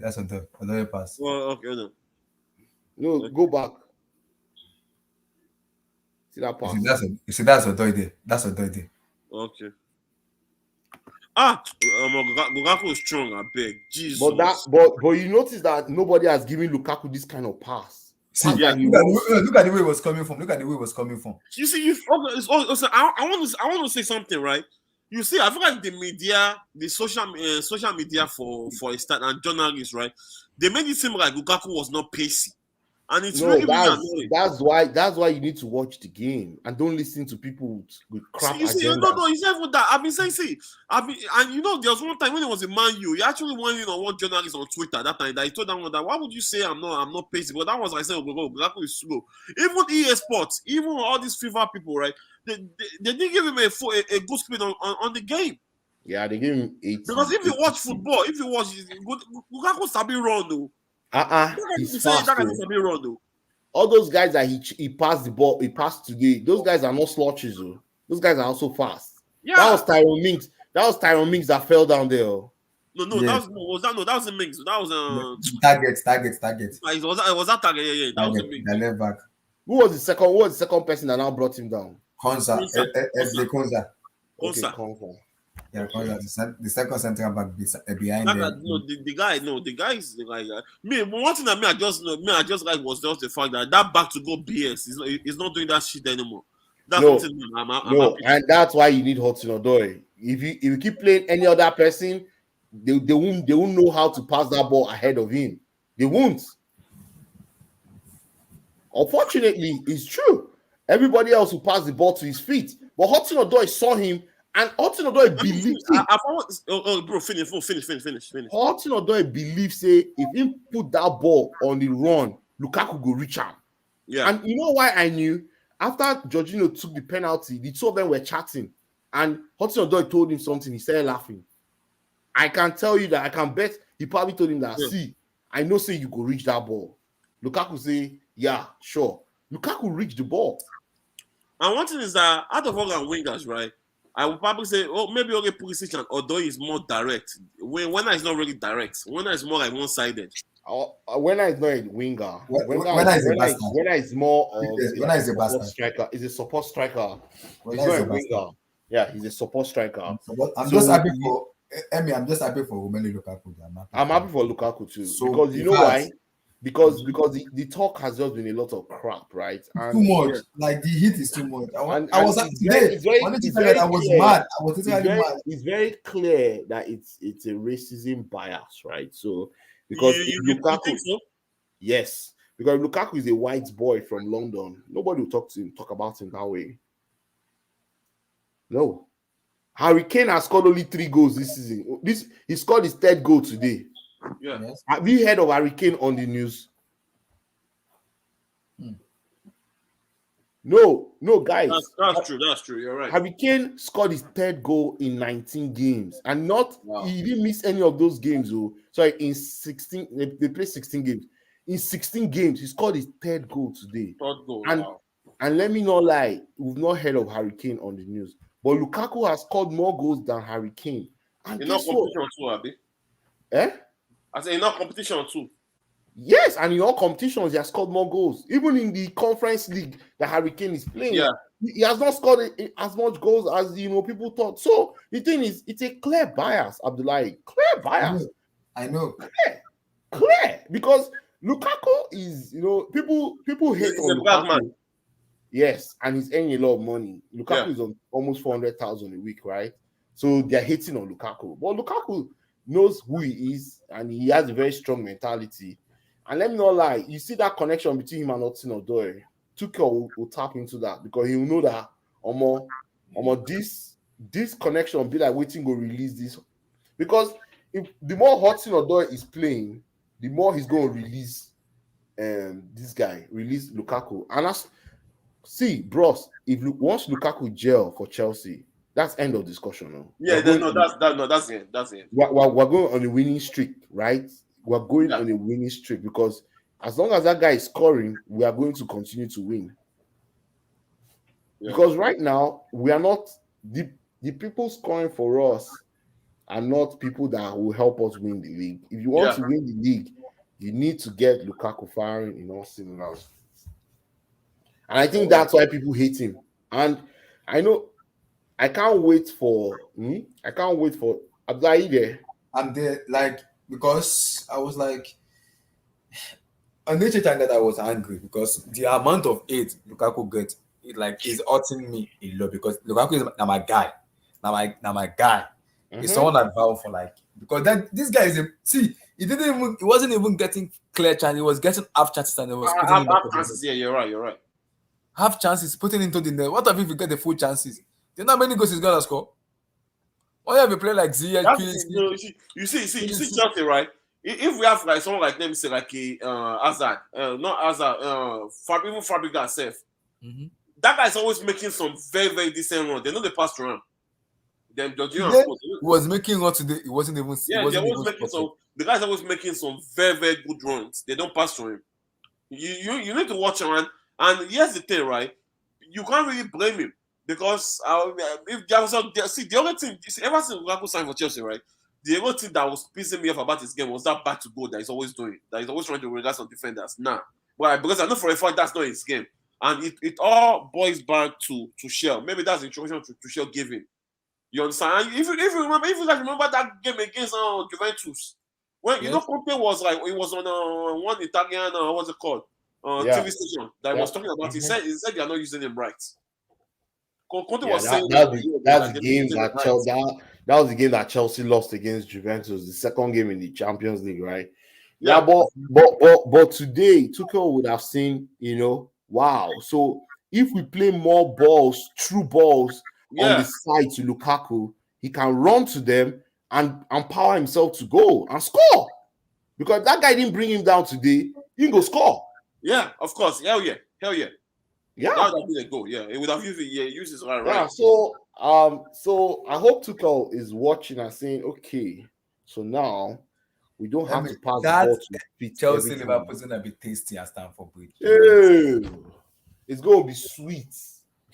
That's Odoi. Odoi pass. Well, okay. No, go back. See that pass. You see that's Odoi there. That's Odoi there. Okay. Lukaku is strong, I beg. Jesus. But you notice that nobody has given Lukaku this kind of pass. See, look at the way it was coming from. You see, I want to say something, right? You see, I feel like the media, the social media for a start, and journalists, right? They made it seem like Lukaku was not pacey. And it's really annoying. That's why you need to watch the game and don't listen to people with crap agendas. It's even that. I've been saying, there was one time when it was in Man U, he actually went in on one journalist on Twitter that time that he told that why would you say I'm not pacey? But that was like saying, Lukaku is slow. Even EA Sports, even all these FIFA people, right? They didn't give him a good speed on the game. Yeah, they gave him 8. Because if you watch football, Lukaku sabi run though. He's fast. All those guys that he passed the ball, he passed today. Those guys are not slouches, though. Those guys are also fast. Yeah. That was Tyrone Mings that fell down there. No, Yes. that was a mix. That was Target. it was that target. Yeah, that was a Target. mix. The left back. Who was the second? Who was the second person that now brought him down? Konza. Konsa. SD Konza. Okay, Konsa. confirm. Yeah, Konza. The second central back behind That guy, them. the guy is the guy. Me, one thing that I just like was just the fact that back to go BS is not doing that shit anymore. That's No, something I'm No, happy. and that's why you need Hudson Odoi. If you keep playing any other person, they won't know how to pass that ball ahead of him. They won't. Unfortunately, it's true. Everybody else will pass the ball to his feet. But Hudson Odoi saw him, and Hudson Odoi believes Bro, finish. Hudson Odoi believes say if he put that ball on the run, Lukaku go reach him. Yeah. And you know why I knew? After Jorginho took the penalty, the two of them were chatting, and Hudson Odoi told him something. He started laughing. I can tell you that I can bet he probably told him that. Yeah. See, I know say you go reach that ball. Lukaku say, yeah, sure. Lukaku reached the ball. And one thing is that out of all our wingers, right? I would probably say, maybe only Pulisic and Odoi is more direct. When is not really direct. When is more like one-sided. When is not a winger. When is more of a bastard striker. Is a support striker. When He's not a a winger. Yeah, he's a support striker. I'm just happy for Emi. I'm just happy for Romelu Lukaku. I'm happy for Lukaku too. So because you know why? Because the talk has just been a lot of crap, right? And too much. Like the heat is too much. I was mad. I was literally mad. It's very clear that it's a racism bias, right? So because you think so? Yes, because Lukaku is a white boy from London. Nobody will talk about him that way. No. Harry Kane has scored only 3 goals this season. He scored his 3rd goal today. Yeah. Yes. Have you heard of Harry Kane on the news? No, guys. That's true. You're right. Harry Kane scored his 3rd goal in 19 games, and he didn't miss any of those games. Sorry, in 16, they played 16 games. In 16 games, he scored his 3rd goal today. 3rd goal. And let me not lie, we've not heard of Harry Kane on the news, but Lukaku has scored more goals than Harry Kane. And in competition too, Abi. I say in competition too. Yes, and in all competitions, he has scored more goals. Even in the Conference League that Harry Kane is playing, he has not scored as much goals as people thought. So the thing is, it's a clear bias, Abdullahi. Clear bias. I know. Clear. Because Lukaku is, people hate on Lukaku. Man. Yes, and he's earning a lot of money. Lukaku is on almost 400,000 a week, right? So they're hating on Lukaku. But Lukaku knows who he is, and he has a very strong mentality. And let me not lie, you see that connection between him and Hudson Odoi. Tuchel will tap into that because he will know that this connection will be like waiting to release this. Because if the more Hudson Odoi is playing, the more he's going to release release Lukaku. And bros, once Lukaku gel for Chelsea, that's end of discussion. No? Yeah, that's it. We're going on a winning streak, right? We're going on a winning streak because as long as that guy is scoring, we are going to continue to win. Yeah. Because right now, we are not the people scoring for us are not people that will help us win the league. If you want to win the league, you need to get Lukaku firing in all cylinders. And I think that's why people hate him. And I know I can't wait for Abdullahi there. I'm there, because I was like, on nature time that I was angry because the amount of hate Lukaku gets, is hurting me a lot because Lukaku is my guy. Now my guy. Mm-hmm. It's someone I vow for because this guy is he wasn't even getting clear chance. He was getting half chances and he was putting half chances. Yeah, you're right. Half chances putting into the net. What if you get the full chances? Do you know how many goals he's gonna score? Why have a player like Ziyech? You see Chelsea, right? If we have someone like them, say Hazard, not Hazard, even Fabregas self, that guy's always making some very, very decent run. They know they pass to him. Then Jorginho was making run today. It wasn't even. The guy's always making some very, very good runs. They don't pass to him. You need to watch him, and here's the thing, right? You can't really blame him. Because if the only thing, ever since Lukaku signed for Chelsea, right? the only thing that was pissing me off about his game was that back to goal that he's always doing. That he's always trying to relax on defenders. Nah. But because I know for a fact that's not his game. And it all boils back to Shell. Maybe that's the introduction to Shell gave him. You understand? If you guys remember that game against Juventus, when you know Conte was like, it was on one Italian what's it called? TV station that was talking about. He said they are not using him right. Conte was saying that's the game that was the game that Chelsea lost against Juventus, the second game in the Champions League, right? Yeah, but today Tuchel would have seen, wow. So if we play more balls, true balls on the side to Lukaku, he can run to them and empower himself to go and score. Because that guy didn't bring him down today, he can go score. Yeah, of course. Hell yeah. Yeah, that would have been a goal. Yeah, it would have used his right. Yeah, so I hope Tuchel is watching and saying, okay, so now we don't have to pass the ball to fit. Chelsea Liverpool's gonna be tasty at Stamford Bridge. It's gonna be sweet.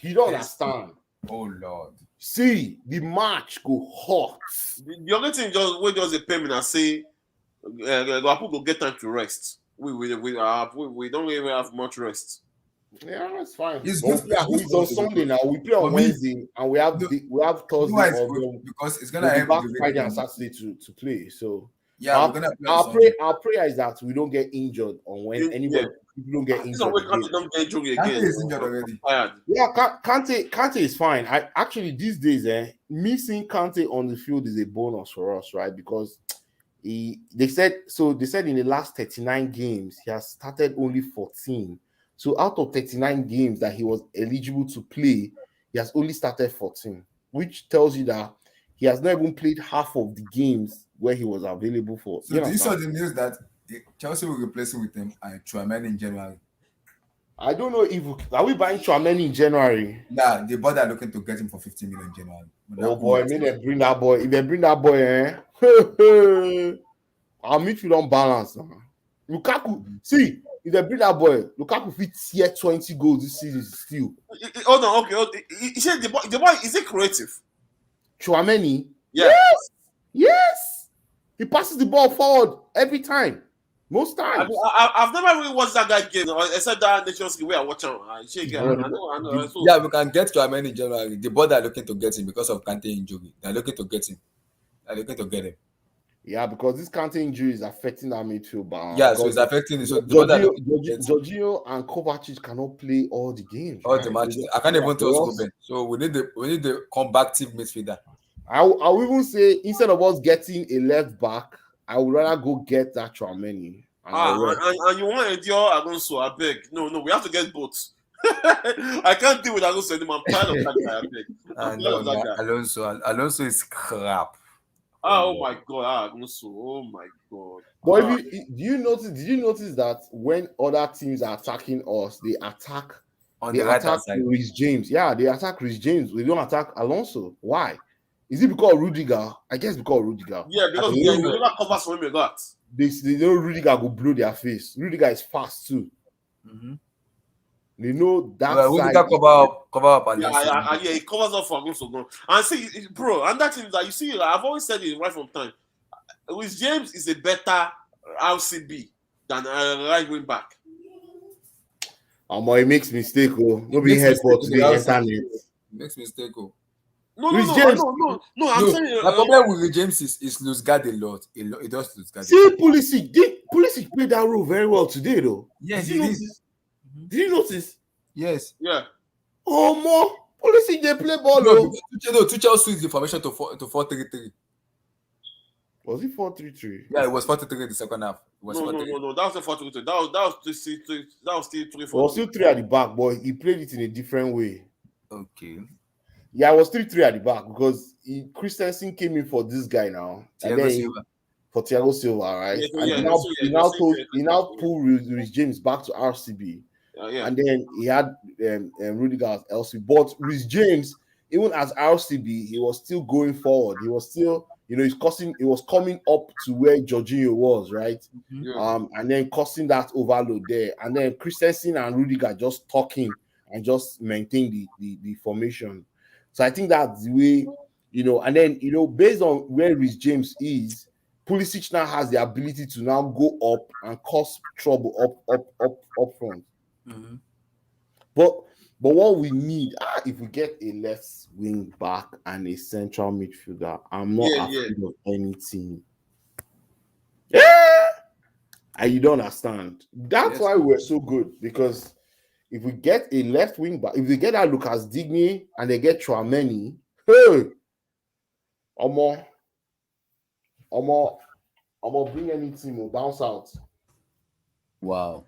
You don't understand. Oh Lord. See, the match go hot. The only thing just a payment and say Liverpool go get time to rest. We don't even have much rest. Yeah, it's fine. It's on Sunday now. We play on Wednesday and we have Thursday because it's gonna have back Friday and Saturday to play. So yeah, our prayer is that we don't get injured on when anybody people don't get injured. Don't get injured again. Kante is injured already. Yeah, Kante is fine. I actually these days, me seeing Kante on the field is a bonus for us, right? Because they said in the last 39 games he has started only 14. So out of 39 games that he was eligible to play, he has only started 14, which tells you that he has not even played half of the games where he was available for. So you saw the news that Chelsea will replace him with Tchouaméni in January. I don't know if are we buying Tchouaméni in January? Yeah, the board are looking to get him for 15 million in January. Oh boy, I mean they bring that boy. If they bring that boy, our midfield on balance now. Lukaku, see. If they bring that boy, Lukaku fit tier 20 goals this season still. Hold on, okay. He said the boy is it creative? Tchouaméni? Yeah. Yes. He passes the ball forward every time. Most times. I've never really watched that guy game, except that Nations League where I watch him. I know. Yeah, we can get Tchouaméni in January. The board are looking to get him because of Kante injury. They're looking to get him. They're looking to get him. Yeah, because this Kante injury is affecting our midfield balance. Yeah, so it's affecting. So Jorginho and Kovacic cannot play all the games. All the matches. I can't even tell Ruben. So we need the combative midfielder. I will even say instead of us getting a left back, I would rather go get that Tchouaméni. And you want Edio Alonso? I beg. No, we have to get both. I can't deal with Alonso anymore. I'm tired of that guy. Alonso is crap. Oh my god, Alonso. Oh my god. But did you notice that when other teams are attacking us, they attack Reece James. Yeah, they attack Reece James. They don't attack Alonso. Why? Is it because of Rudiger? I guess because of Rudiger. Yeah, because Rudiger covers for him a lot. They know Rudiger will blow their face. Rudiger is fast too. Mm-hmm. They know that Rudiger cover up and he covers up for Alonso. And see, bro, and that thing that you see, I've always said it right from time. With James is a better RCB than a right wing back. He makes mistake. Nobody head for today. Makes mistake. No. I'm saying the problem with James is lose guard a lot. He does lose guard. See, Pulisic played that role very well today, though. Yes, he did. Did you notice? Yes. Yeah. Oh, more Pulisic they play ball. Tuchel switched the formation to 4-3-3. Was it 4-3-3? Yeah, it was 4-3 in the second half. No, that was the 4-3-3. That was still 3-4. It was still 3 at the back, but he played it in a different way. Okay. Yeah, it was 3-3 at the back because Christensen came in for this guy now. For Thiago Silva, right? He now pulled Reece James back to RCB. And then he had Rudiger as LC. But Reece James, even as RCB, he was still going forward. He was still, he was coming up to where Jorginho was, right? Mm-hmm. And then causing that overload there. And then Christensen and Rudiger just talking and just maintain the formation. So I think that's the way And then based on where Rhys James is, Pulisic now has the ability to now go up and cause trouble up front. Mm-hmm. But what we need, if we get a left wing back and a central midfielder, I'm not afraid of anything. Yeah, and you don't understand. That's why we're so good, because if we get a left wing back, if we get that Lucas Digne and they get Tchouaméni, hey, I'm gonna bring any team will bounce out. Wow.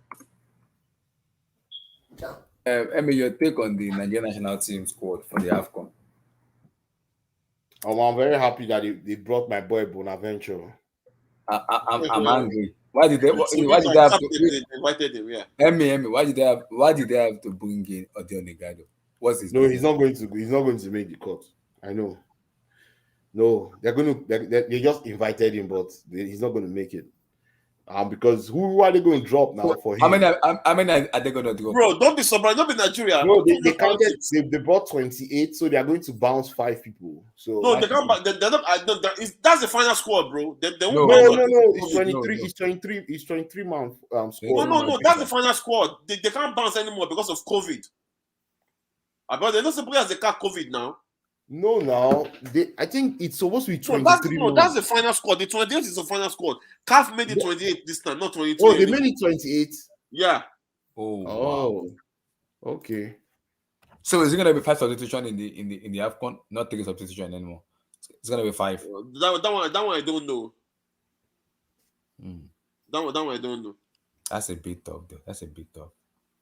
Emmy, your take on the Nigerian national team squad for the Afcon? I'm very happy that they brought my boy Bonaventure. I'm angry. Why did they have to invited him? Yeah. Emmy, why did they have to bring in Odionegado? What's his No, he's not going to make the cut. I know. No, they just invited him, but he's not going to make it. Because who are they going to drop now for him? How many are they going to drop? Bro, don't be surprised. Don't be Nigeria. No, they counted. They brought 28, so they are going to bounce 5 people. So no, they can't. They're not. That's the final squad, bro. They no. It's 23. It's 23. It's 23 man squad. No. That's the final squad. They can't bounce anymore because of COVID. But they're not supposed as they got COVID now. No, now I think it's supposed to be 23. That's the final squad. The 28 is the final squad. CAF made it 28 this time, not 22. Oh, they made it 28. Yeah. Oh, okay. So is it gonna be 5 substitution in the Afcon? Not 3 substitution anymore. It's gonna be 5. That one I don't know. That one I don't know. That's a bit tough, though. That's a bit tough.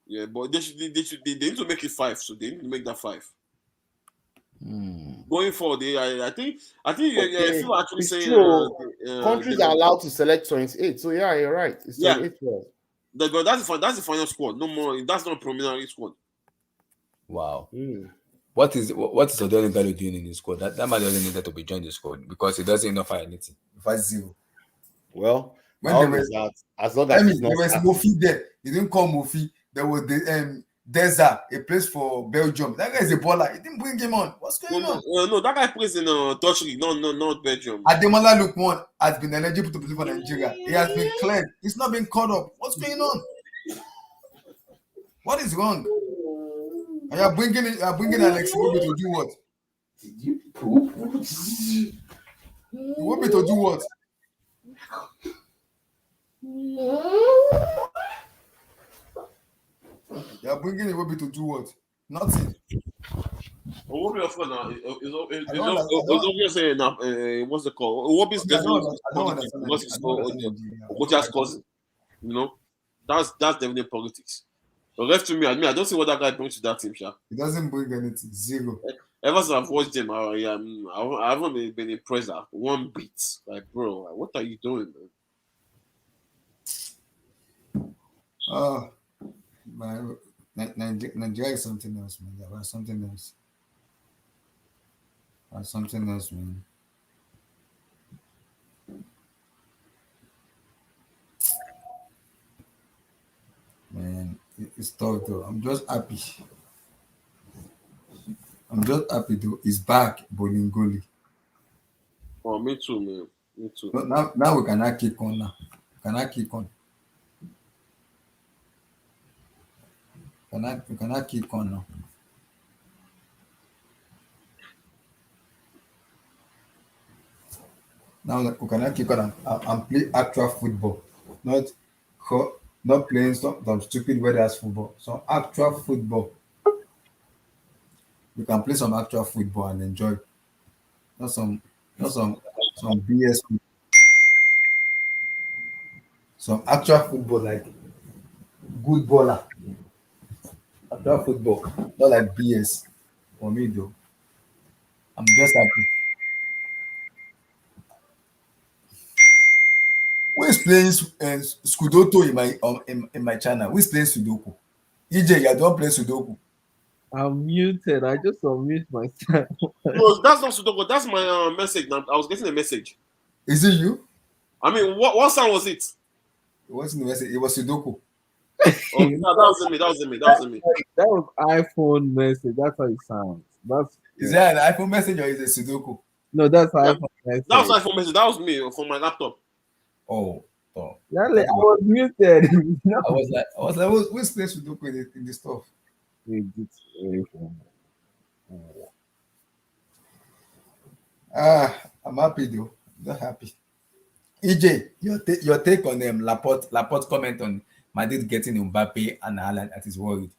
Yeah, but they need to make it 5, so they need to make that 5. Going forward, I think people actually it's saying countries are allowed to select 28. So yeah, you're right. It's 28. But that's the final squad. No more. That's not a preliminary squad. Wow. What is Odionegado doing in the squad? That man doesn't need to be joined the squad because he doesn't offer anything. If 0. Well, when there was as long as there was Mofi there, he didn't call Mofi. There was the Deza, a place for Belgium. That guy is a baller. He didn't bring him on. What's going on? No, that guy plays in Dutch league. Not Belgium. Ademola Lookman has been eligible to play for Nigeria. He has been cleared. He's not been caught up. What's going on? What is wrong? And you're bringing Alex Iwobi to do what? Did you poop? Iwobi to do what? You're bringing Iwobi to do what? Nothing. Iwobi, of course, it's obviously enough. What's the call? Iwobi's Okocha's cousin. That's definitely politics. But left to me, I don't see what that guy brings to that team, Sha. He doesn't bring anything. 0. Ever since I've watched him, I haven't been impressed at one bit. Like, bro, what are you doing, man? Nigeria is something else, man. That was something else. That's something else, man. Man, it's tough though. I'm just happy though. He's back, Bolingoli. Oh, me too, man. Me too. But now we cannot kick on now. We cannot kick on now. Now we cannot kick on and play actual football. Not playing some stupid weather's football. Some actual football. We can play some actual football and enjoy. Not some BS. Some actual football, like good baller. Actual football, not like BS. For me though, I'm just happy. Who is playing Sudoku in my channel? Who is playing Sudoku? EJ, you don't play Sudoku. I'm muted. I just unmute myself. No, that's not Sudoku. That's my message. I was getting a message. Is it you? I mean, what sound was it? It wasn't the message. It was Sudoku. Oh, no, that wasn't me. That was iPhone message. That's how it sounds. Is that an iPhone message or is it Sudoku? No, that's Yeah, iPhone that was message. iPhone message. That was me from my laptop. Oh, oh. Yeah, like, I was muted. No. Which place we do put it in the stuff? I'm happy though. Not happy. EJ, your take on Laporte comment on Madrid getting Mbappe and Haaland that is worried.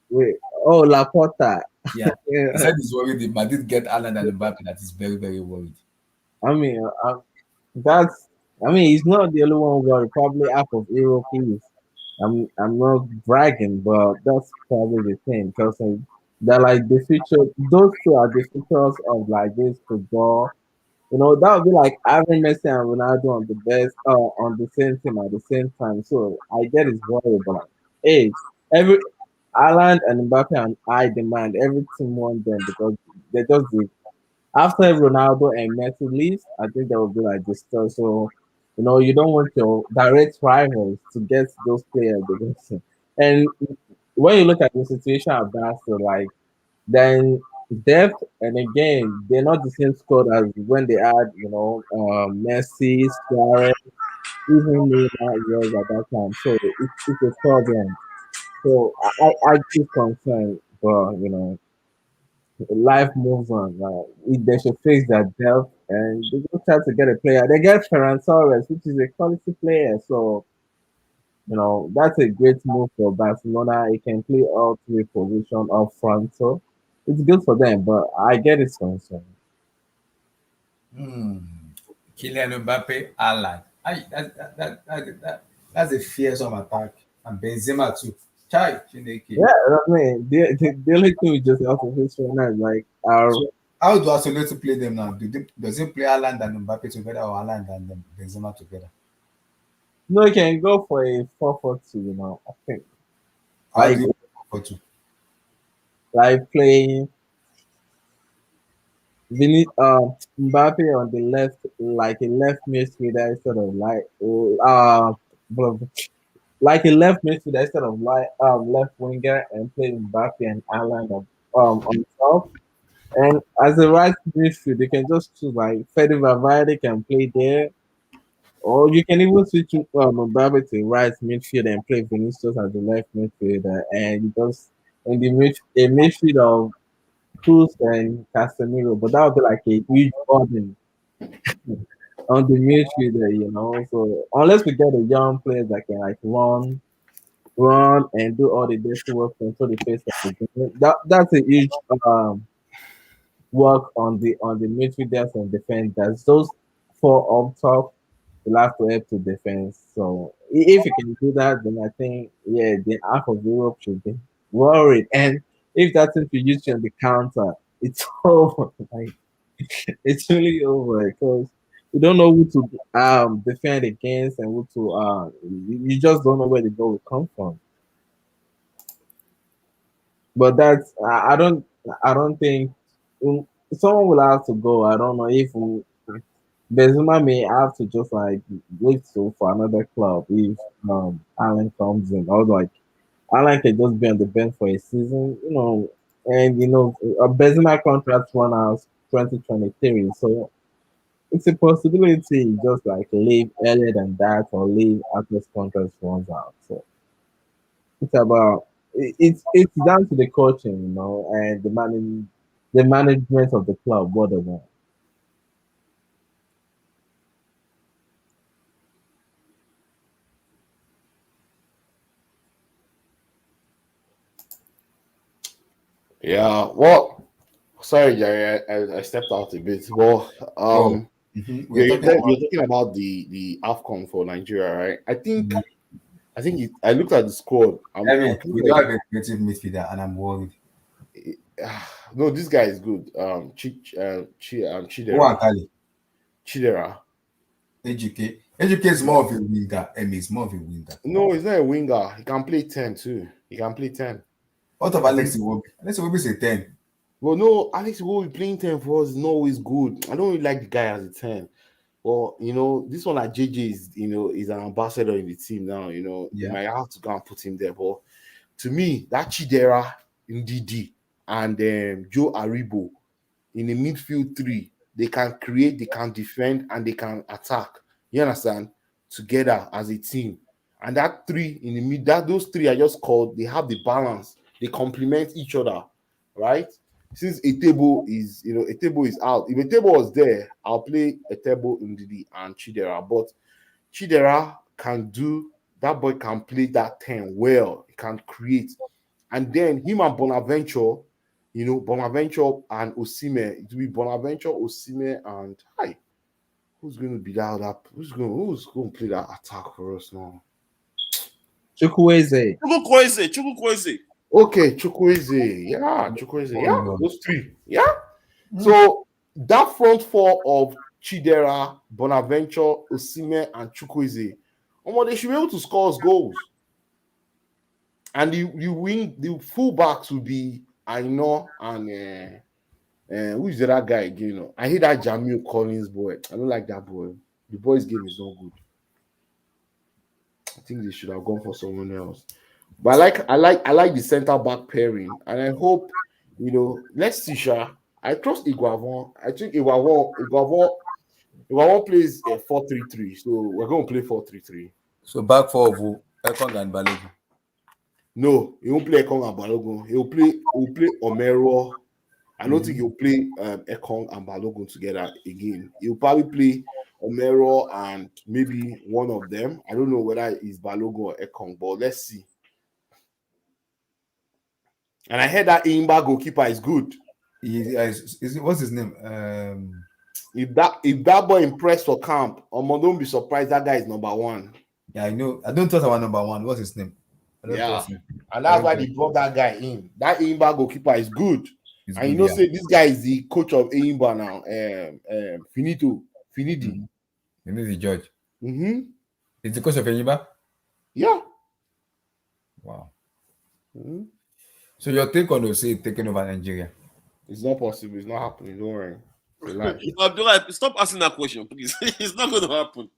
Wait, oh, Laporta. Yeah. He Yeah, said he's worried if Madrid get Haaland and Mbappe, that is very, very worried. I mean, that's. I mean, he's not the only one worried. Probably half of Europe is. I'm not bragging, but that's probably the thing because they're like the future. Those two are the futures of like this football. You know, that would be like having Messi and Ronaldo on the best, on the same team at the same time. So I get his worry, but like, hey, every Ireland and Mbappe and I demand every team want them because they just the after Ronaldo and Messi leaves, I think there will be like this. So, you know, you don't want your direct rivals to get those players because, and when you look at the situation at Barca, like then depth and again they're not the same squad as when they had Messi, Suarez, even Neymar was at that time. So it's a problem. So I keep concerned, but life moves on. They should fix that depth and they just try to get a player. They get Ferran Torres, which is a quality player. So that's a great move for Barcelona. He can play all three positions up front. So it's good for them, but I get his concern. Kylian Mbappe, Haaland. That's a fearsome attack. And Benzema too. Chai, Chineke. Yeah, I mean, the only thing we just have to face right now is like our So how do Ancelotti play them now? Does he play Haaland and Mbappe together or Haaland and Benzema together? no, you can go for a 4-4-2. I think How like do you play 4-2? playing Mbappe on the left, like a left midfielder instead of blah, blah, like a left midfielder instead of left winger, and play Mbappe and Ireland on top. And as a right midfield, you can just choose like Fede Valverde can play there, or you can even switch Mbappe to right midfield and play Vinicius as the left midfielder, and you just in the a midfield of Cruz and Casemiro. But that would be like a huge burden on the midfielder. So unless we get a young player that can like run and do all the dirty work control the face of the game, that's a huge work on the midfielders and defenders. Those four up top will have to help to defend. So if you can do that, then I think the half of Europe should be worried. And if that thing you use you on the counter, it's over. Like it's really over because you don't know who to defend against and who to you just don't know where the goal will come from. But I don't think someone will have to go. I don't know if Benzema may have to just like wait so for another club if Alan comes in. Or like Alan can just be on the bench for a season, and a Benzema contract run out 2023. So it's a possibility just like leave earlier than that or leave after his contract runs out. So it's about it's down to the coaching, and the management of the club, what they want. Yeah, well, sorry, Jerry, I stepped out a bit. Well, Oh, we're talking you're about. talking about the Afcon for Nigeria, right? I looked at the squad. I I'm mean, kind we of don't have a creative midfielder, and I'm worried. no, this guy is good. Who and Chidera, Kali? Chidera. AGK is more of a winger. Emi is more of a winger. No, he's not a winger. He can play 10 too. He can play 10. What of Alex Iwobi? Alex Iwobi is a 10. Well, no, Alex will be playing 10 for us is not always good. I don't really like the guy as a 10. Well, this one like JJ is an ambassador in the team now. They Yeah. might have to go and put him there. But to me, that Chidera, Ndidi, and Joe Aribo, in the midfield three. They can create, they can defend, and they can attack. You understand? Together as a team. And that three in the mid, that those three I just called, they have the balance. They complement each other, right? Since a table is, a table is out. If a table was there, I'll play a table in Ndidi and Chidera. But Chidera can do, that boy can play that 10 well. He can create. And then him and Bonaventure, Bonaventure and Osimhen, it will be Bonaventure, Osimhen, and who's going to be that? Who's going to play that attack for us now? Chukwueze. Okay, Chukwueze. Yeah, Chukwueze. Yeah, those three. Yeah. So that front four of Chidera, Bonaventure, Osimhen, and Chukwueze, they should be able to score us goals. And the fullbacks will be Aino and who is that guy again? I hate that Jamil Collins boy. I don't like that boy. The boy's game is not good. I think they should have gone for someone else. But I like the center back pairing, and I hope let's see. I trust Iguavon. I think Iguavon plays 4-3-3, so we're going to play 4-3-3. So back four of who? Ekong and Balogun. No, he won't play Ekong and Balogun. He'll play Omero. I don't think he'll play Ekong and Balogun together again. He'll probably play Omero and maybe one of them. I don't know whether it's Balogun or Ekong, but let's see. And I heard that Imba goalkeeper is good. What's his name? If that boy impressed for camp, don't be surprised that guy is number one. Yeah, I know. I don't thought I was number one. What's his name? Yeah, and that's why they brought that guy in. That Imba goalkeeper is good. And say this guy is the coach of Imba now. Finidi. Finidi George. Mm-hmm. Is the coach of Imba? Yeah. Wow. Mm-hmm. So your take on Ose taking over Nigeria? It's not possible. It's not happening. Don't worry. Abdullah, stop asking that question, please. It's not going to happen.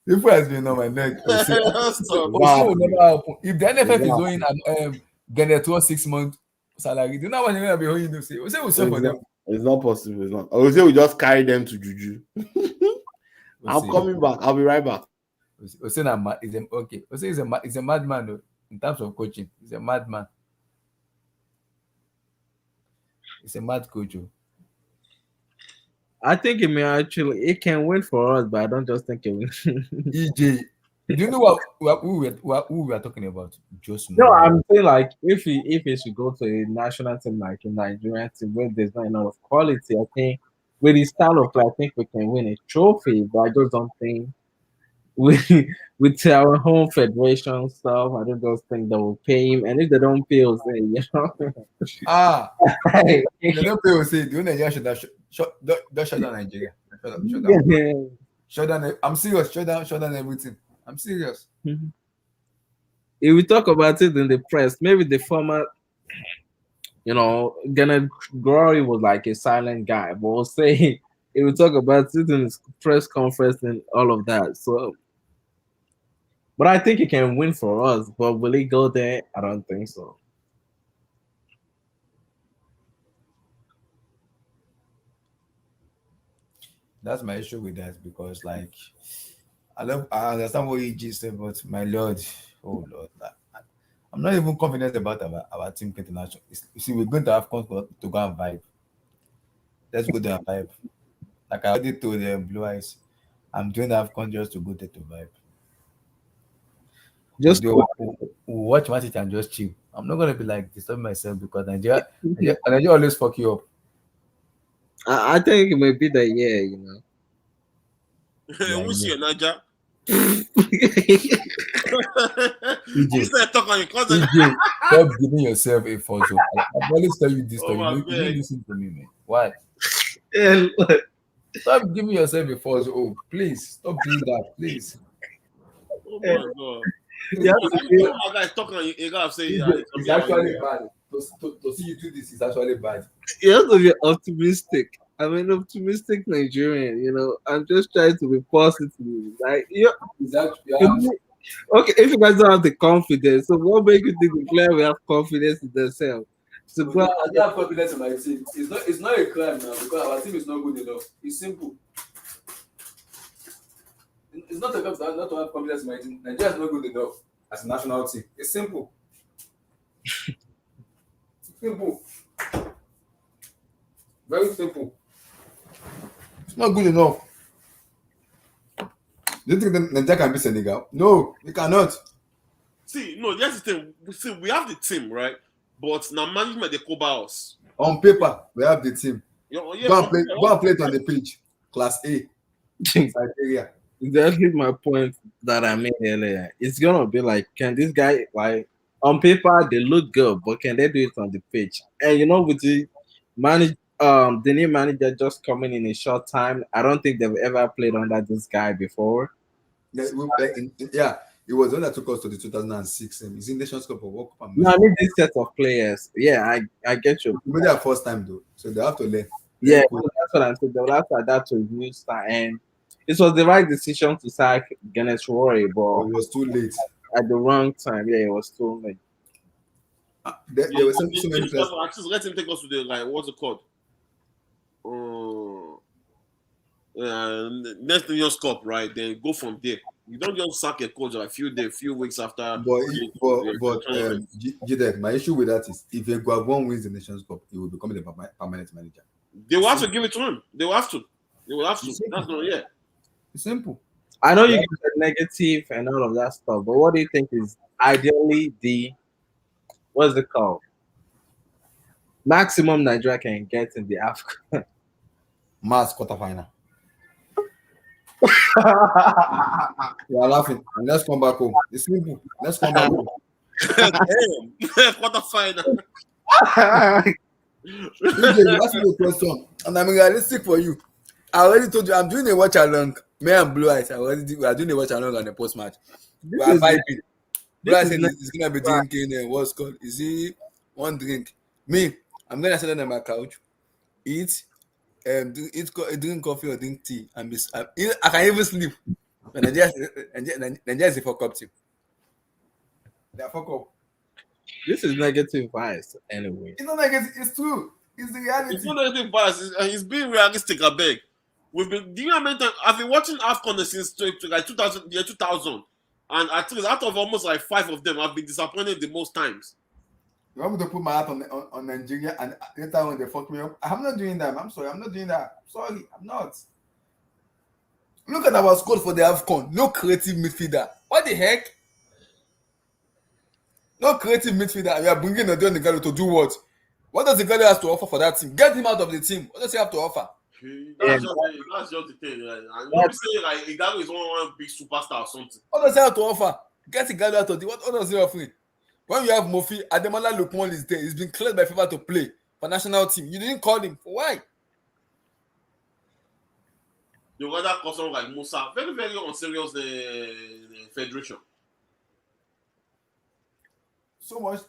If has been on my neck, Ose will never happen. If the NFF is going and get a 6-month salary, do you know what you're going to be holding to say? Ose will sell for them. It's not possible. It's not. Ose will just carry them to Juju. I'm coming back. I'll be right back. Ose is a madman though, in terms of coaching. He's a madman. It's a mad coach. I think it can win for us, but I don't just think it will. EJ, do you know who we are talking about? No, I'm saying like if he should go to a national team like a Nigerian team where there's not enough quality, I think with his style of play, I think we can win a trophy. But I just don't think with our home federation stuff, I don't just think they will pay him. And if they don't pay us, then they don't pay us. The Nigeria should shut down Nigeria. Shut down. I'm serious. Shut down everything. I'm serious. Mm-hmm. If we talk about it in the press, maybe the former, Ghana Glory was like a silent guy, but we'll say if we talk about it in his press conference and all of that. So, but I think he can win for us. But will he go there? I don't think so. That's my issue with that because, like, I understand what EG said, but my Lord, oh Lord, I'm not even confident about our team international. You see, we're going to Afcon to go and vibe. Let's go there and vibe. Like I already told them, Blue Eyes, I'm doing Afcon just to go there to vibe. Just watch it and just chill. I'm not gonna be like disturbing myself because Nigeria always fuck you up. I think it may be the year, We'll see you, Naja. Stop giving yourself a false hope. I've always tell you this story. You don't listen to me, man. Why? Stop giving yourself a false hope. Please stop doing that, please. Oh my God. It's actually bad. To see you do this is actually bad. You have to be optimistic. I'm an optimistic Nigerian, I'm just trying to be positive. Like, okay, if you guys don't have the confidence, so what makes you think the player will have confidence in themselves? to go. I don't have confidence in my team. It's not a crime now because our team is not good enough. It's simple. It's not a crime not to have confidence in my team. Nigeria is not good enough as a national team. It's simple. Simple. Very simple. It's not good enough. Do you think that Nigeria can beat Senegal? No, we cannot. See, no, that's the thing. See, we have the team, right? But now management they cover us. On paper, we have the team. Go and play it on the pitch. Class A. Criteria. Exactly my point that I made earlier. It's gonna be like, can this guy like on paper they look good, but can they do it on the pitch? And you know, with the the new manager just coming in a short time, I don't think they've ever played under this guy before. Yeah, it was the one that took us to the 2006. It's in Nations Cup or World Cup. No, I mean this set of players. Yeah, I get you. Maybe their first time though, so they have to learn. Yeah, so that's what I'm saying. They will have to adapt to new style, and this was the right decision to sack Kenneth Roy, but it was too late at the wrong time. Yeah, it was too late. There were so many players. Actually, let him take us to the like what's it called? Next Nations Cup, right? Then go from there. You don't just sack a coach like few weeks after. Jide, my issue with that is if Guavon wins the Nations Cup, he will become the permanent manager. They will have to give it to him. They will have to. That's not yet. It's simple. I know you get the negative and all of that stuff, but what do you think is ideally the what's it called? Maximum Nigeria can get in the Afcon. Mass quarterfinal. You are laughing. And let's come back home. It's simple. Let's come back home. Damn. Quarterfinal. You asked me a question, and I'm realistic for you. I already told you I'm doing a watch along. Me and Blue Eyes, we are doing a watch along on the post match. We are vibing. Blue Eyes is gonna be drinking. What's called? Is he one drink? Me, I'm gonna sit down on my couch, eat, drink coffee or drink tea, and I can even sleep. Nigeria is a fuck up team. They are fuck up. This is negative bias anyway. It's not negative. It's true. It's the reality. It's not negative bias. It's being realistic. I beg. Do you know how many times I've been watching Afcon since like 2000, and at least out of almost like 5 of them, I've been disappointed the most times. You want me to put my hat on Nigeria and later when they fuck me up? I'm not doing that. I'm sorry. I'm not doing that. Sorry, I'm not. Look at our squad for the Afcon. No creative midfielder. What the heck? No creative midfielder. We are bringing Odon Igalo to do what? What does Igalo have to offer for that team? Get him out of the team. What does he have to offer? That's just the thing. Right? I'm not saying like Igalo is one big superstar or something. What does he have to offer? Get Igalo out of the what does he offer? When you have Mofi, Ademola Lookman is there. He's been cleared by FIFA to play for national team. You didn't call him. For why? You rather call someone like Musa. Very, very unserious federation. So much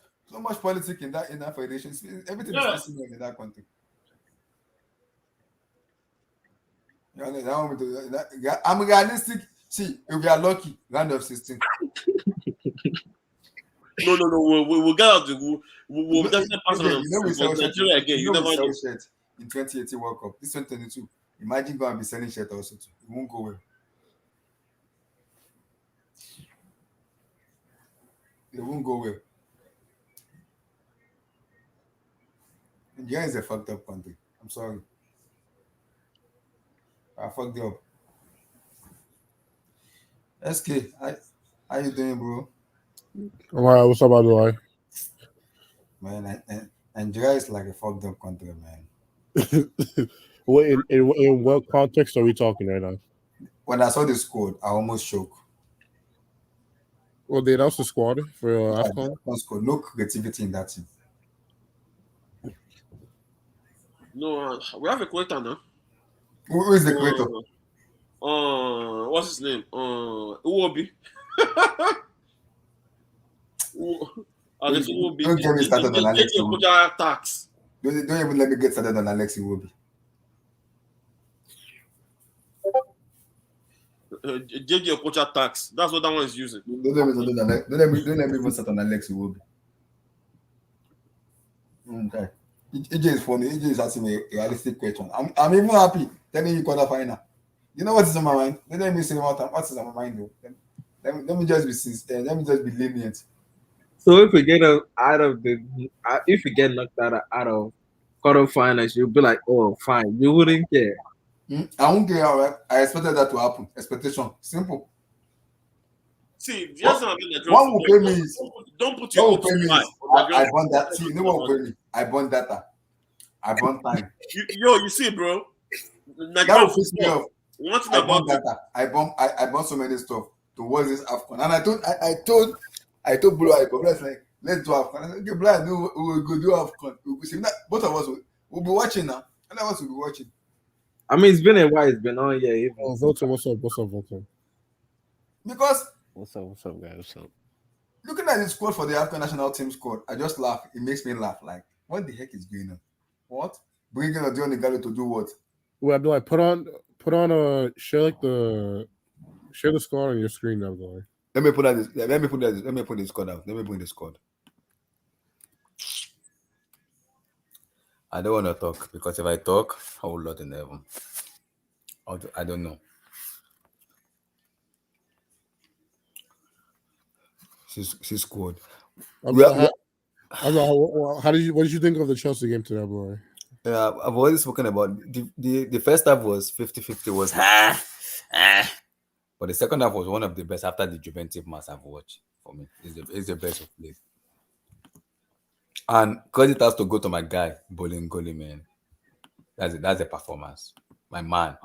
politics in that federation. Everything is possible in that country. I'm realistic. See, if we are lucky, round of 16. No. We'll get out. We'll definitely pass on. We sell Nigeria again. You never know. Shirt in 2018 World Cup. This 2022. Imagine going and be selling shirt also too. It won't go well. It won't go well. India is a fucked up country. I'm sorry. I fucked up. SK, how you doing, bro? Alright, what's up, Adoi? Man, Nigeria is like a fucked up country, man. In what context are we talking right now? When I saw the squad, I almost choked. Well, they announced the squad for Afcon. No creativity in that team. No, we have a creator now. Who is the creator? What's his name? Uwobi. Don't get me started on Alex Iwobi. Don't even let me get started on Alex Iwobi. JJ Okocha tax. That's what that one is using. Don't let me even start on Alex Iwobi. Okay. EJ is funny. EJ is asking me a realistic question. I'm even happy telling you quarterfinal. You know what is on my mind? Let me say what is on my mind though. Let me just be sincere. Let me just be lenient. So if we get out of the, if we get knocked out of quarterfinals, you'll be like, oh, fine. You wouldn't care. I won't care. Right? I expected that to happen. Expectation. Simple. See, just not Nigerian What will pay football. me is Don't put your hopes too high. I burn that. See, no one will pay me. I burn data. I burn time. You see, bro. That Nigerian will piss me football. off. One thing I about burn data. I burn so many stuff towards this Afcon. And I told Bro, I was like, let's do Afcon. I said, okay, Bro, we'll go do Afcon. We'll see. Both of us will be watching now. And of us will be watching. I mean, it's been a while. It's been on, yeah. Even. Oh, Volta, what's up, Volta? Because What's up, guys? What's up? looking at the squad for the Afghan national team squad, I just laugh. It makes me laugh. Like, what the heck is going on? What? Bringing Odion Igalo to do what? Well, do I put on share the score on your screen now, boy? Let me put the squad out. Let me bring the squad. I don't want to talk because if I talk, oh Lord in heaven, I don't know. She's squad. What did you think of the Chelsea game today, boy? I've already spoken about the first half was 50-50 was but the second half was one of the best after the Juventus match I've watched. For me, it's the best of played. And credit has to go to my guy Bolingoli, man. That's a performance, my man.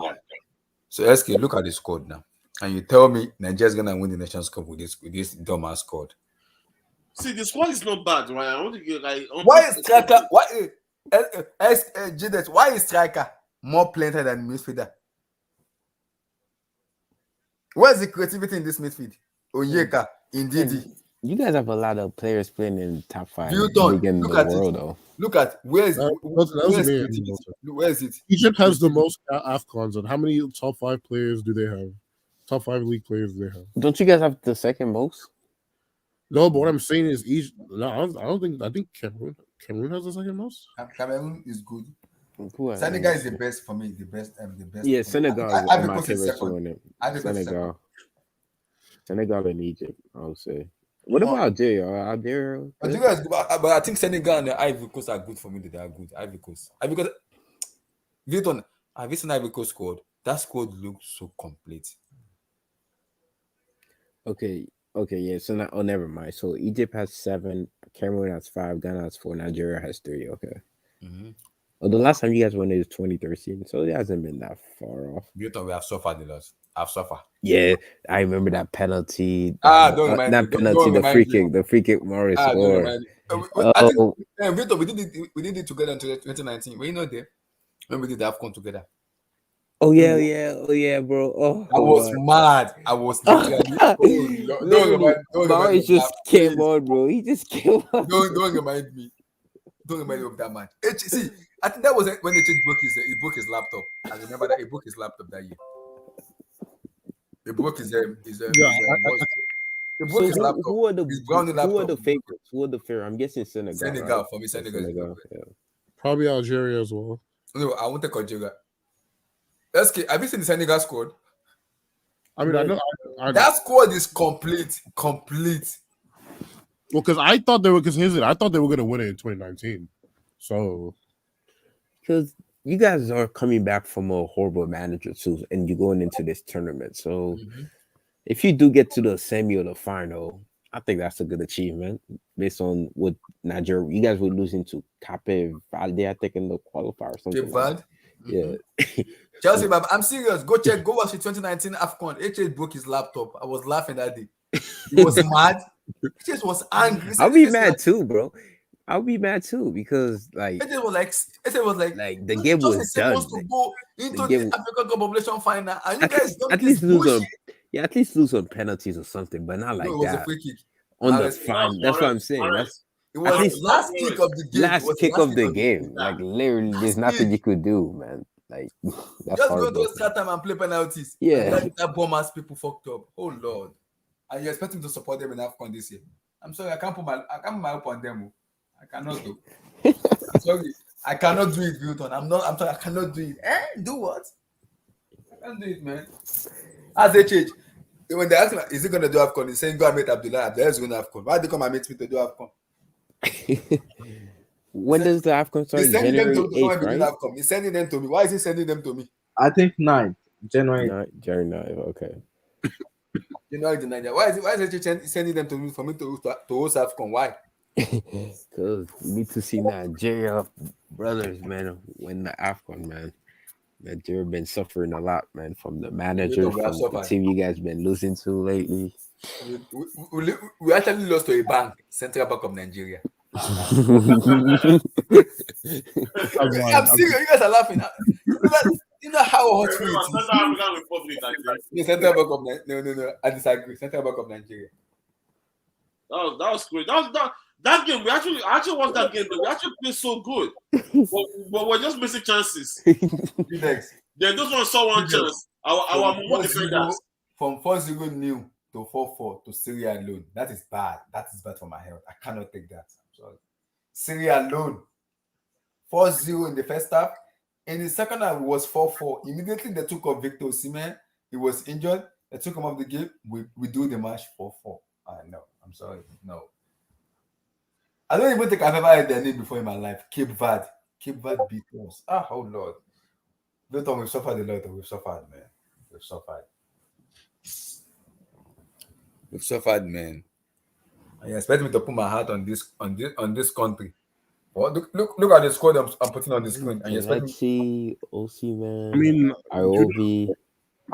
So SK, look at the squad now, and you tell me Nigeria's gonna win the Nations Cup with this dumbass squad. See, the squad is not bad, right? I want to get like. Why is striker? Why is striker more planted than midfielder? Where's the creativity in this midfield? Onyeka, Ndidi. You guys have a lot of players playing in the top 5 Newton, league in the world, though. Look at where's creativity? Where is it? Egypt has the most Afcons, and how many top 5 players do they have? Top 5 league players do they have? Don't you guys have the second most? No, but what I'm saying is Egypt. No, I don't think. I think Cameroon has the second most. Cameroon is good. Who else? Senegal is the best for me. The best. Yeah, Senegal is my favorite one. Senegal and Egypt, I would say. What about Algeria? Algeria is good, but I think Senegal and Ivory Coast are good for me. They are good. Ivory Coast. Because Viton, have you seen Ivory Coast squad? That squad looks so complete. Okay, yeah. So now, never mind. So Egypt has 7, Cameroon has 5, Ghana has 4, Nigeria has 3. Okay. Mm-hmm. Well, the last time you guys won it was 2013, so it hasn't been that far off. Viton, we have suffered a lot. I've suffered. Yeah, I remember that penalty. Don't remind me. The free kick Morris scored. I think Victor, we did it together in 2019. Were you not there? When we did the Afcon together. Oh yeah, bro. Oh, I was mad. I was literally. Morris just came on, bro. He just came on. Don't remind me. Don't remind me of that man. See, I think that was when the chick broke his laptop. I remember that he broke his laptop that year. He broke his his laptop. Who are the favorites? Who are the favorites? I'm guessing Senegal. Senegal, right? For me, Senegal. Yeah. Probably Algeria as well. No, I won't take Algeria. Have you seen the Senegal squad? I mean, I know that squad is complete. Well, because I thought they were going to win it in 2019. So, because you guys are coming back from a horrible manager too, and you're going into this tournament. So, if you do get to the semi or the final, I think that's a good achievement based on what Nigeria. You guys were losing to Cape Verde, I think, in the qualifier or something. Cape Verde? Yeah. Chelsea, I'm serious. Go watch the 2019 Afcon. HH broke his laptop. I was laughing that day. He was mad. He just was angry. I'll be mad too, bro. I'll be mad too because it was like the game was done. Supposed to go into the African Cup population final, and you guys don't at least lose on penalties or something, but not like it was that. A free kick. On the final, that's what I'm saying. It was at least last kick of the game. Last kick of the game. Like literally, there's nothing you could do, man. Like that's just go to extra time and play penalties. Yeah, that bomb ass people fucked up. Oh Lord, and you expect him to support them in Afcon this year? I'm sorry, I can't put my hope on them. I cannot do. I'm sorry. I cannot do it, Wilton. I'm sorry, I cannot do it. Do what? I can't do it, man. As a change. When they ask me, is he gonna do Afcon? He's saying go and meet Abdullah. Abdullah's going Afcon. Why they come and meet me to do Afcon? When does the Afcon start? He's sending them January to come 8th, and do right? Afcon. He's sending them to me. Why is he sending them to me? I think 9th, January. January 9th, okay. You know, the Niger. Why is he sending them to me for me to host Afcon? Why? Because we need to see Nigeria brothers, man, win the Afcon, man. Nigeria been suffering a lot, man, from the managers, from the team you guys been losing to lately. We actually lost to a bank, Central Bank of Nigeria. I'm serious. You guys are laughing. You know how hot it is. Central African Republic, I think. Central Bank of Nigeria. No. I disagree. Central Bank of Nigeria. That was great. That game, I actually watched that game, but we actually played so good. but we're just missing chances. Then those ones saw one chance. Our defenders. From 4-0 new to 4-4 to Syria alone. That is bad. That is bad for my health. I cannot take that. I'm sorry. Syria alone. 4-0 in the first half. In the second half, it was 4-4. Immediately they took off Victor Osimhen. He was injured. They took him off the game. We do the match 4-4. No, I'm sorry. No. I don't even think I've ever heard their name before in my life. Cape Verde. Cape Verde beat us. Oh Lord. We've suffered a lot. We've suffered, man. We've suffered, man. I expect me to put my heart on this country. Well, look at the squad I'm putting on the screen. And you expect me... Osimhen. I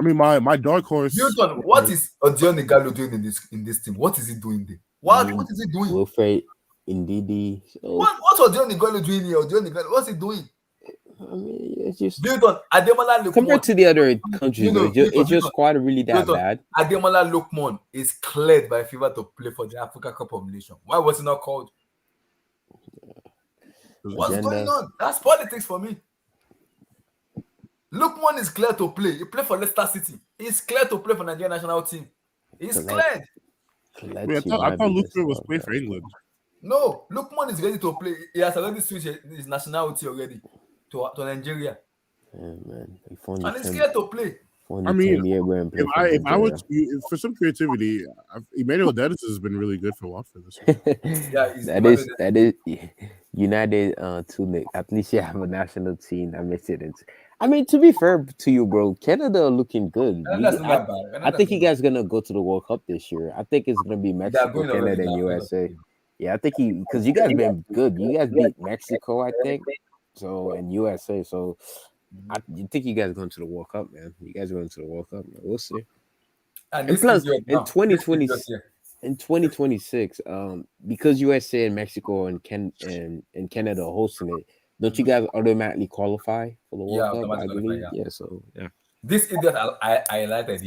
mean, my dark horse. Newton, what is Odion Igalo doing in this team? What is he doing there? What is he doing? Wilfred Ndidi. What's Odion Igalo doing here? What's he doing? I mean, it's just compared to the other countries, it's just quite really that bad. Ademola Lookman is cleared by FIFA to play for the Africa Cup of Nations. Why was he not called? What's going on? That's politics for me. Lookman is clear to play. He played for Leicester City. He's clear to play for Nigerian national team. He's cleared. I thought Lookman was playing for England. No, Lookman is ready to play. He has already switched his nationality already to Nigeria. Yeah, man. And he's scared to play. I mean, if I were to, for some creativity, Emmanuel Dennis has been really good for Watford this year. that is United to at least you have a national team that makes it into. I mean, to be fair to you, bro, Canada are looking good. I think you guys are gonna go to the World Cup this year. I think it's gonna be Mexico, Canada, and USA. Yeah, I think because you guys been good. You guys beat Mexico, I think. So and USA. So I think you guys are going to the World Cup, man. You guys are going to the World Cup, man. We'll see. And plus, in 2026, because USA and Mexico and Canada are hosting it, don't you guys automatically qualify for the World Cup? I believe. Yeah. So yeah. This idiot, I like that.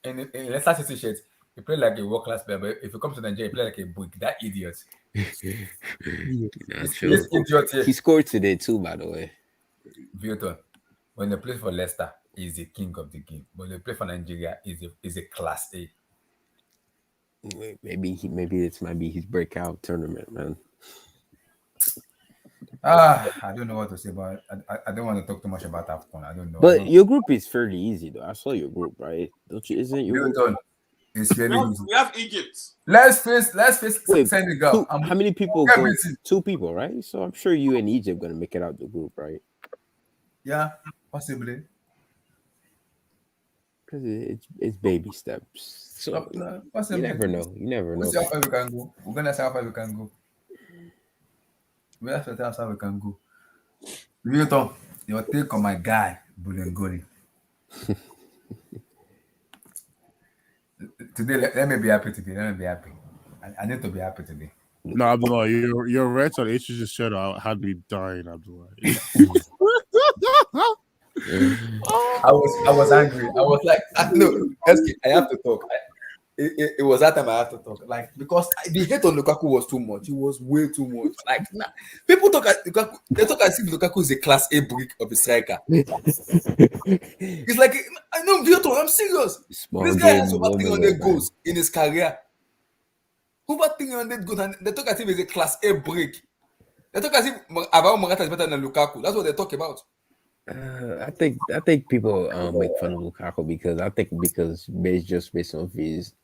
In Leicester City shirts, he played like a world-class player, but if he comes to Nigeria, he played like a book. That idiot. This idiot here. He scored today too, by the way. Vilton, when they play for Leicester, he's the king of the game. When they play for Nigeria, he's a class A. Maybe this might be his breakout tournament, man. I don't know what to say about it. I don't want to talk too much about Afcon. I don't know. But your group is fairly easy, though. I saw your group, right? Don't you? Isn't your group? It's fairly easy. We have Egypt. Let's face Senegal. How many people go? 2 people, right? So I'm sure you and Egypt are gonna make it out the group, right? Yeah, possibly. Because it's baby steps. So you never know. You never know. We'll see how far we can go. We're gonna see how far we can go. We have to tell us how we can go. Milton, your take on my guy, Bolingoli. Today, let me be happy today. Let me be happy. I need to be happy today. No, Abdullah, your rants on Asia's show had me dying, Abdullah. I was angry. I was like, no, I have to talk. It was that time I have to talk, like, because the hate on Lukaku was too much. It was way too much. Like, people talk at Lukaku. They talk as if Lukaku is a class A brick of a striker. It's like, I know, Vieto, I'm serious. This guy has over 300 goals in his career. Over 300 goals, and they talk as if he's a class A brick. They talk as if about Morata is better than Lukaku. That's what they talk about. I think people make fun of Lukaku because it's just based on his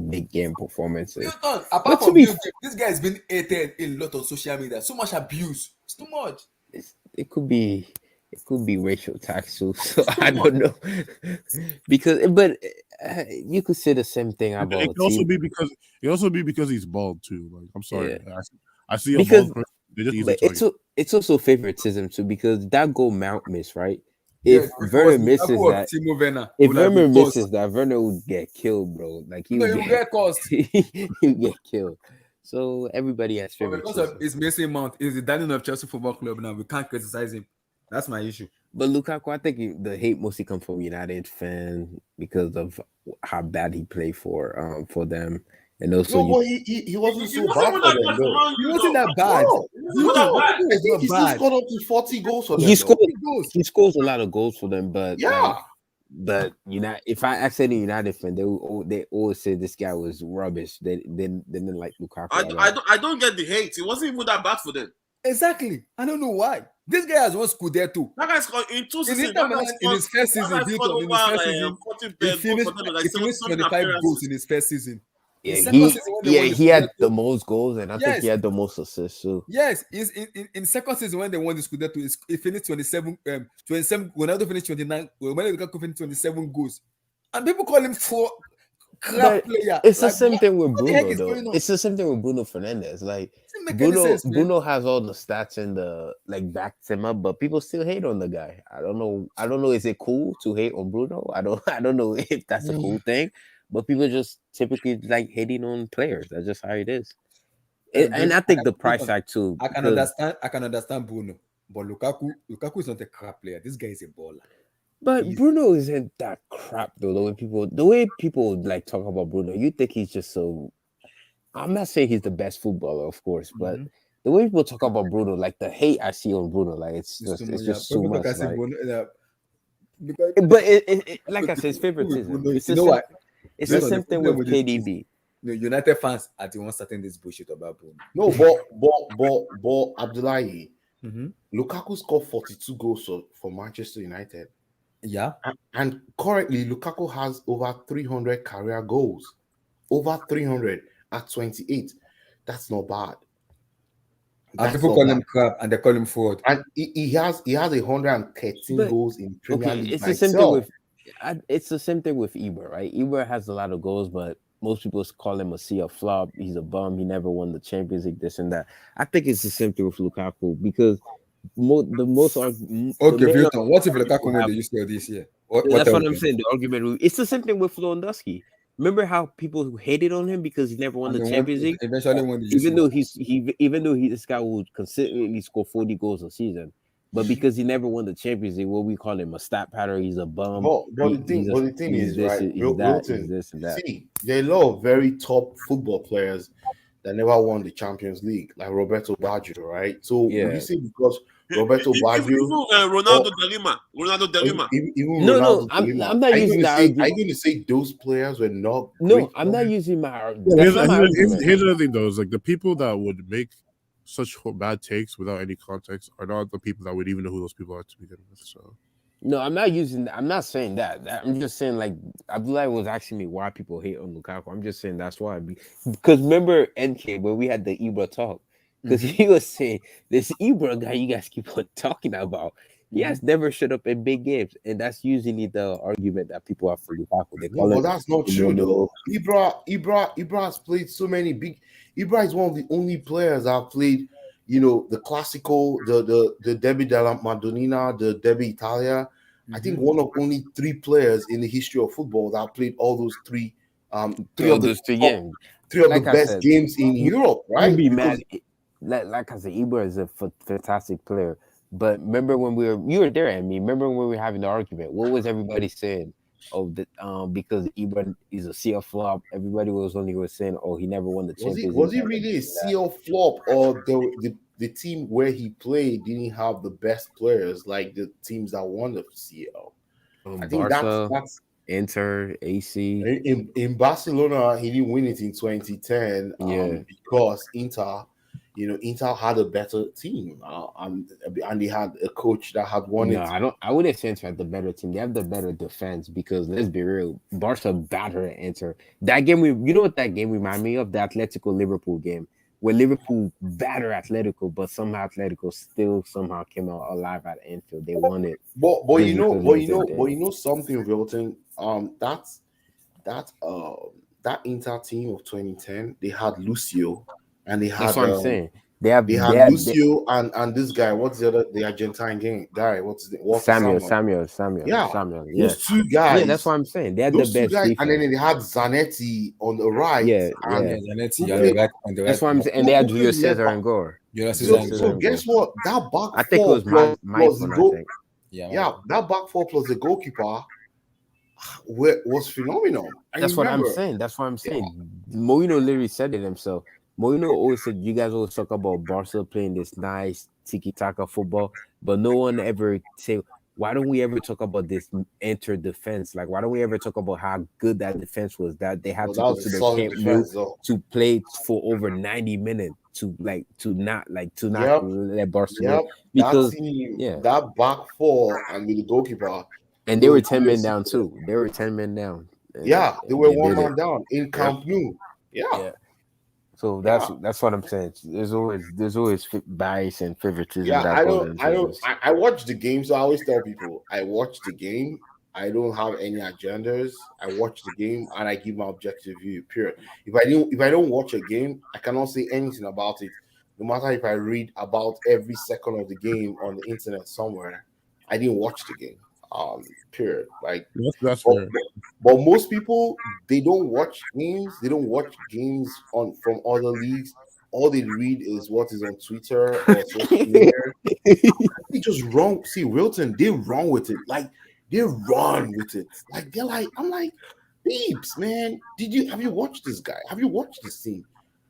big game performances. Apart But to from be this guy has been hated a lot on social media. So much abuse. It's too much. it could be racial tax too. So I don't know but you could say the same thing It about could also be because he's bald too. Like I'm sorry, I see a because bald person. They just but easily it's also favoritism too because that goal Mount missed, right? Yeah, If Werner misses Lukaku of that, Timo Werner if would have Werner been tossed. misses that, Werner would get killed, bro. Like he No, would he will get cost. he would get killed. So everybody has But because favoritism. of his Mason Mount, is the darling of Chelsea Football Club now. We can't criticize him. That's my issue. But Lukaku, I think the hate mostly comes from United fan because of how bad he played for them, and also No, but he wasn't so bad for them though. He wasn't that bad. I think he still scored up to 40 goals for them. He scores a lot of goals for them, but yeah. But if I ask any United fan, they always say this guy was rubbish. They didn't like Lukaku. I don't get the hate. It wasn't even that bad for them. Exactly. I don't know why. This guy has won Scudetto. That guy scored in 2 seasons. In his first season, he finished 25 goals in his first season. He had the most goals, and I think he had the most assists too. Yes, in second season when they won the Scudetto, he finished 27. Ronaldo finished 29. When Lukaku finished 27 goals, and people call him crap player. It's the same thing with Bruno, though. It's the same thing with Bruno Fernandes. Like Bruno has all the stats and the backs him up, but people still hate on the guy. I don't know. Is it cool to hate on Bruno? I don't know if that's a cool thing. But people just typically like hating on players. That's just how it is. And I think the price tag too. I can understand Bruno, but Lukaku is not a crap player. This guy is a baller. But Bruno isn't that crap though. The way people like talk about Bruno, you think he's just so. I'm not saying he's the best footballer, of course, but the way people talk about Bruno, like the hate I see on Bruno, like it's just so much. But like I said, it's favoritism. It's the same thing with KDB. No, United fans are the ones starting this bullshit about Bruno. No, but Abdullahi, Lukaku scored 42 goals for Manchester United. Yeah. And currently, Lukaku has over 300 career goals. Over 300 at 28. That's not bad. And people call him crap and they call him fraud. And he has 113 goals in Premier League. It's the same thing with it's the same thing with Ibra, right? Ibra has a lot of goals, but most people call him a sea of flop. He's a bum. He never won the Champions League, this and that. I think it's the same thing with Lukaku because Vilton, what if Lukaku won the UCL this year? That's what I'm saying. The argument, it's the same thing with Lewandowski. Remember how people hated on him because he never won the Champions League? Eventually won the UCL. Even though this guy would consistently score 40 goals a season. But because he never won the Champions League, what we call him a stat patter, he's a bum. But the thing is, right, Wilton, see, there are a lot of very top football players that never won the Champions League, like Roberto Baggio, right? So would you say because Roberto Baggio, Ronaldo De Lima. No, I'm not using that. Are you going to say those players were not? No, I'm not using my. Here's another thing, though: is like the people that would make such bad takes without any context are not the people that would even know who those people are to begin with. So no, I'm not saying that. I'm just saying like Abdullah was asking me why people hate on Lukaku. I'm just saying that's why. Because remember NK when we had the Ibra talk, because he was saying this Ibra guy you guys keep on talking about. He has never showed up in big games, and that's usually the argument that people have for Lukaku. That's not true though. Ibra has played so many big. Ibra is one of the only players that have played, the Classico, the Derby della Madonnina, the Derby Italia. I think one of only 3 players in the history of football that have played all those three games. 3 of the best games in Europe, right? You'd be mad. Like I said, Ibra is a fantastic player. But remember when you were there at me. Remember when we were having the argument? What was everybody saying? Because Ibra is a CL flop. Everybody was saying, he never won the Champions League. Was he really a CL flop, or the team where he played didn't have the best players like the teams that won the CL? I think Barca, that's Inter, AC. In Barcelona, he didn't win it in 2010 because Inter Inter had a better team, and they had a coach that had won No, it. I wouldn't say Inter had the better team. They have the better defense because let's be real, Barca battered Inter. That game, you know what that game reminded me of? The Atletico Liverpool game where Liverpool battered Atletico, but somehow Atletico still somehow came out alive at Anfield. They won it. But just because it was their day. something, Wilton. That that Inter team of 2010, they had Lucio, and That's what I'm saying. They they had Lucio and this guy. What's the Argentine guy? What's his name? Walter Samuel. Yeah, Yeah. those two guys. Yeah, that's what I'm saying. They had Those the two best guys, defense. and then they had Zanetti on the right. Yeah, and yeah. Zanetti who on played- the right, on the That's right. what I'm saying. And they had Julio Cesar and Gore. So guess what? That back I think it four was plus my the phone, I goal. think. Yeah, that back four plus the goalkeeper was phenomenal. That's what I'm saying. Mourinho literally said it himself. Mourinho always said, you guys always talk about Barca playing this nice tiki-taka football, but no one ever say, why don't we ever talk about this enter defense? Like, why don't we ever talk about how good that defense was? That they had to go to the Camp Nou to play for over 90 minutes to not let Barcelona because that back four and with the goalkeeper. And they were 10 men down too. They were 10 men down. Yeah, they were one man down in Camp Nou. Yeah. So that's what I'm saying. There's always bias and favoritism. Yeah, I watch the game, so I always tell people I watch the game. I don't have any agendas. I watch the game and I give my objective view. Period. If I don't watch a game, I cannot say anything about it. No matter if I read about every second of the game on the internet somewhere, I didn't watch the game. Period. Like that's fair. But most people, they don't watch games. They don't watch games from other leagues. All they read is what is on Twitter or social media. They just wrong. See, Wilton, they wrong with it. Like they run with it. Like they're like, I'm like, babes, man. Have you watched this guy? Have you watched this team?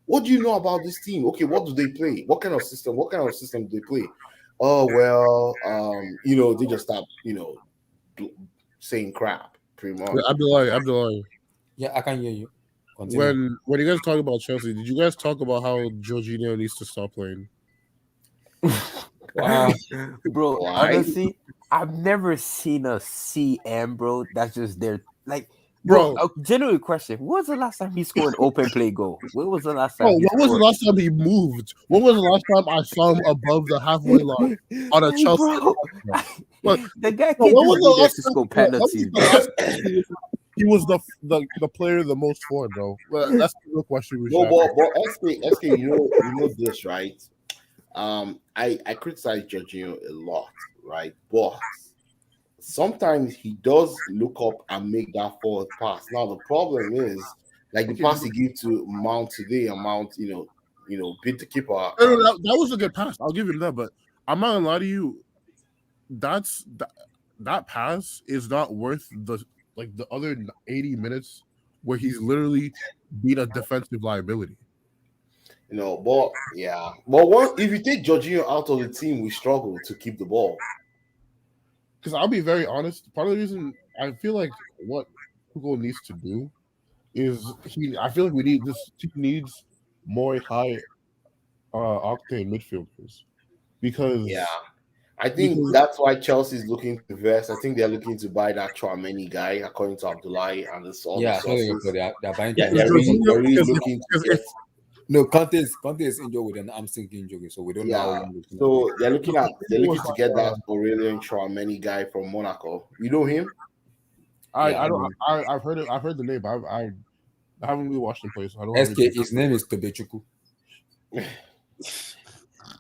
What do you know about this team? Okay, what do they play? What kind of system? What kind of system do they play? Oh well, they just stop, saying crap pretty much. Abdullah. Yeah, I can hear you. Continue. When you guys talk about Chelsea, did you guys talk about how Jorginho needs to stop playing? Wow. Bro, honestly, I've never seen a CM, bro. That's just there. Like, bro, a genuine question. When was the last time he scored an open play goal? When was the last time? When was the last time he moved? When was the last time I saw him above the halfway line on a Chelsea? Look, the guy can't do this to score penalties. He was the player the most for, bro. Well, that's the real question. But SK, you know this, right? I criticize Jorginho a lot, right? But sometimes he does look up and make that forward pass. Now the problem is, like the pass he gave to Mount today, and Mount, beat the keeper. That was a good pass. I'll give him that, but I'm not gonna lie to you. That pass is not worth the other 80 minutes where he's literally been a defensive liability. But if you take Jorginho out of the team, we struggle to keep the ball. Because I'll be very honest, part of the reason I feel like what Hugo needs to do is I feel like this team needs more high octane midfielders. Because I think that's why Chelsea is looking to invest. I think they're looking to buy that Chouameni guy, according to Abdullahi and the sources. They're buying. They're really looking to get. No, Conte is injured with an hamstring injury, so we don't know. So they're looking to get that Aurelien Chouameni guy from Monaco. You know him? I've heard it. I've heard the name. But I haven't really watched him play. So I don't. His name is Tobechuku.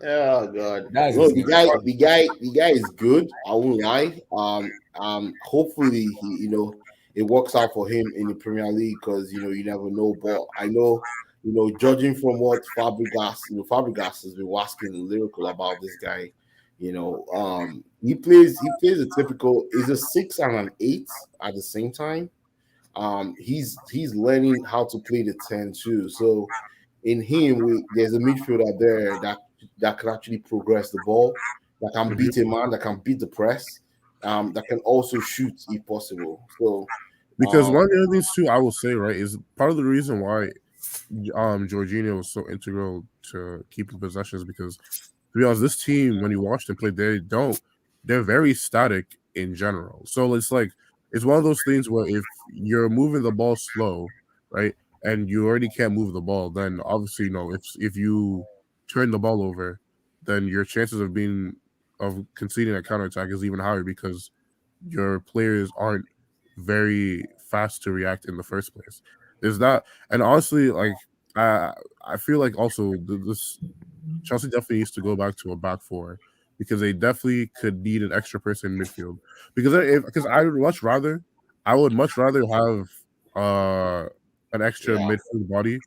Oh God! The guy is good. I won't lie. Hopefully it works out for him in the Premier League because you never know. But I know. Judging from what Fabregas has been asking lyrical about this guy, he plays a typical. He's a 6 and an 8 at the same time. He's learning how to play the 10 too. So in him, there's a midfielder there that can actually progress the ball, that can beat a man, that can beat the press, that can also shoot if possible. So because one of the things too, I will say, right, is part of the reason why Jorginho was so integral to keeping possessions because, to be honest, this team when you watch them play, they're very static in general. So it's like it's one of those things where if you're moving the ball slow, right, and you already can't move the ball, then obviously if you turn the ball over, then your chances of conceding a counterattack is even higher because your players aren't very fast to react in the first place. There's that, and honestly, like I feel like also this Chelsea definitely needs to go back to a back four because they definitely could need an extra person in midfield because I would much rather have an extra Yeah. midfield body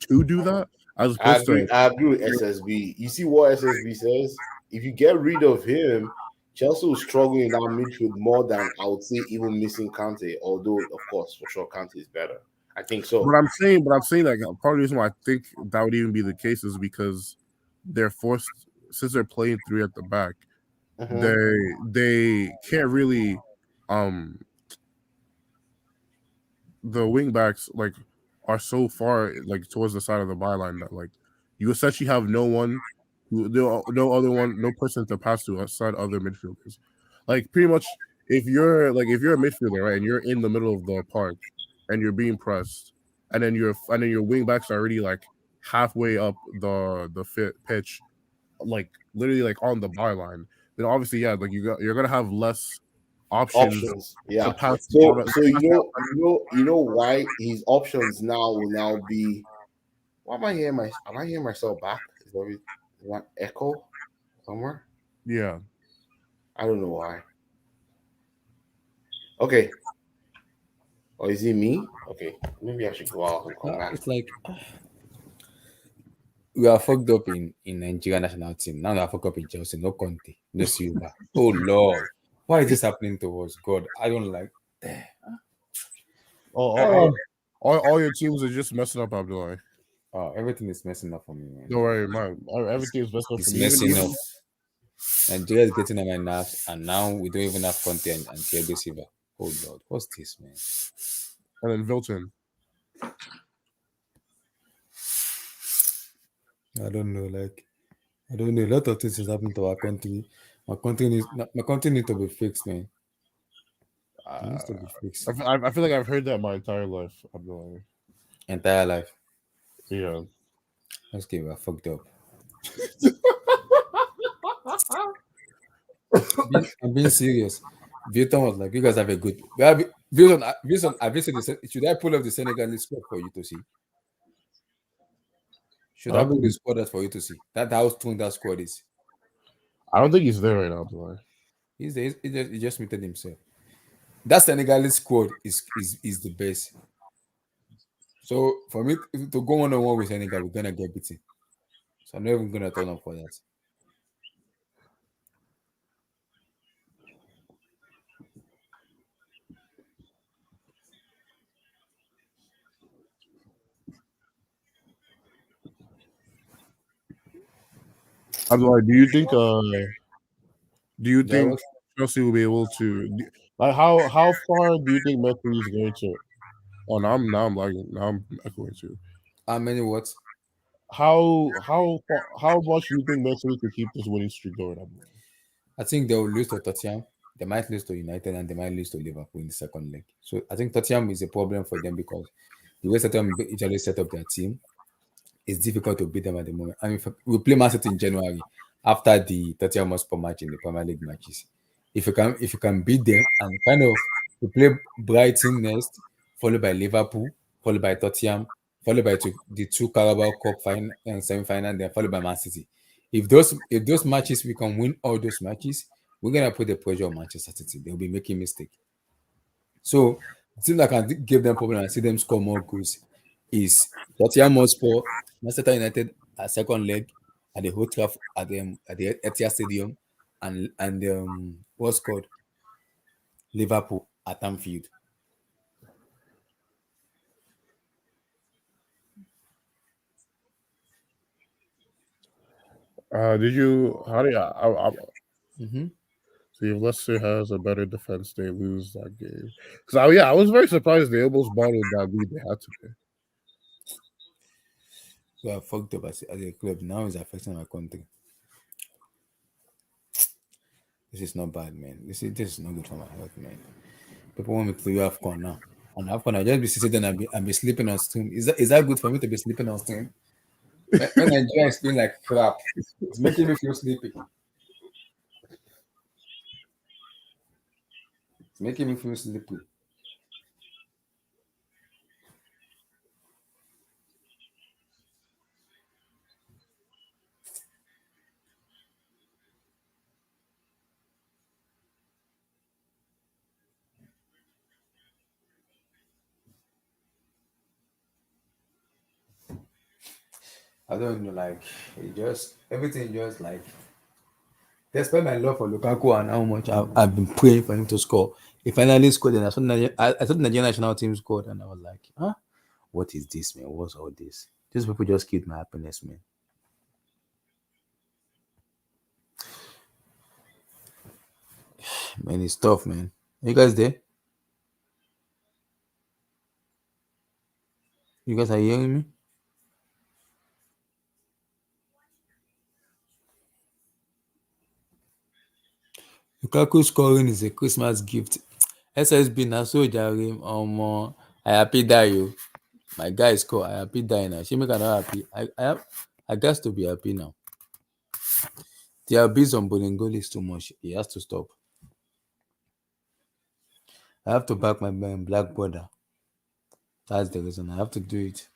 to do that as I opposed agree. to I agree with SSB. You see what SSB says? If you get rid of him, Chelsea will struggle in that midfield more than I would say even missing Kante. Although, of course, for sure, Kante is better. I think so. But I'm saying like part of the reason why I think that would even be the case is because they're forced since they're playing three at the back, Mhm. they can't really um the wing backs like are so far like towards the side of the byline that like you essentially have no other one, no person to pass to outside other midfielders. Like pretty much if you're a midfielder, right, and you're in the middle of the park and you're being pressed, and then your wing backs are already like halfway up the fit pitch, like literally like on the byline, then obviously yeah, like you're gonna have less options Options. to Yeah. pass So out. so you know why his options now will now be. Why am I hearing myself back? Is that echo somewhere? Yeah. I don't know why. Okay. Or is it me? Okay. Maybe I should go out and come back. It's like we are fucked up in Nigeria national team. Now we are fucked up in Chelsea. No Conte, no Silva. Oh Lord, why is this happening to us? God, I don't like. Oh, all your teams are just messing up, Abdullah. Oh, everything is messing up for me, man. Don't worry, man. Everything's messed up for It's me. messing up. Nigeria is getting on my nerves, and now we don't even have Conte and Thiago Silva. Oh Lord, what's this, man? And then Vilton. I don't know. Like, I don't know. A lot of things is happening to our country. My country needs to be fixed, man. It needs to be fixed. I feel like I've heard that my entire life, Abdullah. Entire life. Yeah. Okay, we're fucked up. I'm being serious. Vietnam was like, you guys have a good. Vietnam, I visited. Should I pull up the Senegalese squad for you to see? Should I I don't pull think the squad out for you to see? That how strong that squad is. I don't think he's there right now, Abdullah. He's there. He just muted himself. That Senegalese squad is the best. So for me to go 1-on-1 with Senegal, we're gonna get beaten. So I'm not even gonna turn up for that. Abdullah, do you That think was Chelsea will be able to like how far do you think Messi is going to? Oh, now I'm echoing too. how many what? How much do you think Messi to keep this winning streak going? Abdullah? I think they will lose to Tottenham. They might lose to United and they might lose to Liverpool in the second leg. So I think Tottenham is a problem for them because the way Tottenham usually set up their team, it's difficult to beat them at the moment. I mean, we play Man City in January after the Tottenham Hotspur match in the Premier League matches. If you can beat them and kind of we play Brighton next, followed by Liverpool, followed by Tottenham, followed by the two Carabao Cup final and semi-final, then followed by Man City. If those matches we can win all those matches, we're gonna put the pressure on Manchester City. They'll be making mistakes. So the team that can give them problem and see them score more goals is Tottenham Hotspur, Manchester United at second leg at the Old Trafford at the Etihad Stadium, and what's called Liverpool at Anfield. Did you how do you Mm-hmm. see if Leicester has a better defense, they lose that game? Because I was very surprised they almost bottled that lead they had today. we are fucked up as a club. Now it's affecting our country. This is not bad, man. This is not good for my health, man. People want me to do Afcon now. On Afcon, I just be sitting there and be sleeping on stream. Is that good for me to be sleeping on stream? When Nigeria is feeling like crap, it's making me feel sleepy. It's making me feel sleepy. I don't know, like it just everything just like despite my love for Lukaku and how much I've been praying for him to score, he finally scored and I saw the Nigerian national team scored and I was like, huh? What is this, man? What's all this? These people just killed my happiness, man. Man, it's tough, man. Are you guys there? You guys are hearing me? Lukaku scoring is a Christmas gift. SSB na so jare I happy die you. My guy score. I happy die now. She make I not happy. I got to be happy now. The abuse on Bolingoli is too much. He has to stop. I have to back my black brother. That's the reason I have to do it.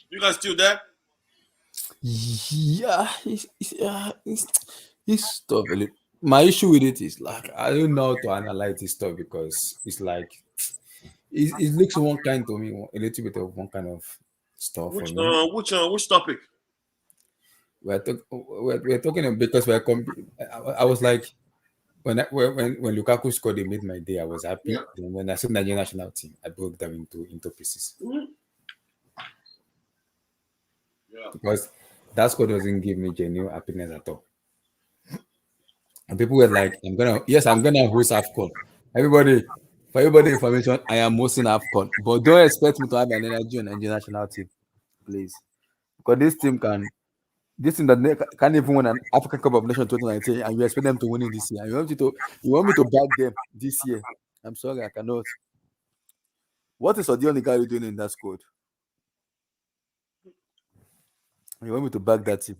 You guys still there? Yeah, it's tough. My issue with it is like I don't know how to analyze this stuff because it's like it looks one kind to me, a little bit of one kind of stuff for me. Which topic? We're talking because I was like when Lukaku scored, it made my day. I was happy. Yeah. Then when I saw the Nigerian national team, I broke them into pieces Yeah. because that score doesn't give me genuine happiness at all. And people were like, I'm gonna host Afcon. For everybody information, I am hosting Afcon. But don't expect me to have an energy on the Nigerian national team, please. Because this team that can't even win an African Cup of Nations 2019, and you expect them to win it this year. And you want me to back them this year. I'm sorry, I cannot. What is the only guy doing in that squad? You want me to back that team?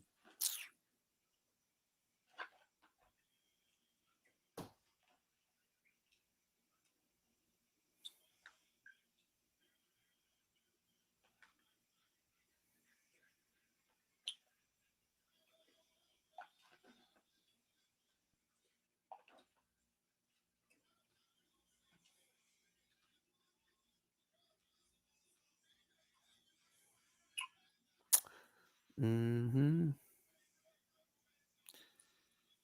Mm-hmm.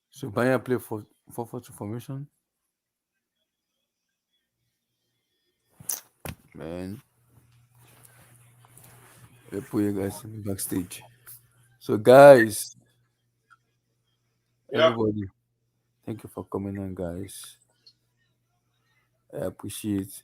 So Bayern play for 4-4-2 formation, man. They put you guys in the backstage. So guys, Yeah. everybody, thank you for coming on, guys. I appreciate